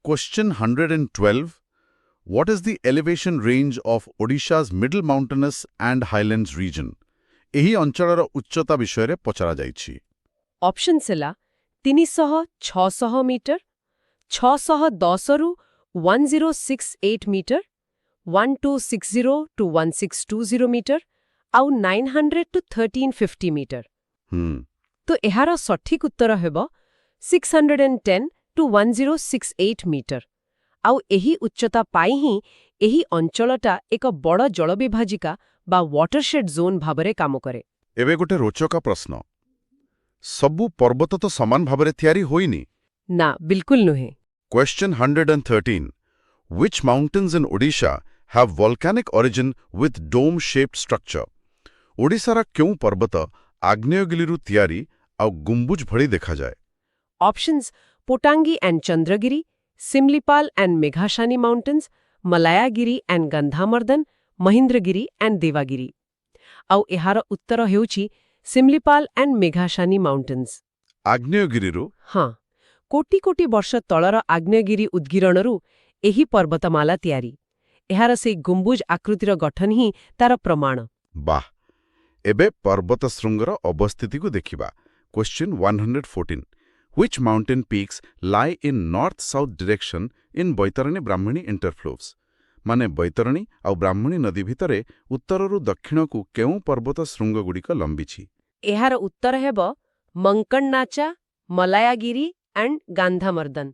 Question 112 What is the elevation range of Odisha's middle mountainous and highlands region? ଏହି ଅଞ୍ଚଳର ଉଚ୍ଚତା ବିଷୟରେ ପଚରାଯାଇଛି। ଅପସନ୍ସ ହେଲା 300-600 ମିଟର, 610ରୁ 1068 ମିଟର, 1260-1620 ମିଟର ଆଉ 900-1350 ମିଟର। ତ ଏହାର ସଠିକ ଉତ୍ତର ହେବ 610-1068 ମିଟର। ଆଉ ଏହି ଉଚ୍ଚତା ପାଇଁ ହିଁ ଏହି ଅଞ୍ଚଳଟା ଏକ ବଡ଼ ଜଳବିଭାଜିକା ବା ୱାଟରଶେଡ୍ ଜୋନ୍ ଭାବରେ କାମ କରେ। ଏବେ ଗୋଟେ ରୋଚକ ପ୍ରଶ୍ନ। ସବୁ ପର୍ବତ ତ ସମାନ ଭାବରେ ତିଆରି ହୋଇନି। ନା, ବିଲକୁଲ ନୁହେଁ। Question 113 Which mountains in Odisha have volcanic origin with dome-shaped structure? ଓଡ଼ିଶାର କେଉଁ ପର୍ବତ ଆଗ୍ନେୟଗିରିରୁ ତିଆରି ଆଉ ଗୁମ୍ବୁଜ ଭଳି ଦେଖାଯାଏ? Options Potangi and Chandragiri, Similipal and Meghasani mountains, Malayagiri and Gandhamardan, Mahendragiri and Devagiri. ଆଉ ଏହାର ଉତ୍ତର ହେଉଛି ସିମଲିପାଲ ଆଣ୍ଡ ମେଘାଶାନୀ ମାଉଣ୍ଟେନ୍ସ। ଆଗ୍ନେୟଗିରିରୁ? ହଁ, କୋଟି କୋଟି ବର୍ଷ ତଳର ଆଗ୍ନେୟଗିରି ଉଦ୍ଗୀରଣରୁ ଏହି ପର୍ବତମାଲା ତିଆରି। ଏହାର ସେଇ ଗୁମ୍ବୁଜ ଆକୃତିର ଗଠନ ହିଁ ତାର ପ୍ରମାଣ। ବାଃ, ଏବେ ପର୍ବତ ଶୃଙ୍ଗର ଅବସ୍ଥିତିକୁ ଦେଖିବା। Question 114 Which mountain peaks lie in north-south direction in Baitarani Brahmani interflows? ମାନେ ବୈତରଣୀ ଆଉ ବ୍ରାହ୍ମଣୀ ନଦୀ ଭିତରେ ଉତ୍ତରରୁ ଦକ୍ଷିଣକୁ କେଉଁ ପର୍ବତ ଶୃଙ୍ଗଗୁଡ଼ିକ ଲମ୍ବିଛି? ଏହାର ଉତ୍ତର ହେବ ମଙ୍କଣ୍ଣାଚା, ମଲାୟାଗିରି ଆଣ୍ଡ ଗାନ୍ଧାମର୍ଦନ।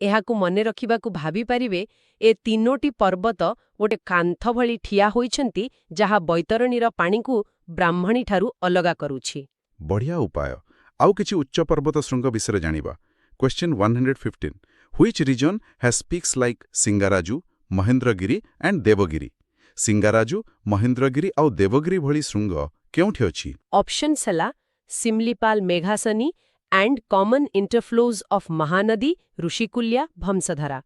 ଏହାକୁ ମନେ ରଖିବାକୁ ଭାବିପାରିବେ, ଏ ତିନୋଟି ପର୍ବତ ଗୋଟେ କାନ୍ଥ ଭଳି ଠିଆ ହୋଇଛନ୍ତି, ଯାହା ବୈତରଣୀର ପାଣିକୁ ବ୍ରାହ୍ମଣୀଠାରୁ ଅଲଗା କରୁଛି। ବଢ଼ିଆ ଉପାୟ। ଆଉ କିଛି ଉଚ୍ଚ ପର୍ବତ ଶୃଙ୍ଗ ବିଷୟରେ ଜାଣିବା। Question 115 which region has peaks like Singaraju, Mahendragiri and Devagiri? Singaraju, Mahendragiri ଆଉ ଦେବଗିରି ଭଳି ଶୃଙ୍ଗ କେଉଁଠି ଅଛି? ଅପସନ୍ସ ହେଲା Similipal Meghasani and common interfluves of Mahanadi, Rushikulya, Vansadhara.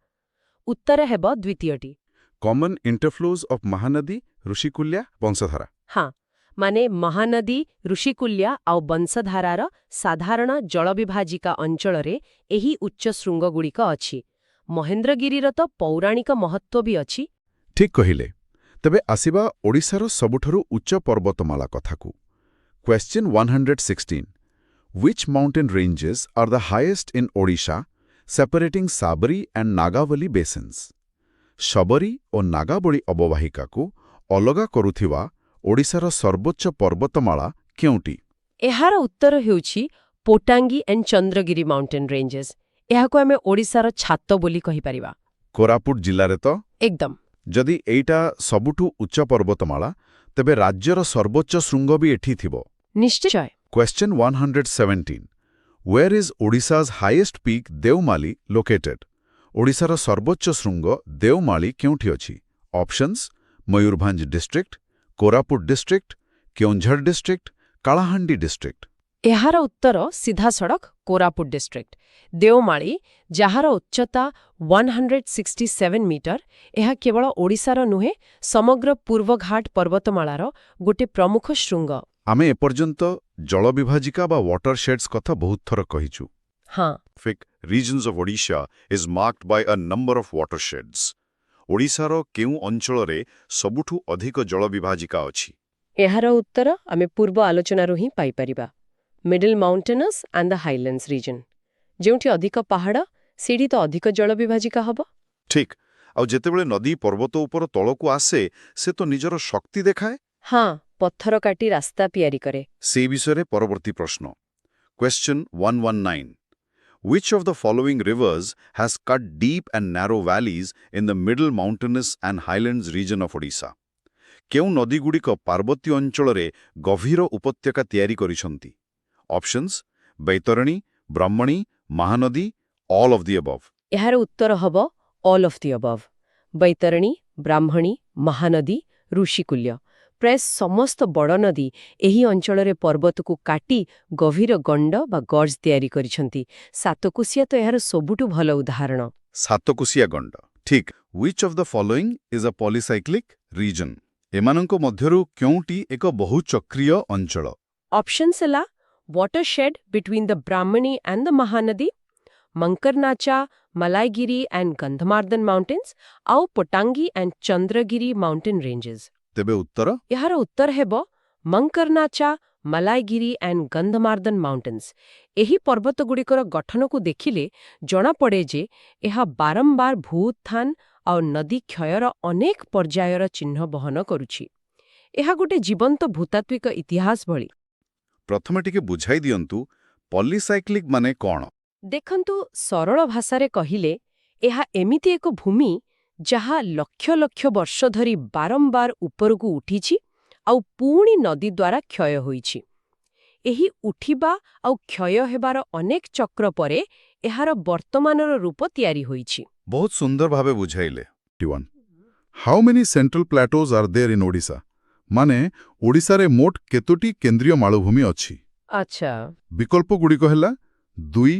ଉତ୍ତର ହେବ ଦ୍ୱିତୀୟଟି। Common interfluves of Mahanadi, Rushikulya, Vansadhara. ହଁ, ମାନେ ମହାନଦୀ, ଋଷିକୁଲ୍ୟା ଆଉ ବଂଶଧାରାର ସାଧାରଣ ଜଳବିଭାଜିକା ଅଞ୍ଚଳରେ ଏହି ଉଚ୍ଚ ଶୃଙ୍ଗଗୁଡ଼ିକ ଅଛି। ମହେନ୍ଦ୍ରଗିରିର ତ ପୌରାଣିକ ମହତ୍ତ୍ୱ ବି ଅଛି। ଠିକ୍ କହିଲେ। ତେବେ ଆସିବା ଓଡ଼ିଶାର ସବୁଠାରୁ ଉଚ୍ଚ ପର୍ବତମାଳା କଥାକୁ। Question 116 which mountain ranges are the highest in Odisha, separating Sabari and Nagavali basins? Sabari ଓ ନାଗାବଳି ଅବବାହିକାକୁ ଅଲଗା କରୁଥିବା ଓଡ଼ିଶାର ସର୍ବୋଚ୍ଚ ପର୍ବତମାଳା କେଉଁଟି? ଏହାର ଉତ୍ତର ହେଉଛି Potangi and Chandragiri mountain ranges. ଏହାକୁ ଆମେ ଓଡ଼ିଶାର ଛାତ ବୋଲି କହିପାରିବା। କୋରାପୁଟ ଜିଲ୍ଲାରେ ତ? ଏକଦମ। ଯଦି ଏଇଟା ସବୁଠୁ ଉଚ୍ଚ ପର୍ବତମାଳା, ତେବେ ରାଜ୍ୟର ସର୍ବୋଚ୍ଚ ଶୃଙ୍ଗ ବି ଏଠି ଥିବ। ନିଶ୍ଚୟ। Question 117 where is Odisha's highest peak Deomali located? ଓଡ଼ିଶାର ସର୍ବୋଚ୍ଚ ଶୃଙ୍ଗ ଦେଓମାଳି କେଉଁଠି ଅଛି? Options Mayurbhanj district, Koraput district, Keonjhar district, Kalahandi district. ଏହାର ଉତ୍ତର ସିଧାସଳଖ କୋରାପୁଟ ଡିଷ୍ଟ୍ରିକ୍ଟ। ଦେଓମାଳି, ଯାହାର ଉଚ୍ଚତା 167 ମିଟର, ଏହା କେବଳ ଓଡ଼ିଶାର ନୁହେଁ, ସମଗ୍ର ପୂର୍ବଘାଟ ପର୍ବତମାଳାର ଗୋଟେ ପ୍ରମୁଖ ଶୃଙ୍ଗ। ଆମେ ଏପର୍ଯ୍ୟନ୍ତ ଜଳବିଭାଜିକା ବା ୱାଟରଶେଡ୍ସ କଥା ବହୁତ ଥର କହିଛୁ। ହଁ, Regions of Odisha is marked by a number of watersheds. ଓଡ଼ିଶାର କେଉଁ ଅଞ୍ଚଳରେ ସବୁଠୁ ଅଧିକ ଜଳବିଭାଜିକା ଅଛି? ଏହାର ଉତ୍ତର ଆମେ ପୂର୍ବ ଆଲୋଚନାରୁ ହିଁ ପାଇପାରିବା। Middle mountains and the highlands region. ଯେଉଁଠି ଅଧିକ ପାହାଡ଼, ସେଇଠି ତ ଅଧିକ ଜଳବିଭାଜିକା ହେବ। ଠିକ୍। ଆଉ ଯେତେବେଳେ ନଦୀ ପର୍ବତ ଉପର ତଳକୁ ଆସେ, ସେ ତ ନିଜର ଶକ୍ତି ଦେଖାଏ। ହଁ, ପଥର କାଟି ରାସ୍ତା ତିଆରି କରେ। ସେହି ବିଷୟରେ ପରବର୍ତ୍ତୀ ପ୍ରଶ୍ନ। Question 119 Which of the following rivers has cut deep and narrow valleys in the middle mountainous and highlands region of Odisha? କେଉଁ ନଦୀଗୁଡ଼ିକ ପାର୍ବତ୍ୟ ଅଞ୍ଚଳରେ ଗଭୀର ଉପତ୍ୟକା ତିଆରି କରିଛନ୍ତି? Options Baitarani, Brahmani, Mahanadi, all of the above. ଏହାର ଉତ୍ତର ହେବ all of the above. Baitarani, Brahmani, Mahanadi, Rushikulya, ପ୍ରାୟ ସମସ୍ତ ବଡ଼ ନଦୀ ଏହି ଅଞ୍ଚଳରେ ପର୍ବତକୁ କାଟି ଗଭୀର ଗଣ୍ଡ ବା ଗର୍ଜ ତିଆରି କରିଛନ୍ତି। ସାତକୋଶିଆ ତ ଏହାର ସବୁଠୁ ଭଲ ଉଦାହରଣ। ସାତକୋଶିଆ ଗଣ୍ଡ। ଠିକ୍। Which of the following is a polycyclic region? ଏମାନଙ୍କ ମଧ୍ୟରୁ କେଉଁଟି ଏକ ବହୁଚକ୍ରୀୟ ଅଞ୍ଚଳ? ଅପସନ୍ସ ହେଲା watershed between the Brahmani and the Mahanadi, Mankarnacha, Malaygiri and Gandhamardan mountains, ଆଉ Patangi and Chandragiri mountain ranges। ତେବେ ଉତ୍ତର? ଏହାର ଉତ୍ତର ହେବ ମଙ୍କର୍ନାଚା, ମଲାଇଗିରି ଆଣ୍ଡ ଗନ୍ଧମାର୍ଦନ ମାଉଣ୍ଟେନ୍ସ। ଏହି ପର୍ବତଗୁଡ଼ିକର ଗଠନକୁ ଦେଖିଲେ ଜଣାପଡ଼େ ଯେ ଏହା ବାରମ୍ବାର ଭୂଉତ୍ଥାନ ଆଉ ନଦୀ କ୍ଷୟର ଅନେକ ପର୍ଯ୍ୟାୟର ଚିହ୍ନ ବହନ କରୁଛି। ଏହା ଗୋଟେ ଜୀବନ୍ତ ଭୂତାତ୍ତ୍ୱିକ ଇତିହାସ ଭଳି। ପ୍ରଥମେ ଟିକେ ବୁଝାଇ ଦିଅନ୍ତୁ, ପଲିସାଇକ୍ଲିକ୍ ମାନେ କ'ଣ? ଦେଖନ୍ତୁ, ସରଳ ଭାଷାରେ କହିଲେ ଏହା ଏମିତି ଏକ ଭୂମି ଯାହା ଲକ୍ଷ ଲକ୍ଷ ବର୍ଷ ଧରି ବାରମ୍ବାର ଉପରକୁ ଉଠିଛି ଆଉ ପୁଣି ନଦୀ ଦ୍ୱାରା କ୍ଷୟ ହୋଇଛି। ଏହି ଉଠିବା ଆଉ କ୍ଷୟ ହେବାର ଅନେକ ଚକ୍ର ପରେ ଏହାର ବର୍ତ୍ତମାନର ରୂପ ତିଆରି ହୋଇଛି। ବହୁତ ସୁନ୍ଦର ଭାବେ ବୁଝାଇଲେ। How many central plateaus are there in Odisha? ମାନେ ଓଡ଼ିଶାରେ ମୋଟ କେତୋଟି କେନ୍ଦ୍ରୀୟ ମାଳଭୂମି ଅଛି? ଆଚ୍ଛା, ବିକଳ୍ପଗୁଡ଼ିକ ହେଲା 2,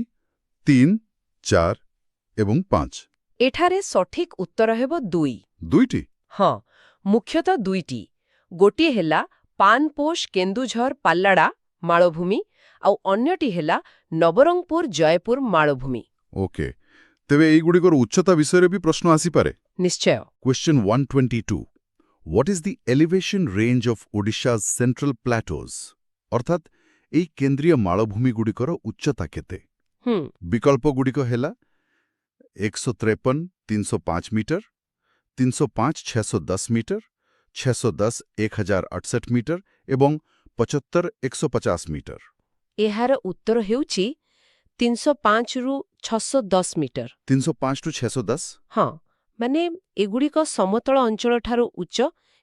3, 4 ଏବଂ 5। ଏଠାରେ ସଠିକ୍ ଉତ୍ତର ହେବ 2। ଦୁଇଟି? ହଁ, ମୁଖ୍ୟତଃ 2ଟି। ଗୋଟିଏ ହେଲା ପାନପୋଷ କେନ୍ଦୁଝର ପାଲ୍ଲାଡା ମାଳଭୂମି ଆଉ ଅନ୍ୟଟି ହେଲା ନବରଙ୍ଗପୁର ଜୟପୁର ମାଳଭୂମି। ଓକେ। ତେବେ ଏଇଗୁଡ଼ିକର ଉଚ୍ଚତା ବିଷୟରେ ବି ପ୍ରଶ୍ନ ଆସିପାରେ। ନିଶ୍ଚୟ। Question 122 What is the elevation range of Odisha's central plateaus? ଅର୍ଥାତ୍ ଏହି କେନ୍ଦ୍ରୀୟ ମାଳଭୂମିଗୁଡ଼ିକର ଉଚ୍ଚତା କେତେ? ବିକଳ୍ପଗୁଡ଼ିକ ହେଲା 153, 305 ମିଟର, 305 610 ମିଟର, 610 1068 ମିଟର ଏବଂ 75 150 ମିଟର। ଏହାର ଉତ୍ତର ହେଉଛି 305ରୁ 610 ମିଟର। 305 ଟୁ 610? ହଁ, ମାନେ ଏଗୁଡ଼ିକ ସମତଳ ଅଞ୍ଚଳଠାରୁ ଉଚ୍ଚ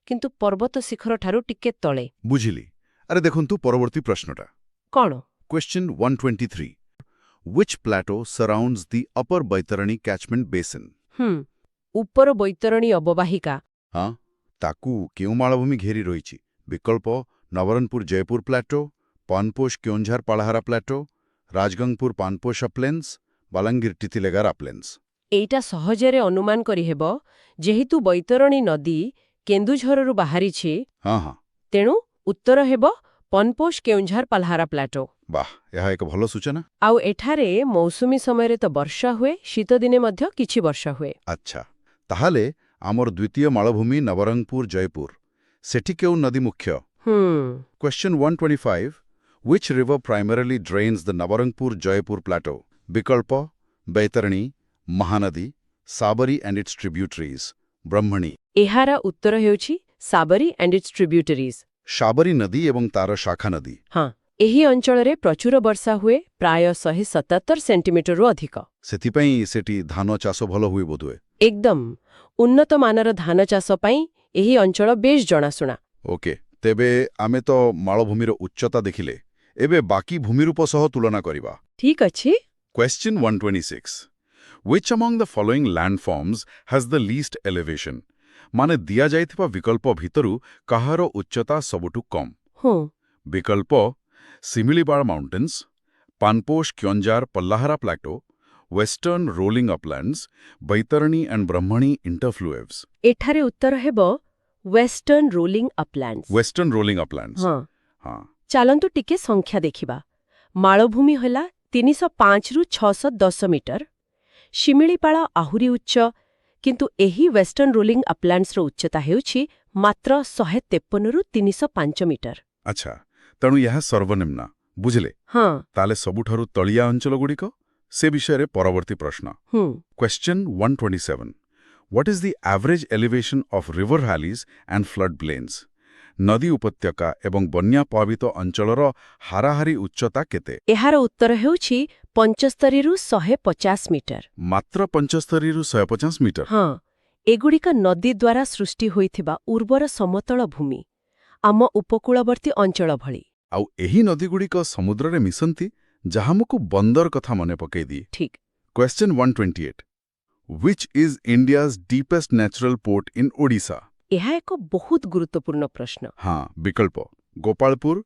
କିନ୍ତୁ ପର୍ବତ ଶିଖରଠାରୁ ଟିକେ ତଳେ। ବୁଝିଲି। ଆରେ ଦେଖନ୍ତୁ ପରବର୍ତ୍ତୀ ପ୍ରଶ୍ନଟା। କ'ଣ? Question 123. Which plateau surrounds the upper Baitarani catchment basin? ଉପର ବୈତରଣୀ ଅବବାହିକା। ହଁ, ତାକୁ କେଉଁ ମାଳଭୂମି ଘେରି ରହିଛି? ବିକଳ୍ପ ନବରଙ୍ଗପୁର ଜୟପୁର ପ୍ଲାଟୋ, ପାନପୋଷ କେଉଁଝର ପାଳହାରା ପ୍ଲାଟୋ, ରାଜଗଙ୍ଗପୁର ପାନପୋଷ ଅପ୍ଲେନ୍ସ, ବାଲାଙ୍ଗୀର ଟିତିଲେଗାର ଅପ୍ଲେନ୍ସ। ଏଇଟା ସହଜରେ ଅନୁମାନ କରିହେବ, ଯେହେତୁ ବୈତରଣୀ ନଦୀ କେନ୍ଦୁଝରରୁ ବାହାରିଛି। ହଁ। ତେଣୁ ଉତ୍ତର ହେବ ପନପୋଷ କେଉଁଝର ପାଲହାରା ପ୍ଲାଟୋ। ବାଃ, ଏହା ଏକ ଭଲ ସୂଚନା। ଆଉ ଏଠାରେ ମୌସୁମୀ ସମୟରେ ତ ବର୍ଷା ହୁଏ, ଶୀତଦିନେ ମଧ୍ୟ କିଛି ବର୍ଷା ହୁଏ। ଆଚ୍ଛା, ତାହେଲେ ଆମର ଦ୍ୱିତୀୟ ମାଳଭୂମି ନବରଙ୍ଗପୁର ଜୟପୁର, ସେଠି କେଉଁ ନଦୀ ମୁଖ୍ୟ? Question 125. Which river primarily drains the Nabarangpur Jaipur plateau? ବିକଳ୍ପ Baitarani, Mahanadi, Sabari and its tributaries, Brahmani. ଏହାର ଉତ୍ତର ହେଉଛି Sabari and its tributaries। Sabari ନଦୀ ଏବଂ ତାର ଶାଖା ନଦୀ। ହଁ, ଏହି ଅଞ୍ଚଳରେ ପ୍ରଚୁର ବର୍ଷା ହୁଏ, ପ୍ରାୟ 177 ସେଣ୍ଟିମିଟରରୁ ଅଧିକ। ସେଥିପାଇଁ ସେଠି ଧାନ ଚାଷ ଭଲ ହୁଏ ବୋଧହୁଏ। ଏକଦମ ଉନ୍ନତମାନର ଧାନ ଚାଷ ପାଇଁ ଏହି ଅଞ୍ଚଳ ବେଶ୍ ଜଣାଶୁଣା। ଓକେ, ତେବେ ଆମେ ତ ମାଳଭୂମିର ଉଚ୍ଚତା ଦେଖିଲେ, ଏବେ ବାକି ଭୂମିରୂପ ସହ ତୁଳନା କରିବା। ଠିକ୍ ଅଛି। Question 126. Which among the following landforms has the least elevation? ମାନେ ଦିଆଯାଇଥିବା ବିକଳ୍ପ ଭିତରୁ କାହାର ଉଚ୍ଚତା ସବୁଠୁ କମ୍? ବିକଳ୍ପ Similipal mountains, Panposh Keonjhar Pallahara plateau, western rolling uplands, Baitarani and Brahmani interfluves. ଏଠାରେ ଉତ୍ତର ହେବ western rolling uplands. Western rolling uplands. ହଁ। ଚାଲନ୍ତୁ ଟିକେ ସଂଖ୍ୟା ଦେଖିବା। ମାଳଭୂମି ହେଲା 305ରୁ 610 ମିଟର। ଶିମିଳିପାଳ ଆହୁରି ଉଚ୍ଚ, କିନ୍ତୁ ଏହି ୱେଷ୍ଟର୍ଣ୍ଣ ରୋଲିଂ ଅପଲ୍ୟାଣ୍ଡସ୍ର ଉଚ୍ଚତା ହେଉଛି ମାତ୍ର 153ରୁ 305 ମିଟର। ଆଚ୍ଛା, ତେଣୁ ଏହା ସର୍ବନିମ୍ନ, ବୁଝିଲେ? ହଁ। ତାହେଲେ ସବୁଠାରୁ ତଳିଆ ଅଞ୍ଚଳଗୁଡ଼ିକ? ସେ ବିଷୟରେ ପରବର୍ତ୍ତୀ ପ୍ରଶ୍ନ। Question 127. What is the average elevation of river valleys and flood plains? ନଦୀ ଉପତ୍ୟକା ଏବଂ ବନ୍ୟା ପ୍ରଭାବିତ ଅଞ୍ଚଳର ହାରାହାରି ଉଚ୍ଚତା କେତେ? ଏହାର ଉତ୍ତର ହେଉଛି 75ରୁ 150 ମିଟର। ମାତ୍ର 75ରୁ 150 ମିଟର? ହଁ, ଏଗୁଡ଼ିକ ନଦୀ ଦ୍ୱାରା ସୃଷ୍ଟି ହୋଇଥିବା ଉର୍ବର ସମତଳ ଭୂମି, ଆମ ଉପକୂଳବର୍ତ୍ତୀ ଅଞ୍ଚଳ ଭଳି। ଆଉ ଏହି ନଦୀଗୁଡ଼ିକ ସମୁଦ୍ରରେ ମିଶନ୍ତି, ଯାହା ଆମକୁ ବନ୍ଦର କଥା ମନେ ପକାଇ ଦିଏ। ଠିକ୍। Question 128. Which is India's deepest natural port in Odisha? ଏହା ଏକ ବହୁତ ଗୁରୁତ୍ୱପୂର୍ଣ୍ଣ ପ୍ରଶ୍ନ। ହଁ, ବିକଳ୍ପ ଗୋପାଳପୁର,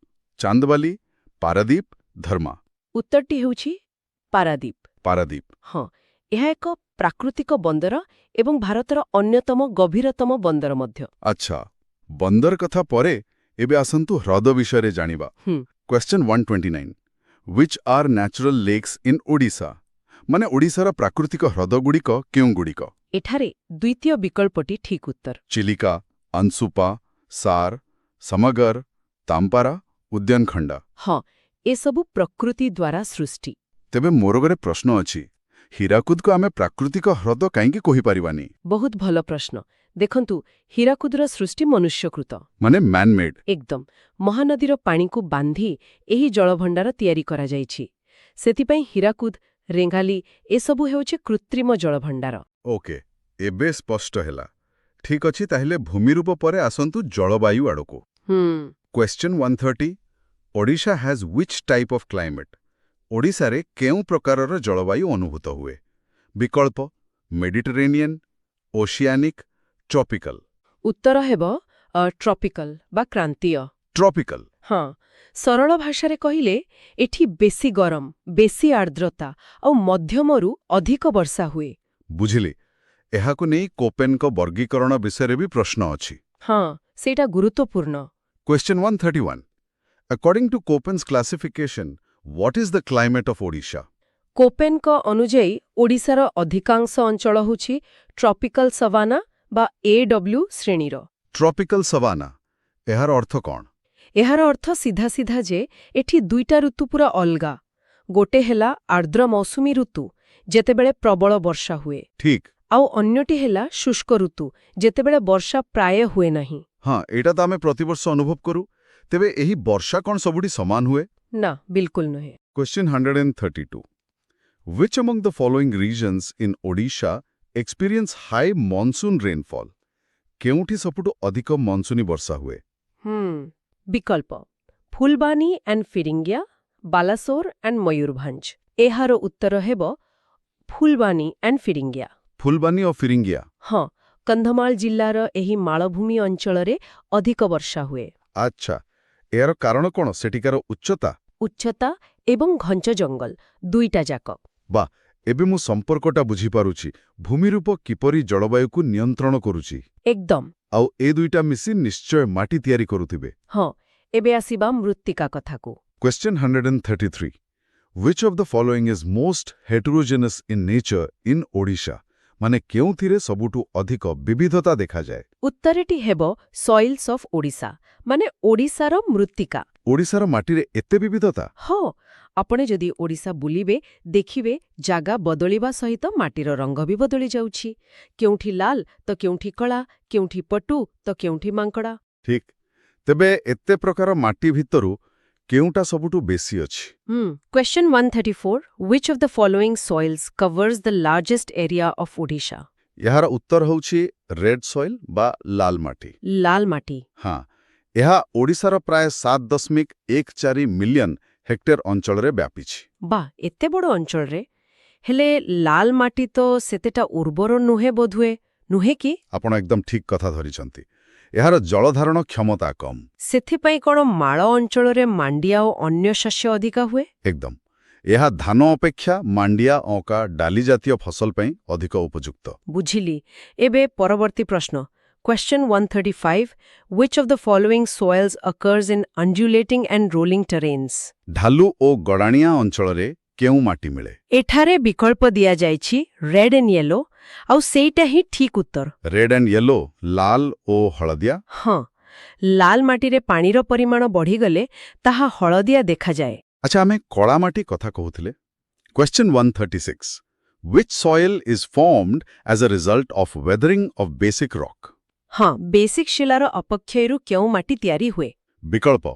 ଚାନ୍ଦବାଲି, ପାରାଦୀପ, ଧର୍ମା। ଉତ୍ତରଟି ହେଉଛି ପାରାଦୀପ। ପାରାଦୀପ। ହଁ, ଏହା ଏକ ପ୍ରାକୃତିକ ବନ୍ଦର ଏବଂ ଭାରତର ଅନ୍ୟତମ ଗଭୀରତମ ବନ୍ଦର ମଧ୍ୟ। ଆଚ୍ଛା, ବନ୍ଦର କଥା ପରେ ଏବେ ଆସନ୍ତୁ ହ୍ରଦ ବିଷୟରେ ଜାଣିବା। Question 129. Which are natural lakes in Odisha? ମାନେ ଓଡ଼ିଶାର ପ୍ରାକୃତିକ ହ୍ରଦଗୁଡ଼ିକ କେଉଁଗୁଡ଼ିକ? ଏଠାରେ ଦ୍ୱିତୀୟ ବିକଳ୍ପଟି ଠିକ୍ ଉତ୍ତର। ଚିଲିକା, ଅଂଶୁପା, ସାର, ସମଗର, ତାମ୍ପାରା, ଉଦ୍ୟାନଖଣ୍ଡା। ହଁ, ଏସବୁ ପ୍ରକୃତି ଦ୍ୱାରା ସୃଷ୍ଟି। ତେବେ ମୋର ଗୋଟେ ପ୍ରଶ୍ନ ଅଛି, ହୀରାକୁଦକୁ ଆମେ ପ୍ରାକୃତିକ ହ୍ରଦ କାହିଁକି କହିପାରିବାନି? ବହୁତ ଭଲ ପ୍ରଶ୍ନ। ଦେଖନ୍ତୁ, ହୀରାକୁଦର ସୃଷ୍ଟି ମନୁଷ୍ୟକୃତ। ମାନେ ମ୍ୟାନ୍-ମେଡ୍? ଏକଦମ। ମହାନଦୀର ପାଣିକୁ ବାନ୍ଧି ଏହି ଜଳଭଣ୍ଡାର ତିଆରି କରାଯାଇଛି। ସେଥିପାଇଁ ହୀରାକୁଦ, ରେଙ୍ଗାଲି ଏସବୁ ହେଉଛି କୃତ୍ରିମ ଜଳଭଣ୍ଡାର। ଓକେ, ଏବେ ସ୍ପଷ୍ଟ ହେଲା। ଠିକ୍ ଅଛି, ତାହେଲେ ଭୂମିରୂପ ପରେ ଆସନ୍ତୁ ଜଳବାୟୁ ଆଡ଼କୁ। Question 130. Odisha has which type of climate? ଓଡ଼ିଶାରେ କେଉଁ ପ୍ରକାରର ଜଳବାୟୁ ଅନୁଭୂତ ହୁଏ? ବିକଳ୍ପ ମେଡିଟେରେନିଆନ୍, ଓସିଆନିକ୍, ଟ୍ରପିକାଲ। ଉତ୍ତର ହେବ ଟ୍ରପିକାଲ ବା କ୍ରାନ୍ତୀୟ। ଟ୍ରପିକାଲ? ହଁ, ସରଳ ଭାଷାରେ କହିଲେ ଏଠି ବେଶୀ ଗରମ, ବେଶୀ ଆର୍ଦ୍ରତା ଆଉ ମଧ୍ୟମରୁ ଅଧିକ ବର୍ଷା ହୁଏ। ବୁଝିଲି। ଏହାକୁ ନେଇ କୋପେନଙ୍କ ବର୍ଗୀକରଣ ବିଷୟରେ ବି ପ୍ରଶ୍ନ ଅଛି। ହଁ, ସେଇଟା ଗୁରୁତ୍ୱପୂର୍ଣ୍ଣ। Question 131. According to Köppen's classification, what is the climate of Odisha? କୋପେନଙ୍କ ଅନୁଯାୟୀ ଓଡ଼ିଶାର ଅଧିକାଂଶ ଅଞ୍ଚଳ ହେଉଛି ଟ୍ରପିକାଲ ସଭାନା ବା AW ଶ୍ରେଣୀର। ଟ୍ରପିକାଲ ସଭାନା, ଏହାର ଅର୍ଥ କ'ଣ? ଏହାର ଅର୍ଥ ସିଧା ସିଧା ଯେ ଏଠି ଦୁଇଟା ଋତୁ ପୁରା ଅଲଗା। ଗୋଟେ ହେଲା ଆର୍ଦ୍ର ମୌସୁମୀ ଋତୁ, ଯେତେବେଳେ ପ୍ରବଳ ବର୍ଷା ହୁଏ। ଠିକ୍। ଆଉ ଅନ୍ୟଟି ହେଲା ଶୁଷ୍କ ଋତୁ ଯେତେବେଳେ ବର୍ଷା ପ୍ରାୟ ହୁଏ ନାହିଁ। ହଁ, ଏଇଟା ତ ଆମେ ପ୍ରତିବର୍ଷ ଅନୁଭବ କରୁ। ତେବେ ଏହି ବର୍ଷା କ'ଣ ସବୁଠି ସମାନ ହୁଏ? ନା, ବିଲକୁଲ ନୁହେଁ। Question 132. Which among the following regions in Odisha experience high monsoon rainfall? କେଉଁଠି ସବୁଠୁ ଅଧିକ ମନସୁନୀ ବର୍ଷା ହୁଏ? ବିକଳ୍ପ ଫୁଲବାଣୀ ଆଣ୍ଡ ଫିରିଙ୍ଗିଆ, ବାଲାସୋର ଆଣ୍ଡ ମୟୂରଭଞ୍ଜ। ଏହାର ଉତ୍ତର ହେବ ଫୁଲବାଣୀ ଆଣ୍ଡ ଫିରିଙ୍ଗିଆ। ଫୁଲବାଣୀ ଓ ଫିରିଙ୍ଗିଆ। ହଁ, କନ୍ଧମାଳ ଜିଲ୍ଲାର ଏହି ମାଳଭୂମି ଅଞ୍ଚଳରେ ଅଧିକ ବର୍ଷା ହୁଏ। ଆଚ୍ଛା, ଏହାର କାରଣ କ'ଣ? ସେଠିକାର ଉଚ୍ଚତା? ଉଚ୍ଚତା ଏବଂ ଘଞ୍ଚ ଜଙ୍ଗଲ ଦୁଇଟା ଯାକ। ବା, ଏବେ ମୁଁ ସମ୍ପର୍କଟା ବୁଝିପାରୁଛି। ଭୂମିରୂପ କିପରି ଜଳବାୟୁକୁ ନିୟନ୍ତ୍ରଣ କରୁଛି। ଏକଦମ। ଆଉ ଏ ଦୁଇଟା ମିଶି ନିଶ୍ଚୟ ମାଟି ତିଆରି କରୁଥିବେ। ହଁ, ଏବେ ଆସିବା ମୃତ୍ତିକା କଥାକୁ। Question 133. Which of the following is most heterogeneous in nature in Odisha? ମାନେ କେଉଁଥିରେ ସବୁଠୁ ଅଧିକ ବିବିଧତା ଦେଖାଯାଏ? ଉତ୍ତରଟି ହେବ ସଏଲ୍ସ ଅଫ୍ ଓଡ଼ିଶା, ମାନେ ଓଡ଼ିଶାର ମୃତ୍ତିକା। ଓଡ଼ିଶାର ମାଟିରେ ଏତେ ବିବିଧତା? ହଁ, ଆପଣ ଯଦି ଓଡ଼ିଶା ବୁଲିବେ ଦେଖିବେ ଜାଗା ବଦଳିବା ସହିତ ମାଟିର ରଙ୍ଗ ବି ବଦଳି ଯାଉଛି। କେଉଁଠି ଲାଲ ତ କେଉଁଠି କଳା, କେଉଁଠି ପଟୁ ତ କେଉଁଠି ମାଙ୍କଡ଼ା। ଠିକ୍। ତେବେ ଏତେ ପ୍ରକାର ମାଟି ଭିତରୁ କେଉଁଟା ସବୁଠୁ ବେଶୀ ଅଛି? Question 134. Which of the following soils covers the largest area of Odisha? ଏହାର ଉତ୍ତର ହେଉଛି ରେଡ୍ ସଏଲ୍ ବା ଲାଲ ମାଟି। ଲାଲ ମାଟି। ହଁ, ଏହା ଓଡ଼ିଶାର ପ୍ରାୟ 7.14 ମିଲିୟନ ହେକ୍ଟର ଅଞ୍ଚଳରେ ବ୍ୟାପିଛି। ବା, ଏତେ ବଡ଼ ଅଞ୍ଚଳରେ। ହେଲେ ଲାଲ ମାଟି ତ ସେତେଟା ଉର୍ବର ନୁହେଁ ବୋଧହୁଏ, ନୁହେଁ କି? ଆପଣ ଏକଦମ ଠିକ୍ କଥା ଧରିଛନ୍ତି। ଏହାର ଜଳଧାରଣ କ୍ଷମତା କମ୍। ସେଥିପାଇଁ କ'ଣ ମାଳ ଅଞ୍ଚଳରେ ମାଣ୍ଡିଆ ଓ ଅନ୍ୟ ଶସ୍ୟ ଅଧିକା ହୁଏ? ଏକଦମ। ଏହା ଧାନ ଅପେକ୍ଷା ମାଣ୍ଡିଆ, ଅଁକା, ଡାଲି ଜାତୀୟ ଫସଲ ପାଇଁ ଅଧିକ ଉପଯୁକ୍ତ। ବୁଝିଲି। ଏବେ ପରବର୍ତ୍ତୀ ପ୍ରଶ୍ନ। Question 135. Which of the following soils occurs in undulating and rolling terrains? ଢାଲୁ ଓ ଗଡ଼ାଣିଆ ଅଞ୍ଚଳରେ କେଉଁ ମାଟି ମିଳେ? ଏଠାରେ ବିକଳ୍ପ ଦିଆଯାଇଛି ରେଡ୍ ଆଣ୍ଡ ୟେଲୋ, ଆଉ ସେଇଟା ହିଁ ଠିକ୍ ଉତ୍ତର। ରେଡ୍ ଆଣ୍ଡ ୟେଲୋ, ଲାଲ ଓ ହଳଦିଆ। ହଁ, ଲାଲ ମାଟିରେ ପାଣିର ପରିମାଣ ବଢ଼ିଗଲେ ତାହା ହଳଦିଆ ଦେଖାଯାଏ। ଆଚ୍ଛା, ଆମେ କଳା ମାଟି କଥା କହୁଥିଲେ। Question 136. Which soil is formed as a result of weathering of basic rock? ହଁ, ବେସିକ୍ ଶିଳାର ଅପକ୍ଷୟରୁ କେଉଁ ମାଟି ତିଆରି ହୁଏ? ବିକଳ୍ପ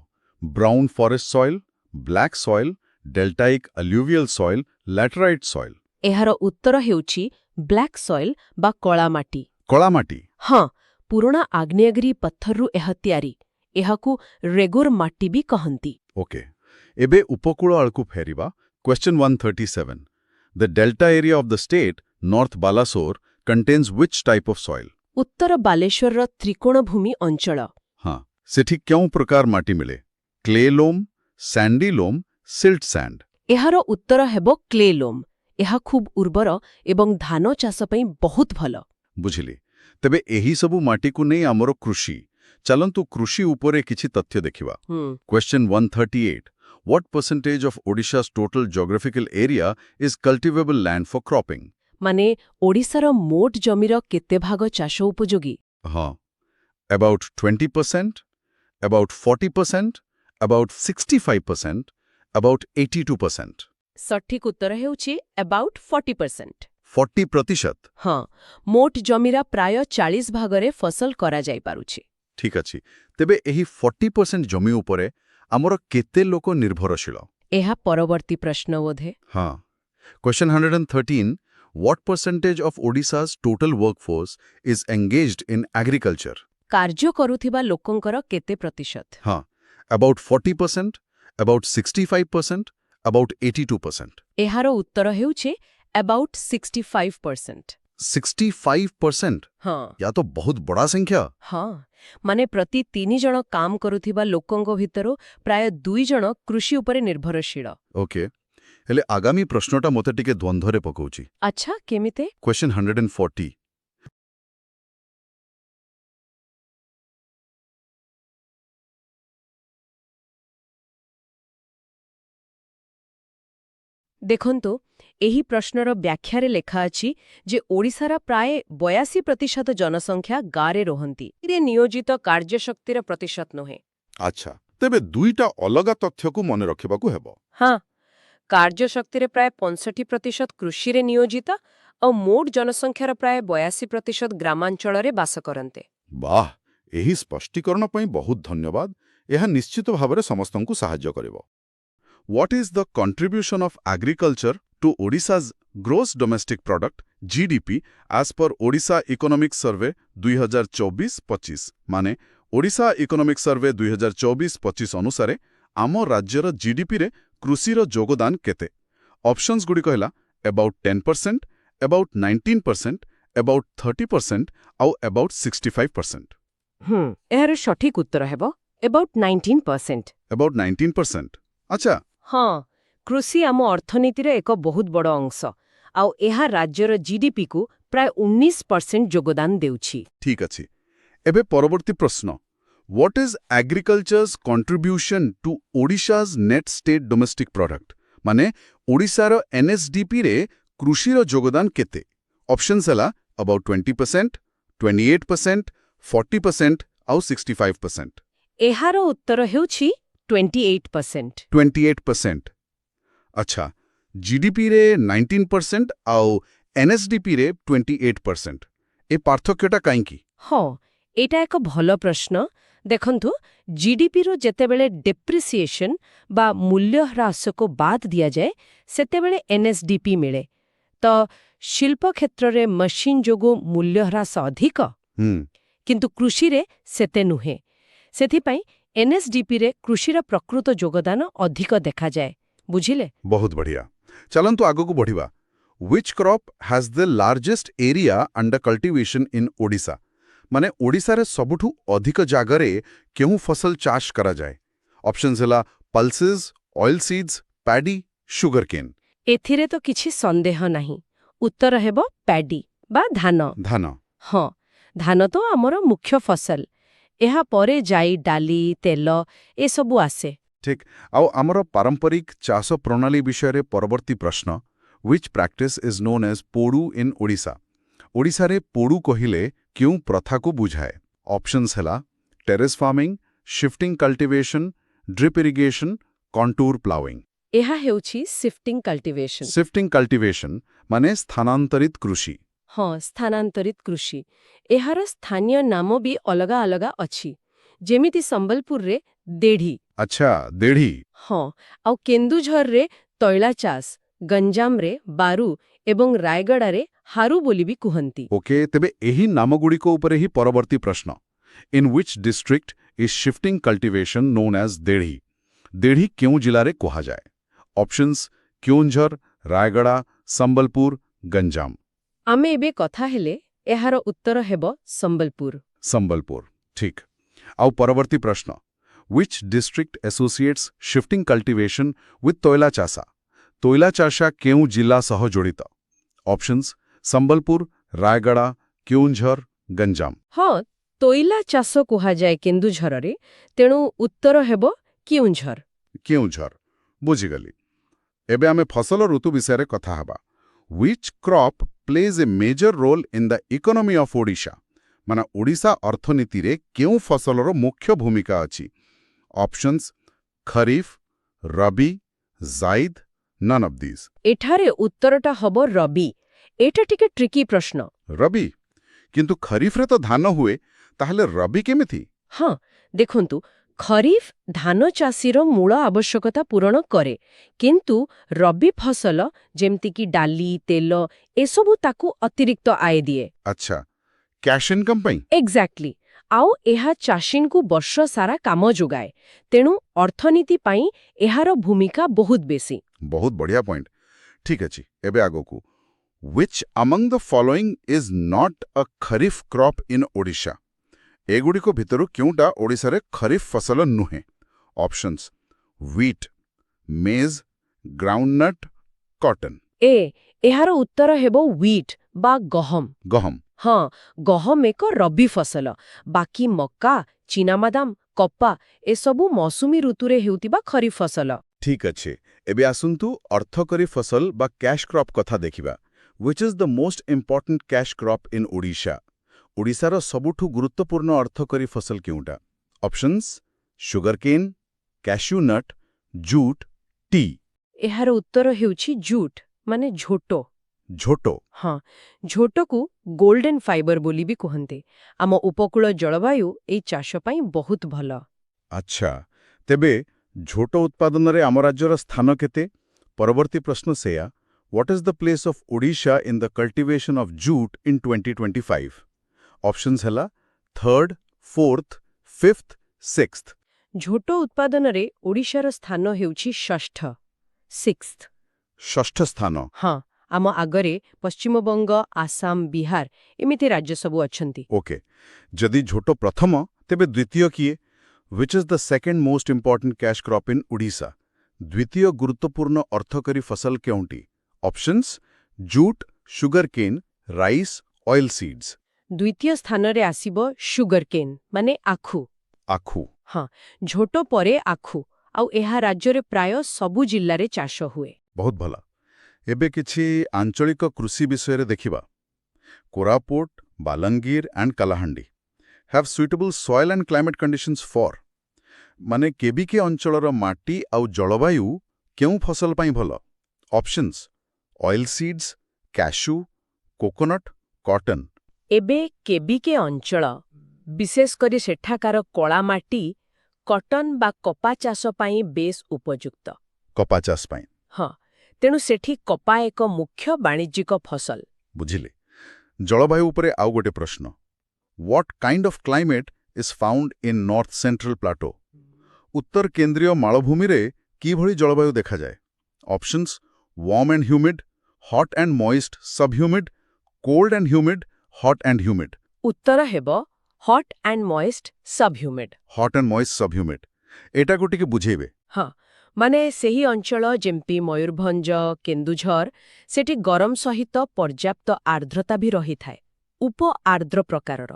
brown forest soil, black soil, deltaic alluvial soil, laterite soil. ଏହାର ଉତ୍ତର ହେଉଛି ବ୍ଲାକ୍ ସଏଲ୍ ବା କଳା ମାଟି। କଳା ମାଟି। ହଁ, ପୁରୁଣା ଆଗ୍ନେୟଗିରି ପଥରରୁ ଏହା ତିଆରି। ଏହାକୁ ରେଗୁର ମାଟି ବି କହନ୍ତି। ଓକେ, ଏବେ ଉପକୂଳ ଆଡ଼କୁ ଫେରିବା। Question 137. The delta area of the state, North Balasore, contains which type of soil? ଉତ୍ତର ବାଲେଶ୍ୱରର ତ୍ରିକୋଣଭୂମି ଅଞ୍ଚଳ। ହଁ, ସେଠି କେଉଁ ପ୍ରକାର ମାଟି ମିଳେ? Clay loam, sandy loam, silt sand. ଏହାର ଉତ୍ତର ହେବ କ୍ଲେ ଲୋମ୍। ଏହା ଖୁବ୍ ଉର୍ବର ଏବଂ ଧାନ ଚାଷ ପାଇଁ ବହୁତ ଭଲ। ବୁଝିଲି। ତେବେ ଏହି ସବୁ ମାଟିକୁ ନେଇ ଆମର କୃଷି। ଚାଲନ୍ତୁ କୃଷି ଉପରେ କିଛି ତଥ୍ୟ ଦେଖିବା। Question 138. What percentage of Odisha's total geographical area is cultivable land for cropping? ମାନେ ଓଡ଼ିଶାର ମୋଟ ଜମିର କେତେ ଭାଗ ଚାଷ ଉପଯୋଗୀ? ହଁ, about 20%, about 40%, about 65%, about 82%. ସଠିକ୍ ଉତ୍ତର ହେଉଛି about 40%। 40%। ହଁ, ମୋଟ ଜମିର ପ୍ରାୟ 40 ଭାଗରେ ଫସଲ କରାଯାଇପାରୁଛି। ଠିକ୍ ଅଛି। ତେବେ ଏହି 40% ଜମି ଉପରେ ଆମର କେତେ ଲୋକ ନିର୍ଭରଶୀଳ? ଏହା ପରବର୍ତ୍ତୀ ପ୍ରଶ୍ନ ବୋଧେ। ହଁ। Question 113. What percentage of Odisha's total workforce is engaged in agriculture? କାର୍ଯ୍ୟ କରୁଥିବା ଲୋକଙ୍କର କେତେ ପ୍ରତିଶତ? ହଁ, about 40%, about 65%, about 82%. ଏହାର ଉତ୍ତର ହେଉଛି about 65%। 65%? ହଁ या तो बहुत बड़ा संख्या। ହଁ, ମାନେ ପ୍ରତି 3 ଜଣ କାମ କରୁଥିବା ଲୋକଙ୍କ ଭିତରୁ ପ୍ରାୟ 2 ଜଣ କୃଷି ଉପରେ ନିର୍ଭରଶୀଳ। ଓକେ, ହେଲେ ଆଗାମୀ ପ୍ରଶ୍ନଟା ମୋତେ ଟିକେ ଦ୍ୱନ୍ଦ୍ୱରେ ପକାଉଛି। ଆଚ୍ଛା, କେମିତି? Question 140. ଦେଖନ୍ତୁ, ଏହି ପ୍ରଶ୍ନର ବ୍ୟାଖ୍ୟାରେ ଲେଖା ଅଛି ଯେ ଓଡ଼ିଶାର ପ୍ରାୟ 82% ଜନସଂଖ୍ୟା ଗାଁରେ ରୁହନ୍ତି। ଏଥିରେ ନିୟୋଜିତ କାର୍ଯ୍ୟଶକ୍ତିର ପ୍ରତିଶତ ନୁହେଁ। ଆଚ୍ଛା, ତେବେ ଦୁଇଟା ଅଲଗା ତଥ୍ୟକୁ ମନେ ରଖିବାକୁ ହେବ। ହଁ, କାର୍ଯ୍ୟଶକ୍ତିରେ ପ୍ରାୟ 65% କୃଷିରେ ନିୟୋଜିତ ଆଉ ମୋଟ ଜନସଂଖ୍ୟାର ପ୍ରାୟ 82% ଗ୍ରାମାଞ୍ଚଳରେ ବାସ କରନ୍ତେ। ବାଃ, ଏହି ସ୍ପଷ୍ଟୀକରଣ ପାଇଁ ବହୁତ ଧନ୍ୟବାଦ। ଏହା ନିଶ୍ଚିତ ଭାବରେ ସମସ୍ତଙ୍କୁ ସାହାଯ୍ୟ କରିବ। What is the contribution of agriculture to Odisha's gross domestic product GDP as per Odisha Economic Survey 2024-25? ମାନେ ଓଡ଼ିଶା ଇକୋନୋମିକ ସର୍ଭେ 2024-25 ଅନୁସାରେ ଆମ ରାଜ୍ୟର ଜିଡିପିରେ କୃଷିର ଯୋଗଦାନ କେତେ? ଅପସନ୍ସ ଗୁଡ଼ିକ ହେଲା about 10%, about 19%, about 30% ଆଉ about 65%। ଏହାର ସଠିକ ଉତ୍ତର ହେବ about 19%। about 19%? ଆଚ୍ଛା, ହଁ, କୃଷି ଆମ ଅର୍ଥନୀତିର ଏକ ବହୁତ ବଡ଼ ଅଂଶ ଆଉ ଏହା ରାଜ୍ୟର ଜିଡିପିକୁ ପ୍ରାୟ 19% ଯୋଗଦାନ ଦେଉଛି। ଠିକ୍ ଅଛି। ଏବେ ପରବର୍ତ୍ତୀ ପ୍ରଶ୍ନ। What is agriculture's contribution to Odisha's net state domestic product? ମାନେ ଓଡ଼ିଶାର NSDPରେ କୃଷିର ଯୋଗଦାନ କେତେ? ଅପସନ୍ସ ହେଲା about 20%, 28%, 40% ଆଉ 65%। ଏହାର ଉତ୍ତର ହେଉଛି 28%। 28%। ଆଚ୍ଛା, ଜିଡିପିରେ 19% ଆଉ NSDPରେ 28%। ଏ ପାର୍ଥକ୍ୟଟା କାହିଁକି? ହଁ, ଏଇଟା ଏକ ଭଲ ପ୍ରଶ୍ନ। ଦେଖନ୍ତୁ, ଜିଡିପିରୁ ଯେତେବେଳେ ଡେପ୍ରିସିଏସନ୍ ବା ମୂଲ୍ୟ ହ୍ରାସକୁ ବାଦ ଦିଆଯାଏ ସେତେବେଳେ NSDP ମିଳେ। ତ ଶିଳ୍ପ କ୍ଷେତ୍ରରେ ମେସିନ୍ ଯୋଗୁଁ ମୂଲ୍ୟ ହ୍ରାସ ଅଧିକ, କିନ୍ତୁ କୃଷିରେ ସେତେ ନୁହେଁ। ସେଥିପାଇଁ NSDPରେ କୃଷିର ପ୍ରକୃତ ଯୋଗଦାନ ଅଧିକ ଦେଖାଯାଏ। ବୁଝିଲେ? ବହୁତ ବଢ଼ିଆ। ଚାଲନ୍ତୁ ଆଗକୁ ବଢ଼ିବା। Which crop has the largest area under cultivation in Odisha? ମାନେ ଓଡ଼ିଶାରେ ସବୁଠୁ ଅଧିକ ଜାଗାରେ କେଉଁ ଫସଲ ଚାଷ କରାଯାଏ? ଅପସନ୍ସ ହେଲା pulses, oil seeds, paddy, sugar cane. ଏଥିରେ ତ କିଛି ସନ୍ଦେହ ନାହିଁ। ଉତ୍ତର ହେବ ପ୍ୟାଡି ବା ଧାନ। ଧାନ। ହଁ, ଧାନ ତ ଆମର ମୁଖ୍ୟ ଫସଲ। ଏହା ପରେ ଯାଇ ଡାଲି, ତେଲ ଏସବୁ ଆସେ। ଠିକ୍। ଆଉ ଆମର ପାରମ୍ପରିକ ଚାଷ ପ୍ରଣାଳୀ ବିଷୟରେ ପରବର୍ତ୍ତୀ ପ୍ରଶ୍ନ। Which practice is known as ପୋଡୁ in Odisha? ଓଡ଼ିଶାରେ ପୋଡୁ କହିଲେ କେଉଁ ପ୍ରଥାକୁ ବୁଝାଏ? ଅପସନ୍ସ ହେଲା terrace farming, shifting cultivation, drip irrigation, contour ploughing. ଏହା ହେଉଛି ଶିଫ୍ଟିଂ କଲ୍ଟିଭେସନ୍। ଶିଫ୍ଟିଂ କଲ୍ଟିଭେସନ୍ ମାନେ ସ୍ଥାନାନ୍ତରିତ କୃଷି। ହଁ, ସ୍ଥାନାନ୍ତରିତ କୃଷି। ଏହାର ସ୍ଥାନୀୟ ନାମ ବି ଅଲଗା ଅଲଗା ଅଛି। ଯେମିତି ସମ୍ବଲପୁରରେ ଦେଢ଼ି। ଆଚ୍ଛା, ଦେଢ଼ି। ହଁ, ଆଉ କେନ୍ଦୁଝରରେ ତୈଳା ଚାଷ, ଗଞ୍ଜାମରେ ବାରୁ ଏବଂ ରାୟଗଡ଼ାରେ ହାରୁ ବୋଲି ବି କୁହନ୍ତି। ଓକେ, ତେବେ ଏହି ନାମଗୁଡ଼ିକ ଉପରେ ହିଁ ପରବର୍ତ୍ତୀ ପ୍ରଶ୍ନ। In which district is shifting cultivation known as ଦେଢ଼ି? ଦେଢ଼ି କେଉଁ ଜିଲ୍ଲାରେ କୁହାଯାଏ? ଅପସନ୍ସ କେଉଁଝର, ରାୟଗଡ଼ା, ସମ୍ବଲପୁର, ଗଞ୍ଜାମ। ଆମେ ଏବେ କଥା ହେଲେ ଏହାର ଉତ୍ତର ହେବ ସମ୍ବଲପୁର। ସମ୍ବଲପୁର, ଠିକ୍। ଆଉ ପରବର୍ତ୍ତୀ ପ୍ରଶ୍ନ। Which district associates shifting cultivation with ତୈଳା ଚାଷ? ତୈଳା ଚାଷ କେଉଁ ଜିଲ୍ଲା ସହ ଜଡ଼ିତ? ଅପସନ୍ସ ସମ୍ବଲପୁର, ରାୟଗଡ଼ା, କେଉଁଝର, ଗଞ୍ଜାମ। ହଁ, ତୈଳା ଚାଷ କୁହାଯାଏ କେନ୍ଦୁଝରରେ, ତେଣୁ ଉତ୍ତର ହେବ କେଉଁଝର। କେଉଁଝର, ବୁଝିଗଲି। ଏବେ ଆମେ ଫସଲ ଋତୁ ବିଷୟରେ କଥା ହେବା। Which crop plays a major role in the economy of Odisha? ମାନେ ଓଡ଼ିଶା ଅର୍ଥନୀତିରେ କେଉଁ ଫସଲର ମୁଖ୍ୟ ଭୂମିକା ଅଛି? Options kharif, rabi, zaid, none of these। ଏଠାରେ ଉତ୍ତରଟା ହେବ ରବି। ଏଇଟା ଟିକେ ଟ୍ରିକି ପ୍ରଶ୍ନ। ରବି? କିନ୍ତୁ ଖରିଫରେ ତ ଧାନ ହୁଏ, ତାହେଲେ ରବି କେମିତି? ହଁ, ଦେଖନ୍ତୁ, ଖରିଫ ଧାନ ଚାଷୀର ମୂଳ ଆବଶ୍ୟକତା ପୂରଣ କରେ, କିନ୍ତୁ ରବି ଫସଲ ଯେମିତିକି ଡାଲି, ତେଲ ଏସବୁ ତାକୁ ଅତିରିକ୍ତ ଆୟ ଦିଏ। ଆଚ୍ଛା, କ୍ୟାଶ୍ ଇନକମ୍ ପାଇଁ? ଏକ୍ଜାକ୍ଟଲି। ଆଉ ଏହା ଚାଷୀଙ୍କୁ ବର୍ଷ ସାରା କାମ ଯୋଗାଏ। ତେଣୁ ଅର୍ଥନୀତି ପାଇଁ ଏହାର ଭୂମିକା ବହୁତ ବେଶୀ। ବହୁତ ବଢ଼ିଆ ପଏଣ୍ଟ। ଠିକ୍ ଅଛି, ଏବେ ଆଗକୁ। Which among the following is not a kharif crop in Odisha? ଏଗୁଡ଼ିକ ଭିତରୁ କେଉଁଟା ଓଡ଼ିଶାରେ ଖରିଫ ଫସଲ ନୁହେଁ? Options wheat, maize, groundnut, cotton. ଏହାର ଉତ୍ତର ହେବ ହ୍ୱିଟ୍ ବା ଗହମ। ଗହମ। ହଁ, ଗହମ ଏକ ରବି ଫସଲ। ବାକି ମକା, ଚିନାବାଦାମ, କପା ଏସବୁ ମୌସୁମୀ ଋତୁରେ ହେଉଥିବା ଖରିଫ ଫସଲ। ଠିକ୍ ଅଛି, ଏବେ ଆସନ୍ତୁ ଅର୍ଥକରୀ ଫସଲ ବା କ୍ୟାଶ୍ କ୍ରପ୍ କଥା ଦେଖିବା। Which is the most important cash crop in Odisha? ଓଡ଼ିଶାର ସବୁଠୁ ଗୁରୁତ୍ୱପୂର୍ଣ୍ଣ ଅର୍ଥକରୀ ଫସଲ କେଉଁଟା? Options sugar cane, cashew nut, jute, tea. ଏହାର ଉତ୍ତର ହେଉଛି ଜୁଟ୍ ମାନେ ଝୋଟ। ଝୋଟ ହଁ, ଝୋଟକୁ ଗୋଲ୍ଡେନ୍ ଫାଇବର ବୋଲି ବି କୁହନ୍ତି। ଆମ ଉପକୂଳ ଜଳବାୟୁ ଏଇ ଚାଷ ପାଇଁ ବହୁତ ଭଲ। ଆଚ୍ଛା, ତେବେ ଝୋଟ ଉତ୍ପାଦନରେ ଆମ ରାଜ୍ୟର ସ୍ଥାନ କେତେ? ପରବର୍ତ୍ତୀ ପ୍ରଶ୍ନ ସେୟା, what is the place of Odisha in the cultivation of jute in 2025? Options ହେଲା 3rd, 4th, 5th, 6th। ଝୋଟ ଉତ୍ପାଦନରେ ଓଡ଼ିଶାର ସ୍ଥାନ ହେଉଛି ଷଷ୍ଠ, 6th। ଷଷ୍ଠ ସ୍ଥାନ। ହଁ, ଆମ ଆଗରେ ପଶ୍ଚିମବଙ୍ଗ, ଆସାମ, ବିହାର ଏମିତି ରାଜ୍ୟ ସବୁ ଅଛନ୍ତି। ଓକେ, ଯଦି ଝୋଟ ପ୍ରଥମ, ତେବେ ଦ୍ୱିତୀୟ କିଏ? Which is the second most important cash crop in Odisha? ଦ୍ୱିତୀୟ ଗୁରୁତ୍ୱପୂର୍ଣ୍ଣ ଅର୍ଥକରୀ ଫସଲ କେଉଁଟି? Options jute, sugar cane, rice, oil seeds. ଦ୍ୱିତୀୟ ସ୍ଥାନରେ ଆସିବ ସୁଗର କେନ୍ ମାନେ ଆଖୁ। ଆଖୁ। ହଁ, ଝୋଟ ପରେ ଆଖୁ, ଆଉ ଏହା ରାଜ୍ୟରେ ପ୍ରାୟ ସବୁ ଜିଲ୍ଲାରେ ଚାଷ ହୁଏ। ବହୁତ ଭଲ। ଏବେ କିଛି ଆଞ୍ଚଳିକ କୃଷି ବିଷୟରେ ଦେଖିବା। Koraput, Balangir and Kalahandi have suitable soil and climate conditions for, ମାନେ କେବିକେ ଅଞ୍ଚଳର ମାଟି ଆଉ ଜଳବାୟୁ କେଉଁ ଫସଲ ପାଇଁ ଭଲ? Options oil seeds, cashew, coconut, cotton. ଏବେ କେବିକେ ଅଞ୍ଚଳ, ବିଶେଷ କରି ସେଠାକାର କଳା ମାଟି, କଟନ୍ ବା କପା ଚାଷ ପାଇଁ ବେଶ୍ ଉପଯୁକ୍ତ। କପା ଚାଷ ପାଇଁ। ହଁ, ତେଣୁ ସେଠି କପା ଏକ ମୁଖ୍ୟ ବାଣିଜ୍ୟିକ ଫସଲ। ବୁଝିଲେ। ଜଳବାୟୁ ଉପରେ ଆଉ ଗୋଟେ ପ୍ରଶ୍ନ। What kind of climate is found in north central plateau? ଉତ୍ତର କେନ୍ଦ୍ରୀୟ ମାଳଭୂମିରେ କିଭଳି ଜଳବାୟୁ ଦେଖାଯାଏ? Options warm and humid, hot and moist sub humid, cold and humid, hot and humid. ଉତ୍ତର ହେବ hot and moist sub humid. Hot and moist sub humid. ଏଟାକୁ ଟିକେ ବୁଝେଇବେ। ହଁ, ମାନେ ସେହି ଅଞ୍ଚଳ ଯେମିତି ମୟୂରଭଞ୍ଜ, କେନ୍ଦୁଝର, ସେଠି ଗରମ ସହିତ ପର୍ଯ୍ୟାପ୍ତ ଆର୍ଦ୍ରତା ବି ରହିଥାଏ। ଉପ ଆର୍ଦ୍ର ପ୍ରକାରର।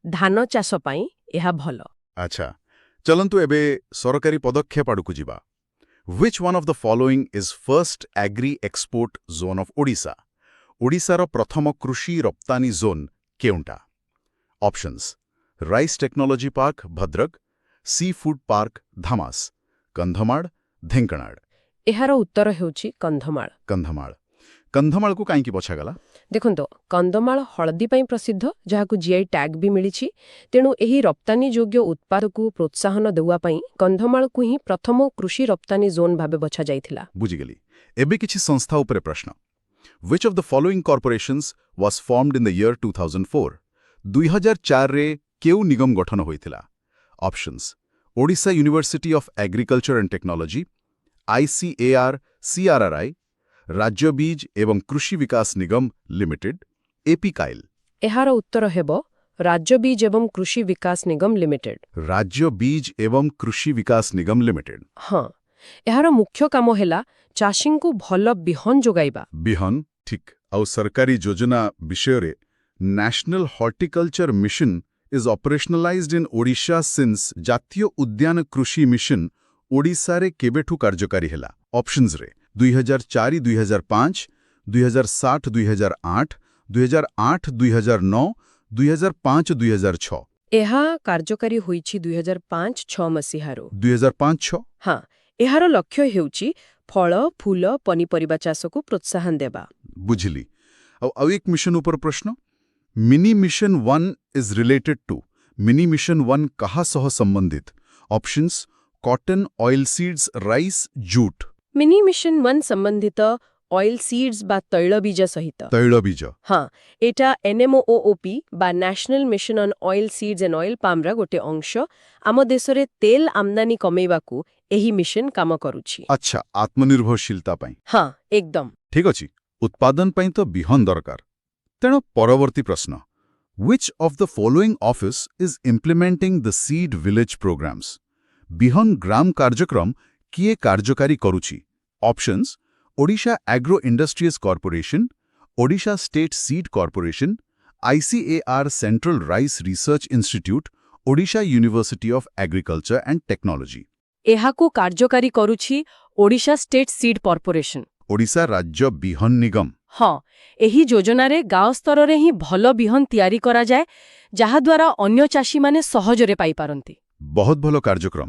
ଧାନ ଚାଷ ପାଇଁ ଏହା ଭଲ। ଆଚ୍ଛା, ଚଲନ୍ତୁ ଏବେ ସରକାରୀ ପଦକ୍ଷେପ ଆଡ଼କୁ ଯିବା। Which one of the following is first agri export zone of Odisha? ଓଡ଼ିଶାର ପ୍ରଥମ କୃଷି ରପ୍ତାନି ଜୋନ୍ କେଉଁଟା? Options rice technology park Bhadrak, sea food park Dhamas, Kandhamal, Dhenkanal. ଏହାର ଉତ୍ତର ହେଉଛି କନ୍ଧମାଳ। କନ୍ଧମାଳ। କନ୍ଧମାଳକୁ କାହିଁକି ବଛାଗଲା? ଦେଖନ୍ତୁ, କନ୍ଧମାଳ ହଳଦୀ ପାଇଁ ପ୍ରସିଦ୍ଧ, ଯାହାକୁ ଜିଆଇ ଟ୍ୟାଗ୍ ବି ମିଳିଛି। ତେଣୁ ଏହି ରପ୍ତାନି ଯୋଗ୍ୟ ଉତ୍ପାଦକୁ ପ୍ରୋତ୍ସାହନ ଦେବା ପାଇଁ କନ୍ଧମାଳକୁ ହିଁ ପ୍ରଥମ କୃଷି ରପ୍ତାନି ଜୋନ୍ ଭାବେ ବଛାଯାଇଥିଲା। ବୁଝିଗଲି। ଏବେ କିଛି ସଂସ୍ଥା ଉପରେ ପ୍ରଶ୍ନ। Which of the following corporations was formed in the year 2004? 2004ରେ କେଉଁ ନିଗମ ଗଠନ ହୋଇଥିଲା? Options Odisha university of agriculture and Technology, ICAR, CRRI, ରାଜ୍ୟ ବୀଜ ଏବଂ କୃଷି ବିକାଶ ନିଗମ ଲିମିଟେଡ୍, ଏପିକାଇଲ୍। ଏହାର ଉତ୍ତର ହେବ ରାଜ୍ୟ ବୀଜ ଏବଂ କୃଷି ବିକାଶ ନିଗମ ଲିମିଟେଡ୍। ରାଜ୍ୟ ବୀଜ ଏବଂ କୃଷି ବିକାଶ ନିଗମ ଲିମିଟେଡ୍। ହଁ, ଏହାର ମୁଖ୍ୟ କାମ ହେଲା ଚାଷୀଙ୍କୁ ଭଲ ବିହନ ଯୋଗାଇବା। ବିହନ, ଠିକ୍। ଆଉ ସରକାରୀ ଯୋଜନା ବିଷୟରେ National Horticulture Mission is operationalized in Odisha since ଜାତୀୟ ଉଦ୍ୟାନ କୃଷି ମିଶନ ଓଡ଼ିଶାରେ କେବେଠୁ କାର୍ଯ୍ୟକାରୀ ହେଲା? ଅପସନ୍ସରେ 2004-2005, 2007-2008, 2008-2009, 2005-2006। ଏହା କାର୍ଯ୍ୟକାରୀ ହୋଇଛି 2005-06 ମସିହାରୁ। 2005-06? ହଁ, ଏହାର ଲକ୍ଷ୍ୟ ହେଉଛି ଫଳ, ଫୁଲ, ପନିପରିବା ଚାଷକୁ ପ୍ରୋତ୍ସାହନ ଦେବା। ବୁଝିଲି। ଆଉ ଏକ ମିଶନ ଉପରେ ପ୍ରଶ୍ନ। Mini mission 1 is related two. Mini mission 1 କାହା ସହ ସମ୍ବନ୍ଧିତ? Options cotton, oil seeds, rice, jute. Mini mission 1 ସମ୍ବନ୍ଧିତ ଅଏଲ୍ ସିଡ୍ସ ବା ତୈଳବୀଜ ସହିତ। ତୈଳବୀଜ। ହଁ, ଏଟା NMOOP ବା National Mission on Oil Seeds and Oil ପାମ୍ର ଗୋଟେ ଅଂଶ। ଆମ ଦେଶରେ ତେଲ ଆମଦାନୀ କମେଇବାକୁ ଏହି ମିଶନ କାମ କରୁଛି। ଆଚ୍ଛା, ଆତ୍ମନିର୍ଭରଶୀଳତା ପାଇଁ। ହଁ, ଏକଦମ। ଠିକ୍ ଅଛି। ଉତ୍ପାଦନ ପାଇଁ ତ ବିହନ ଦରକାର। ତେଣୁ ପରବର୍ତ୍ତୀ ପ୍ରଶ୍ନ। Which of the following office is implementing the seed village programs? ବିହନ ଗ୍ରାମ କାର୍ଯ୍ୟକ୍ରମ କିଏ କାର୍ଯ୍ୟକାରୀ କରୁଛି? Options Odisha agro industries corporation, Odisha state seed corporation, ICAR central rice research institute, Odisha university of agriculture and technology. ଏହାକୁ କାର୍ଯ୍ୟକାରୀ କରୁଛି Odisha state seed corporation. Odisha ରାଜ୍ୟ ବିହନ ନିଗମ। ହଁ, ଏହି ଯୋଜନାରେ ଗାଁ ସ୍ତରରେ ହିଁ ଭଲ ବିହନ ତିଆରି କରାଯାଏ, ଯାହାଦ୍ୱାରା ଅନ୍ୟ ଚାଷୀମାନେ ସହଜରେ ପାଇପାରନ୍ତି। ବହୁତ ଭଲ କାର୍ଯ୍ୟକ୍ରମ।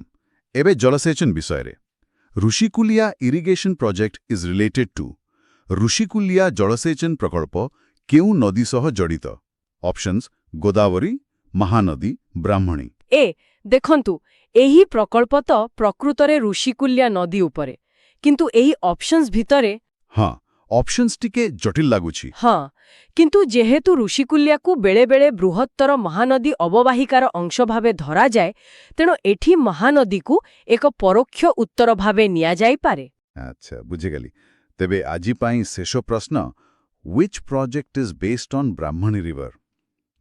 ଏବେ ଜଳସେଚନ ବିଷୟରେ। Rushikulya irrigation project is related to Rushikulya ଜଳସେଚନ ପ୍ରକଳ୍ପ କେଉଁ ନଦୀ ସହ ଜଡ଼ିତ? ଅପସନ୍ସ ଗୋଦାବରୀ, ମହାନଦୀ, ବ୍ରାହ୍ମଣୀ। ଦେଖନ୍ତୁ ଏହି ପ୍ରକଳ୍ପ ତ ପ୍ରକୃତରେ ଋଷିକୁଲ୍ୟା ନଦୀ ଉପରେ, କିନ୍ତୁ ଏହି ଅପସନ୍ସ ଭିତରେ ହଁ, ଅପସନ୍ସ ଟିକେ ଜଟିଲ ଲାଗୁଛି। ହଁ, କିନ୍ତୁ ଯେହେତୁ ଋଷିକୁଲ୍ୟାକୁ ବେଳେବେଳେ ବୃହତ୍ତର ମହାନଦୀ ଅବବାହିକାର ଅଂଶ ଭାବେ ଧରାଯାଏ, ତେଣୁ ଏଠି ମହାନଦୀକୁ ଏକ ପରୋକ୍ଷ ଉତ୍ତର ଭାବେ ନିଆଯାଇପାରେ। ଆଚ୍ଛା, ବୁଝିଗଲି। ତେବେ ଆଜି ପାଇଁ ଶେଷ ପ୍ରଶ୍ନ, which project is based on Brahmani river?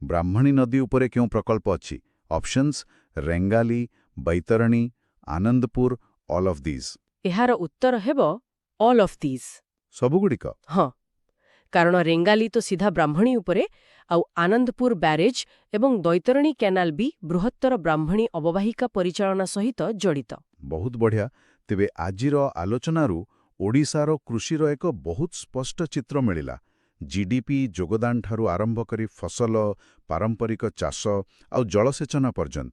Brahmani ନଦୀ ଉପରେ କେଉଁ ପ୍ରକଳ୍ପ ଅଛି? Options Rengali, Baitarani, Anandapur, all of these. ଏହାର ଉତ୍ତର ହେବ ଅଲ୍ ଅଫ୍ ଦିଜ୍। ସବୁଗୁଡ଼ିକ? ହଁ, କାରଣ ରେଙ୍ଗାଲି ତ ସିଧା ବ୍ରାହ୍ମଣୀ ଉପରେ, ଆଉ ଆନନ୍ଦପୁର ବ୍ୟାରେଜ୍ ଏବଂ ଦୈତରଣୀ କେନାଲ ବି ବୃହତ୍ତର ବ୍ରାହ୍ମଣୀ ଅବବାହିକା ପରିଚାଳନା ସହିତ ଜଡ଼ିତ। ବହୁତ ବଢ଼ିଆ। ତେବେ ଆଜିର ଆଲୋଚନାରୁ ଓଡ଼ିଶାର କୃଷିର ଏକ ବହୁତ ସ୍ପଷ୍ଟ ଚିତ୍ର ମିଳିଲା। ଜିଡିପି ଯୋଗଦାନଠାରୁ ଆରମ୍ଭ କରି ଫସଲ, ପାରମ୍ପରିକ ଚାଷ ଆଉ ଜଳସେଚନ ପର୍ଯ୍ୟନ୍ତ